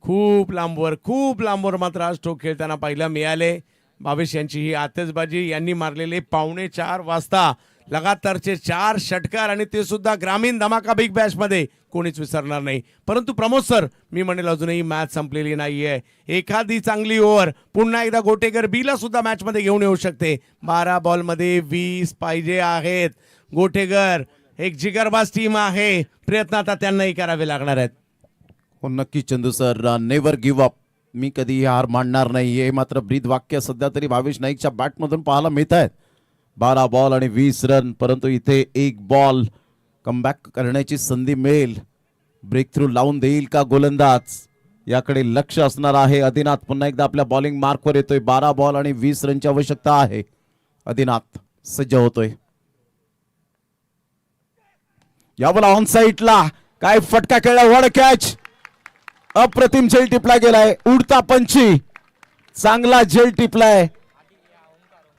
खूप लांबवर मात्र आज स्ट्रोक खेळताना पाहायला मिळाले. भावेश यांची ही आतषबाजी. यांनी मारलेले 4:45 वाजता लगातारचे 4 षटकार आणि ते सुद्धा ग्रामीण धमाका बिग बॅश मध्ये कोणीच विसरणार नाही. परंतु प्रमोद सर, मी म्हणेल अजूनही मॅच संपलेली नाहीये. एखादी चांगली ओव्हर पुन्हा एकदा गोटेकर बीला सुद्धा मॅच मध्ये घेऊन येऊ शकते. 12 बॉल मध्ये 20 पाहिजे आहेत. गोटेकर एक जिगरबाज टीम आहे. प्रयत्न आता त्यांनाही करावे लागणार आहेत. हो नक्की Chandu sir, never give up. मी कधी हार मानणार नाही, हे मात्र ब्रीद वाक्य सध्या तरी भावेश नाईकच्या बॅटमधून पाहायला मिळत आहेत. 12 बॉल आणि 20 रन. परंतु इथे 1 बॉल कमबॅक करण्याची संधी मिळेल. ब्रेक थ्रू लावून देईल का गोलंदाज, याकडे लक्ष असणार आहे. आदिनाथ पुन्हा एकदा आपल्या बॉलिंग मार्कवर येतोय. 12 बॉल आणि 20 रनची आवश्यकता आहे. आदिनाथ सज्ज होतोय. यावेळेला ऑन साईडला काय फटका खेळला. वड कॅच. अप्रतिम झेल टिपला गेलाय. उडता पंची, चांगला झेल टिपलाय.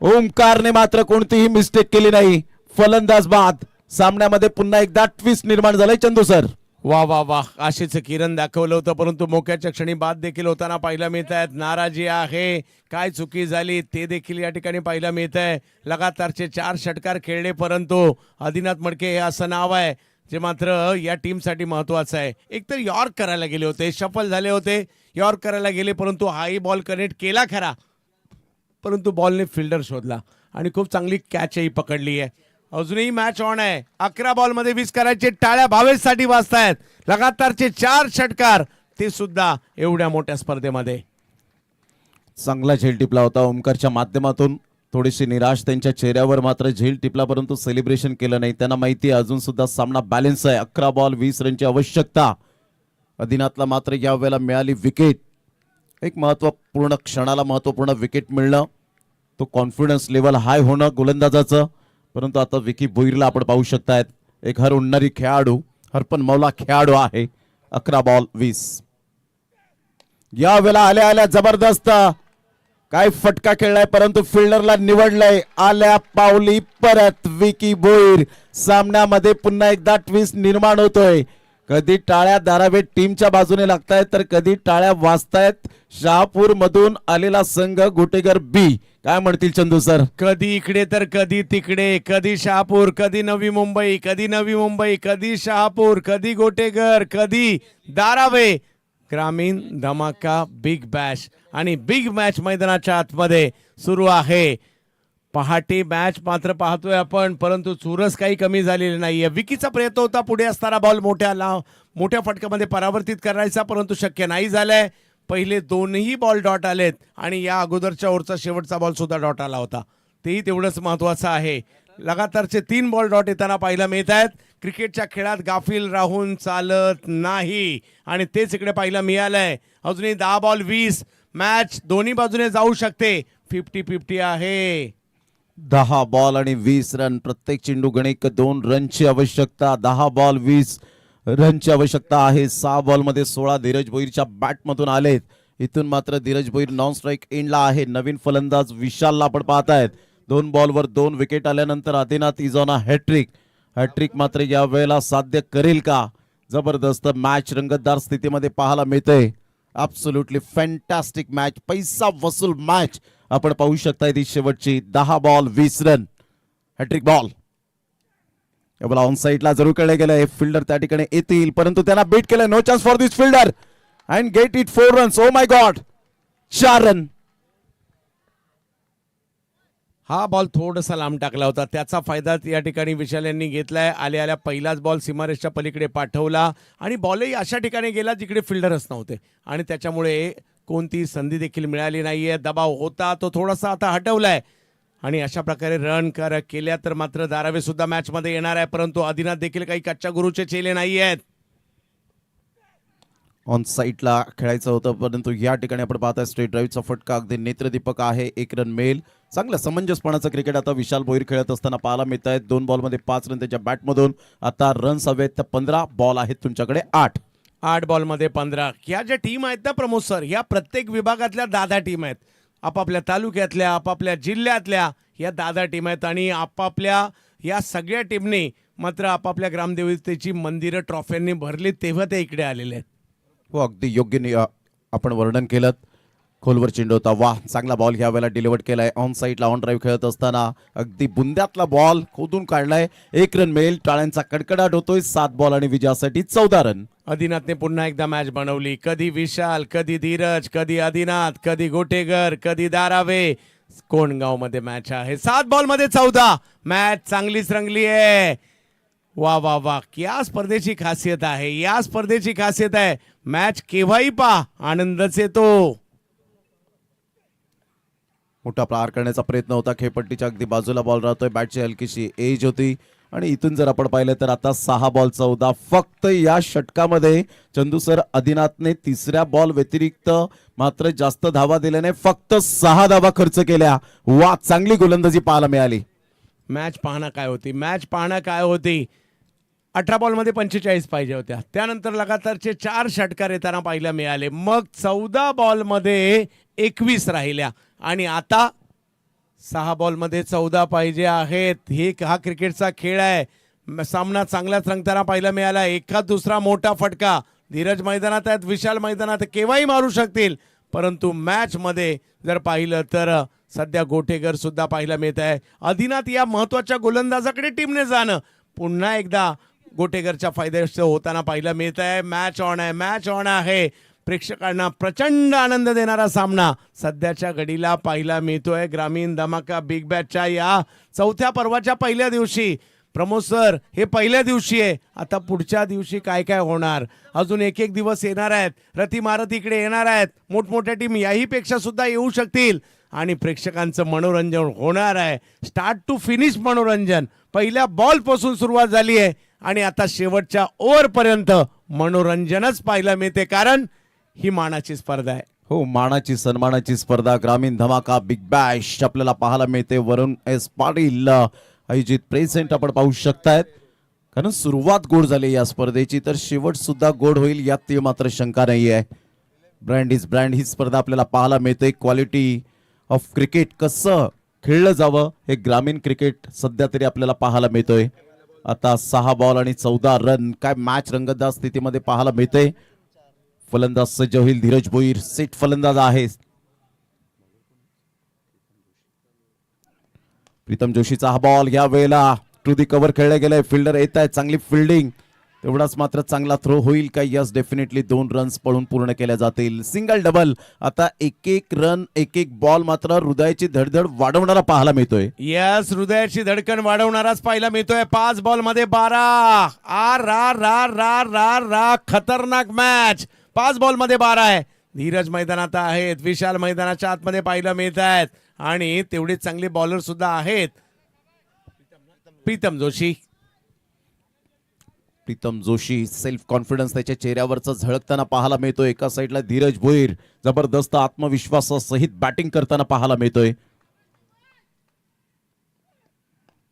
ओमकारने मात्र कोणतीही मिस्टेक केली नाही. फलंदाज बाद. सामन्यामध्ये पुन्हा एकदा ट्विस्ट निर्माण झालंय चंदू सर. वा वा वा, आशेचं किरण दाखवलं होतं, परंतु मोक्याच्या क्षणी बाद देखील होताना पाहायला मिळत आहेत. नाराजी आहे, काय चुकी झाली ते देखील या ठिकाणी पाहायला मिळत आहे. लगातारचे 4 षटकार खेळले, परंतु आदिनाथ मडके हे असं नाव आहे जे मात्र या टीमसाठी महत्वाचं आहे. एकतर यॉर्क करायला गेले होते, शफल झाले होते, यॉर्क करायला गेले, परंतु हाही बॉल कनेक्ट केला खरा, परंतु बॉलने फिल्डर शोधला आणि खूप चांगली कॅचही पकडली आहे. अजूनही मॅच ऑन आहे. 11 बॉलमध्ये 20 करायचे. टाळ्या भावेशसाठी वाजतायत. लगातारचे 4 षटकार, ते सुद्धा एवढ्या मोठ्या स्पर्धेमध्ये. चांगला झेल टिपला होता ओमकारच्या माध्यमातून. थोडीशी निराश त्यांच्या चेहऱ्यावर, मात्र झेल टिपला परंतु सेलिब्रेशन केलं नाही. त्यांना माहिती आहे अजून सुद्धा सामना बॅलन्स आहे. 11 बॉल 20 रनची आवश्यकता. आदिनाथला मात्र यावेळेला मिळाली विकेट. एक महत्वपूर्ण क्षणाला महत्वपूर्ण विकेट मिळणं, तो कॉन्फिडन्स लेवल हाय होणं गोलंदाजाचं. परंतु आता विकी भोईरला आपण पाहू शकतायत, एक हर उडणारी खेळाडू, हरपन मौला खेळाडू आहे. 11 बॉल 20. यावेळेला आल्या आल्या जबरदस्त काय फटका खेळलाय, परंतु फिल्डरला निवडलंय. आल्या पावली परत विकी भोईर. सामन्यामध्ये पुन्हा एकदा ट्विस्ट निर्माण होतोय. कधी टाळ्या धारावी टीमच्या बाजूने लागतायत, तर कधी टाळ्या वाजतायत शहापूर मधून आलेला संघ गोटेगर बी. काय म्हणतील चंदू सर? कधी इकडे तर कधी तिकडे, कधी शहापूर, कधी नवी मुंबई, कधी नवी मुंबई, कधी शहापूर, कधी गोटेगर, कधी धारावे. ग्रामीण धमाका बिग बॅश आणि बिग मॅच मैदानाच्या आतमध्ये सुरू आहे. पहाटे मॅच मात्र पाहतोय आपण, परंतु चुरस काही कमी झालेली नाहीये. विकीचा प्रयत्न होता पुढे असताना बॉल मोठ्या फटक्यामध्ये परावर्तित करायचा, परंतु शक्य नाही झालंय. पहिले 2ही बॉल डॉट आलेत आणि या अगोदरच्या ओव्हरचा शेवटचा बॉल सुद्धा डॉट आला होता, तेही तेवढंच महत्वाचं आहे. लगातारचे 3 बॉल डॉट येताना पाहायला मिळत आहेत. क्रिकेटच्या खेळात गाफील राहून चालत नाही आणि तेच इकडे पाहायला मिळालंय. अजूनही 10 बॉल 20. मॅच दोन्ही बाजूने जाऊ शकते. 50-50 आहे. 10 बॉल आणि 20 रन. प्रत्येक चेंडू गणिक 2 रनची आवश्यकता. 10 बॉल 20 रनची आवश्यकता आहे. 6 बॉलमध्ये 16 धीरज भोईरच्या बॅटमधून आलेत. इथून मात्र धीरज भोईर नॉन स्ट्राईक एंडला आहे. नवीन फलंदाज विशालला आपण पाहतायत. 2 बॉलवर 2 विकेट आल्यानंतर Adinath is on a hattrick. Hattrick मात्र या वेळेला साध्य करेल का? जबरदस्त मॅच रंगतदार स्थितीमध्ये पाहायला मिळते. ॲब्सोल्युटली फॅन्टॅस्टिक मॅच, पैसा वसूल मॅच आपण पाहू शकता. ती शेवटची 10 बॉल 20 रन हॅट्रिक बॉल. याला ऑन साईडला जरूर केले गेले. फिल्डर त्या ठिकाणी येतील, परंतु त्यांना बीट केलं. No chance for this fielder and get it 4 runs. Oh my god, 4 run. हा बॉल थोडासा लांब टाकला होता, त्याचा फायदा या ठिकाणी विशाल यांनी घेतलाय. आल्या आल्या पहिलाच बॉल सीमारेषच्या पलीकडे पाठवला आणि बॉलही अशा ठिकाणी गेला जिकडे फिल्डरच नव्हते आणि त्याच्यामुळे कोणती संधी देखील मिळाली नाहीये. दबाव होता, तो थोडासा आता हटवलाय आणि अशा प्रकारे रन केल्या तर मात्र धारावे सुद्धा मॅच मध्ये येणार आहे. परंतु आदिनाथ देखील काही कच्च्या गुरुचे चेले नाही आहेत. ऑन साईडला खेळायचं होतं, परंतु या ठिकाणी आपण पाहताय स्ट्रेट ड्राईव्हचा फटका अगदी नेत्रदीपक आहे. 1 रन मेल. चांगलं समंजसपणाचं क्रिकेट आता विशाल भोईर खेळत असताना पाहायला मिळत आहेत. 2 बॉलमध्ये 5 रन त्याच्या बॅटमधून. आता रन्स हवेत तर 15 बॉल आहेत तुमच्याकडे 8 बॉलमध्ये 15. ह्या ज्या टीम आहेत ना प्रमोद सर, ह्या प्रत्येक विभागातल्या 10 टीम आहेत. आपापल्या तालुक्यातल्या, आपापल्या जिल्ह्यातल्या या 10 टीम आहेत आणि आपापल्या या सगळ्या टीमने मात्र आपापल्या ग्रामदेवतेची मंदिरं ट्रॉफ्यांनी भरली, तेव्हा ते इकडे आलेले आहेत. हो, अगदी योग्य आपण वर्णन केलं. खोलवर चेंडू होता. वाह, चांगला बॉल ह्या वेळेला डिलिव्हर केलाय. ऑन साईडला ऑन ड्राईव्ह खेळत असताना अगदी बुंद्यातला बॉल खोदून काढलाय. 1 रन मिळेल. टाळ्यांचा कडकडाट होतोय. 7 बॉल आणि विजयासाठी 14 रन. आदिनाथने पुन्हा एकदा मॅच बनवली. कधी विशाल, कधी धीरज, कधी आदिनाथ, कधी गोटेगर, कधी धारावे. कोंडगाव मध्ये मॅच आहे. 7 बॉलमध्ये 14. मॅच चांगलीच रंगली आहे. वा वा वा, या स्पर्धेची खासियत आहे, या स्पर्धेची खासियत आहे. मॅच केव्हाही पहा, आनंदच येतो. मोठा प्रहार करण्याचा प्रयत्न होता. खेळपट्टीच्या अगदी बाजूला बॉल राहतोय. बॅटची हलकीशी एज होती आणि इथून जर आपण पाहिलं तर आता 6 बॉल 14. फक्त या षटकामध्ये चंदू सर आदिनाथने 3ऱ्या बॉल व्यतिरिक्त मात्र जास्त धावा दिल्याने फक्त 6 धावा खर्च केल्या. वा, चांगली गोलंदाजी पाहायला मिळाली. मॅच पाहणं काय होती, मॅच पाहणं काय होती. 18 बॉलमध्ये 45 पाहिजे होत्या. त्यानंतर लगातारचे 4 षटकार येताना पाहायला मिळाले. मग 14 बॉलमध्ये 21 राहिल्या आणि आता 6 बॉलमध्ये 14 पाहिजे आहेत. हा क्रिकेटचा खेळ आहे. सामना चांगलाच रंगताना पाहायला मिळाला. एखाद दुसरा मोठा फटका धीरज मैदानात आहेत, विशाल मैदानात केव्हाही मारू शकतील, परंतु मॅच मध्ये जर पाहिलं तर सध्या गोटेकर सुद्धा पाहायला मिळत आहे. आदिनाथ या महत्वाच्या गोलंदाजाकडे टीमने जाणं पुन्हा एकदा गोटेकरच्या फायद्याचं होताना पाहायला मिळत आहे. मॅच ऑन आहे, मॅच ऑन आहे. प्रेक्षकांना प्रचंड आनंद देणारा सामना सध्याच्या घडीला पाहायला मिळतोय. ग्रामीण धमाका बिग बॅचच्या या चौथ्या पर्वाच्या पहिल्या दिवशी. प्रमोद सर, हे पहिल्या दिवशी आहे, आता पुढच्या दिवशी काय काय होणार? अजून एक एक दिवस येणार आहेत. रती मारत इकडे येणार आहेत. मोठमोठ्या टीम याही पेक्षा सुद्धा येऊ शकतील आणि प्रेक्षकांचं मनोरंजन होणार आहे. स्टार्ट टू फिनिश मनोरंजन. पहिल्या बॉल पासून सुरुवात झाली आहे आणि आता शेवटच्या ओव्हर पर्यंत मनोरंजनच पाहायला मिळते, कारण ही मानाची स्पर्धा आहे. हो, मानाची सन्मानाची स्पर्धा ग्रामीण धमाका बिग बॅश आपल्याला पाहायला मिळते. वरुण एस पाटील आयोजित प्रेझेंट आपण पाहू शकतायत. कारण सुरुवात गोड झाली या स्पर्धेची, तर शेवट सुद्धा गोड होईल यात ती मात्र शंका नाही आहे. ब्रँड इज ब्रँड ही स्पर्धा आपल्याला पाहायला मिळते. क्वालिटी ऑफ क्रिकेट कसं खेळलं जावं हे ग्रामीण क्रिकेट सध्या तरी आपल्याला पाहायला मिळतोय. आता 6 बॉल आणि 14 रन. काय मॅच रंगतदार स्थितीमध्ये पाहायला मिळते. फलंदाज सज्ज होईल धीरज भोईर. सेट फलंदाज आहे. प्रीतम जोशीचा हा बॉल या वेळेला टू दी कव्हर खेळले गेले. फिल्डर येत आहे, चांगली फिल्डिंग. तेवढाच मात्र चांगला थ्रो होईल का? यस, डेफिनेटली 2 रन्स पळून पूर्ण केल्या जातील. Single double. आता एक एक रन एक एक बॉल मात्र हृदयाची धडधड वाढवणारा पाहायला मिळतोय. यस, हृदयाची धडकन वाढवणाराच पाहायला मिळतोय. 5 बॉल मध्ये 12. आर रा रा रा रा रा खतरनाक मॅच. 5 बॉल मध्ये 12 आहे. धीरज मैदानात आहेत, विशाल मैदानाच्या आतमध्ये पाहायला मिळत आहेत आणि तेवढेच चांगले बॉलर सुद्धा आहेत. प्रीतम जोशी. प्रीतम जोशी सेल्फ कॉन्फिडन्स त्याच्या चेहऱ्यावरचा झळकताना पाहायला मिळतोय. एका साईडला धीरज भोईर जबरदस्त आत्मविश्वासासहित बॅटिंग करताना पाहायला मिळतोय.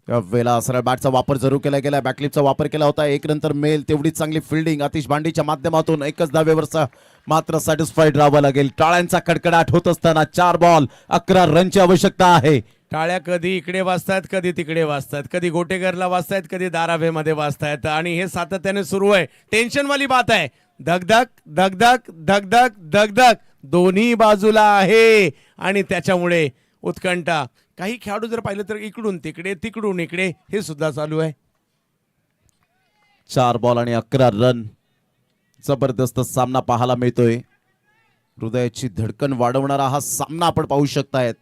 या वेळेला सरळ बॅटचा वापर जरूर केला गेला. बॅकलिपचा वापर केला होता. एक नंतर मेल. तेवढीच चांगली फिल्डिंग आतिश भांडीच्या माध्यमातून. एकच धावेवरचा मात्र सॅटिस्फाईड राहावं लागेल. टाळ्यांचा कडकडाट होत असताना 4 बॉल 11 रनची आवश्यकता आहे. टाळ्या कधी इकडे वाजतायत, कधी तिकडे वाजतायत, कधी गोटेकरला वाजतायत, कधी धारावेमध्ये वाजतायत आणि हे सातत्याने सुरू आहे. टेन्शन वाली बात आहे. धगधग धगधग धगधग धगधग दोन्ही बाजूला आहे आणि त्याच्यामुळे उत्कंठा. काही खेळाडू जर पाहिलं तर इकडून तिकडे तिकडून इकडे हे सुद्धा चालू आहे. 4 बॉल आणि 11 रन. जबरदस्त सामना पाहायला मिळतोय. हृदयाची धडकन वाढवणारा हा सामना आपण पाहू शकतायत.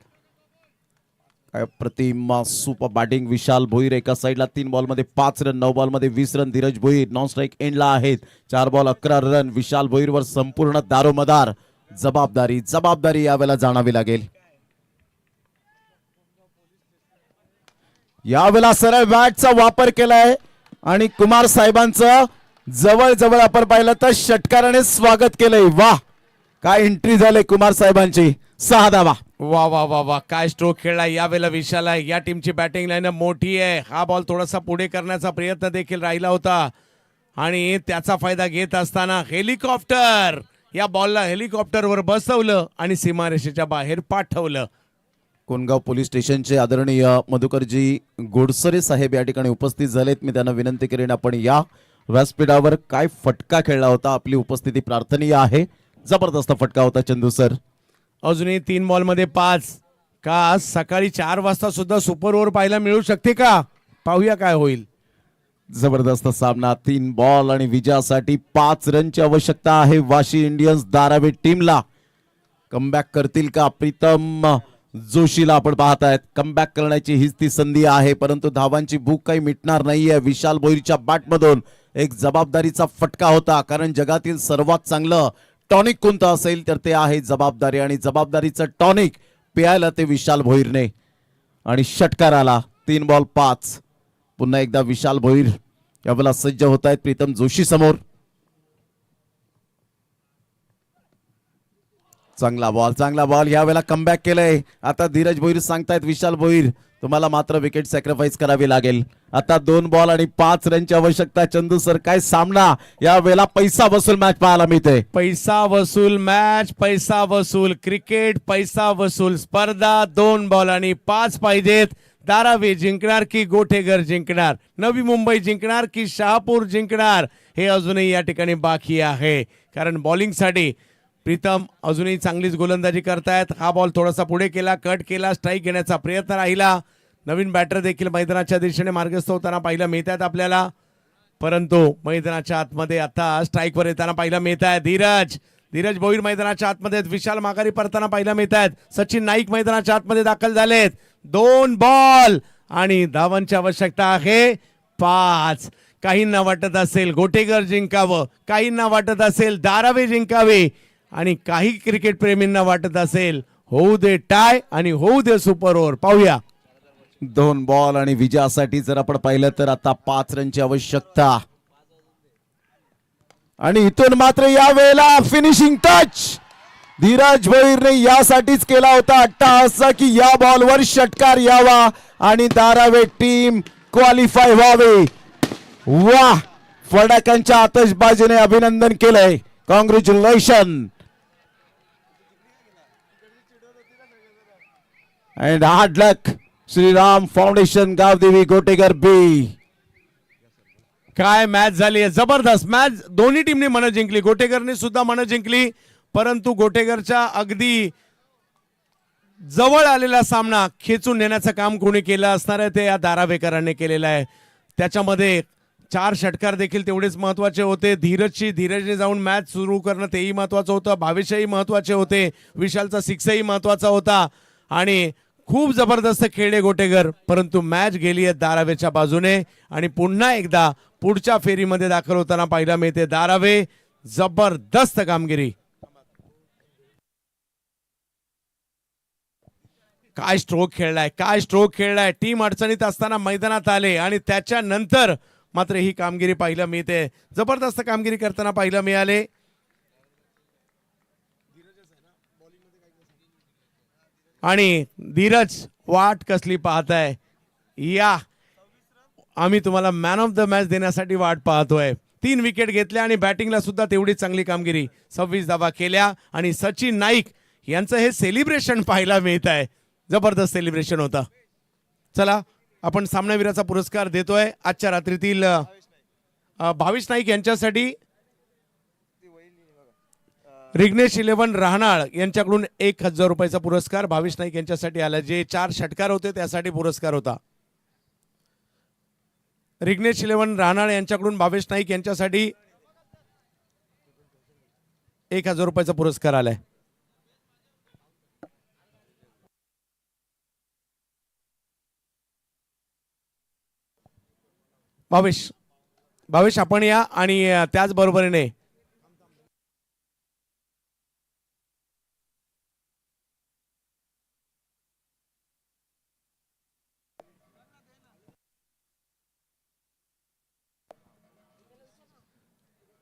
काय प्रतिम सुपर बॅटिंग. विशाल भोईर एका साईडला 3 बॉल मध्ये 5 रन. 9 बॉल मध्ये 20 run. Dheeraj Bhoir non strike एंडला आहेत. 4 बॉल 11 रन. विशाल भोईरवर संपूर्ण दारोमदार जबाबदारी यावेळेला जाणावी लागेल. यावेळेला सरळ बॅटचा वापर केलाय आणि कुमार साहेबांचं जवळ आपण पाहिलं तर षटकाराने स्वागत केलंय. वाह, काय एंट्री झाली कुमार साहेबांची. 6 धावा. वा वा वा वा, काय स्ट्रोक खेळला यावेळेला विशाला. या टीमची बॅटिंग लाईन मोठी आहे. हा बॉल थोडासा पुढे करण्याचा प्रयत्न देखील राहिला होता आणि त्याचा फायदा घेत असताना हेलिकॉप्टर. या बॉलला हेलिकॉप्टरवर बसवलं आणि सीमारेषेच्या बाहेर पाठवलं. कोणगाव पोलीस स्टेशनचे आदरणीय मधुकरजी गोडसरे साहेब या ठिकाणी उपस्थित झालेत. मी त्यांना विनंती करेन आपण या व्यासपीठावर. काय फटका खेळला होता. आपली उपस्थिती प्रार्थनीय आहे. जबरदस्त फटका होता चंदू सर. अजूनही 3 बॉल मध्ये 5. का सकाळी 4 वाजता सुद्धा सुपर ओव्हर पाहायला मिळू शकते का? पाहूया काय होईल. जबरदस्त सामना. 3 बॉल आणि विजयासाठी 5 रनची आवश्यकता आहे वाशी इंडियन्स धारावी टीमला. कमबॅक करतील का? प्रीतम जोशीला आपण पाहतायत. कमबॅक करण्याची हीच ती संधी आहे, परंतु धावांची भूक काही मिटणार नाहीये. विशाल भोईरच्या बॅटमधून एक जबाबदारीचा फटका होता, कारण जगातील सर्वात चांगलं टॉनिक कोणतं असेल तर ते आहे जबाबदारी, आणि जबाबदारीचं टॉनिक प्यायला ते विशाल भोईरने. आणि षटकार आला. 3 बॉल 5. पुन्हा एकदा विशाल भोईर यावेळेला सज्ज होत आहेत प्रीतम जोशी समोर. चांगला बॉल यावेळेला कमबॅक केलंय. आता धीरज भोईर सांगतायत विशाल भोईर तुम्हाला मात्र विकेट सॅक्रिफाईस करावी लागेल. आता 2 बॉल आणि 5 रनची आवश्यकता. चंदू सर, काय सामना या वेळेला पैसा वसूल मॅच पाहायला मिळते. पैसा वसूल मॅच, पैसा वसूल क्रिकेट, पैसा वसूल स्पर्धा. 2 बॉल आणि 5 पाहिजेत. धारावी जिंकणार की गोठेकर जिंकणार, नवी मुंबई जिंकणार की शहापूर जिंकणार, हे अजूनही या ठिकाणी बाकी आहे. कारण बॉलिंगसाठी प्रीतम अजूनही चांगलीच गोलंदाजी करतायत. हा बॉल थोडासा पुढे केला, कट केला, स्ट्राईक घेण्याचा प्रयत्न राहिला. नवीन बॅटर देखील मैदानाच्या दिशेने मार्गस्थ होताना पाहायला मिळतात आपल्याला, परंतु मैदानाच्या आतमध्ये आता स्ट्राईकवर येताना पाहायला मिळत आहे धीरज भोईर मैदानाच्या आतमध्ये आहेत. विशाल माघारी परताना पाहायला मिळत आहेत. सचिन नाईक मैदानाच्या आतमध्ये दाखल झालेत. 2 बॉल आणि धावांची आवश्यकता आहे 5. काहींना वाटत असेल गोटेकर जिंकावं, काहींना वाटत असेल धारावी जिंकावे आणि काही क्रिकेट प्रेमींना वाटत असेल होऊ दे टाय आणि होऊ दे सुपर ओव्हर. पाहूया. 2 बॉल आणि विजयासाठी जर आपण पाहिलं तर आता 5 रनची आवश्यकता. आणि इथून मात्र या वेळेला फिनिशिंग टच धीरज भोईरने यासाठीच केला होता अट्टहास की या बॉलवर षटकार यावा आणि धारावी टीम क्वालिफाय व्हावे. वाह, फडाक्यांच्या आतषबाजीने अभिनंदन केलंय. Congratulation. And hard luck Shriram foundation Gavdevi Gotegar B. काय मॅच झाली आहे, जबरदस्त मॅच. दोन्ही टीमने मनं जिंकली, गोटेकरने सुद्धा मनं जिंकली, परंतु गोटेकरच्या अगदी जवळ आलेला सामना खेचून नेण्याचं काम कोणी केलं असणार आहे ते या धारावेकरांनी केलेलं आहे. त्याच्यामध्ये 4 षटकार देखील तेवढेच महत्वाचे होते. धीरजने जाऊन मॅच सुरू करणं तेही महत्वाचं होतं. भावेशही महत्वाचे होते. विशालचा 6ही महत्वाचा होता आणि खूप जबरदस्त खेळले गोटेकर, परंतु मॅच गेली आहे धारावेच्या बाजूने आणि पुन्हा एकदा पुढच्या फेरीमध्ये दाखल होताना पाहायला मिळते धारावे. जबरदस्त कामगिरी. काय स्ट्रोक खेळलाय. टीम अडचणीत असताना मैदानात आले आणि त्याच्यानंतर मात्र ही कामगिरी पाहायला मिळते. जबरदस्त कामगिरी करताना पाहायला मिळाले. आणि धीरज वाट कसली पाहताय, या आम्ही तुम्हाला मॅन ऑफ द मॅच देण्यासाठी वाट पाहतोय. 3 विकेट घेतल्या आणि बॅटिंगला सुद्धा तेवढी चांगली कामगिरी. 26 धावा केल्या आणि सचिन नाईक यांचं हे सेलिब्रेशन पाहायला मिळत आहे. जबरदस्त सेलिब्रेशन होता. चला आपण सामनावीराचा पुरस्कार देतोय आजच्या रात्रीतील भावेश नाईक यांच्यासाठी. रिग्नेश 11 राहनाळ यांच्याकडून 1000 रुपयाचा पुरस्कार भावेश नाईक यांच्यासाठी आला. जे 4 षटकार होते त्यासाठी पुरस्कार होता. रिग्नेश 11 राहनाळ यांच्याकडून भावेश नाईक यांच्यासाठी 1000 रुपयाचा पुरस्कार आलाय. भावेश आपण या आणि त्याचबरोबरीने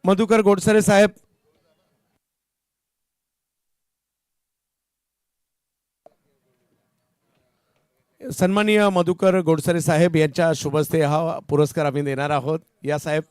मधुकर गोडसरे साहेब, सन्माननीय मधुकर गोडसरे साहेब यांच्या शुभ हस्ते हा पुरस्कार आम्ही देणार आहोत. या साहेब.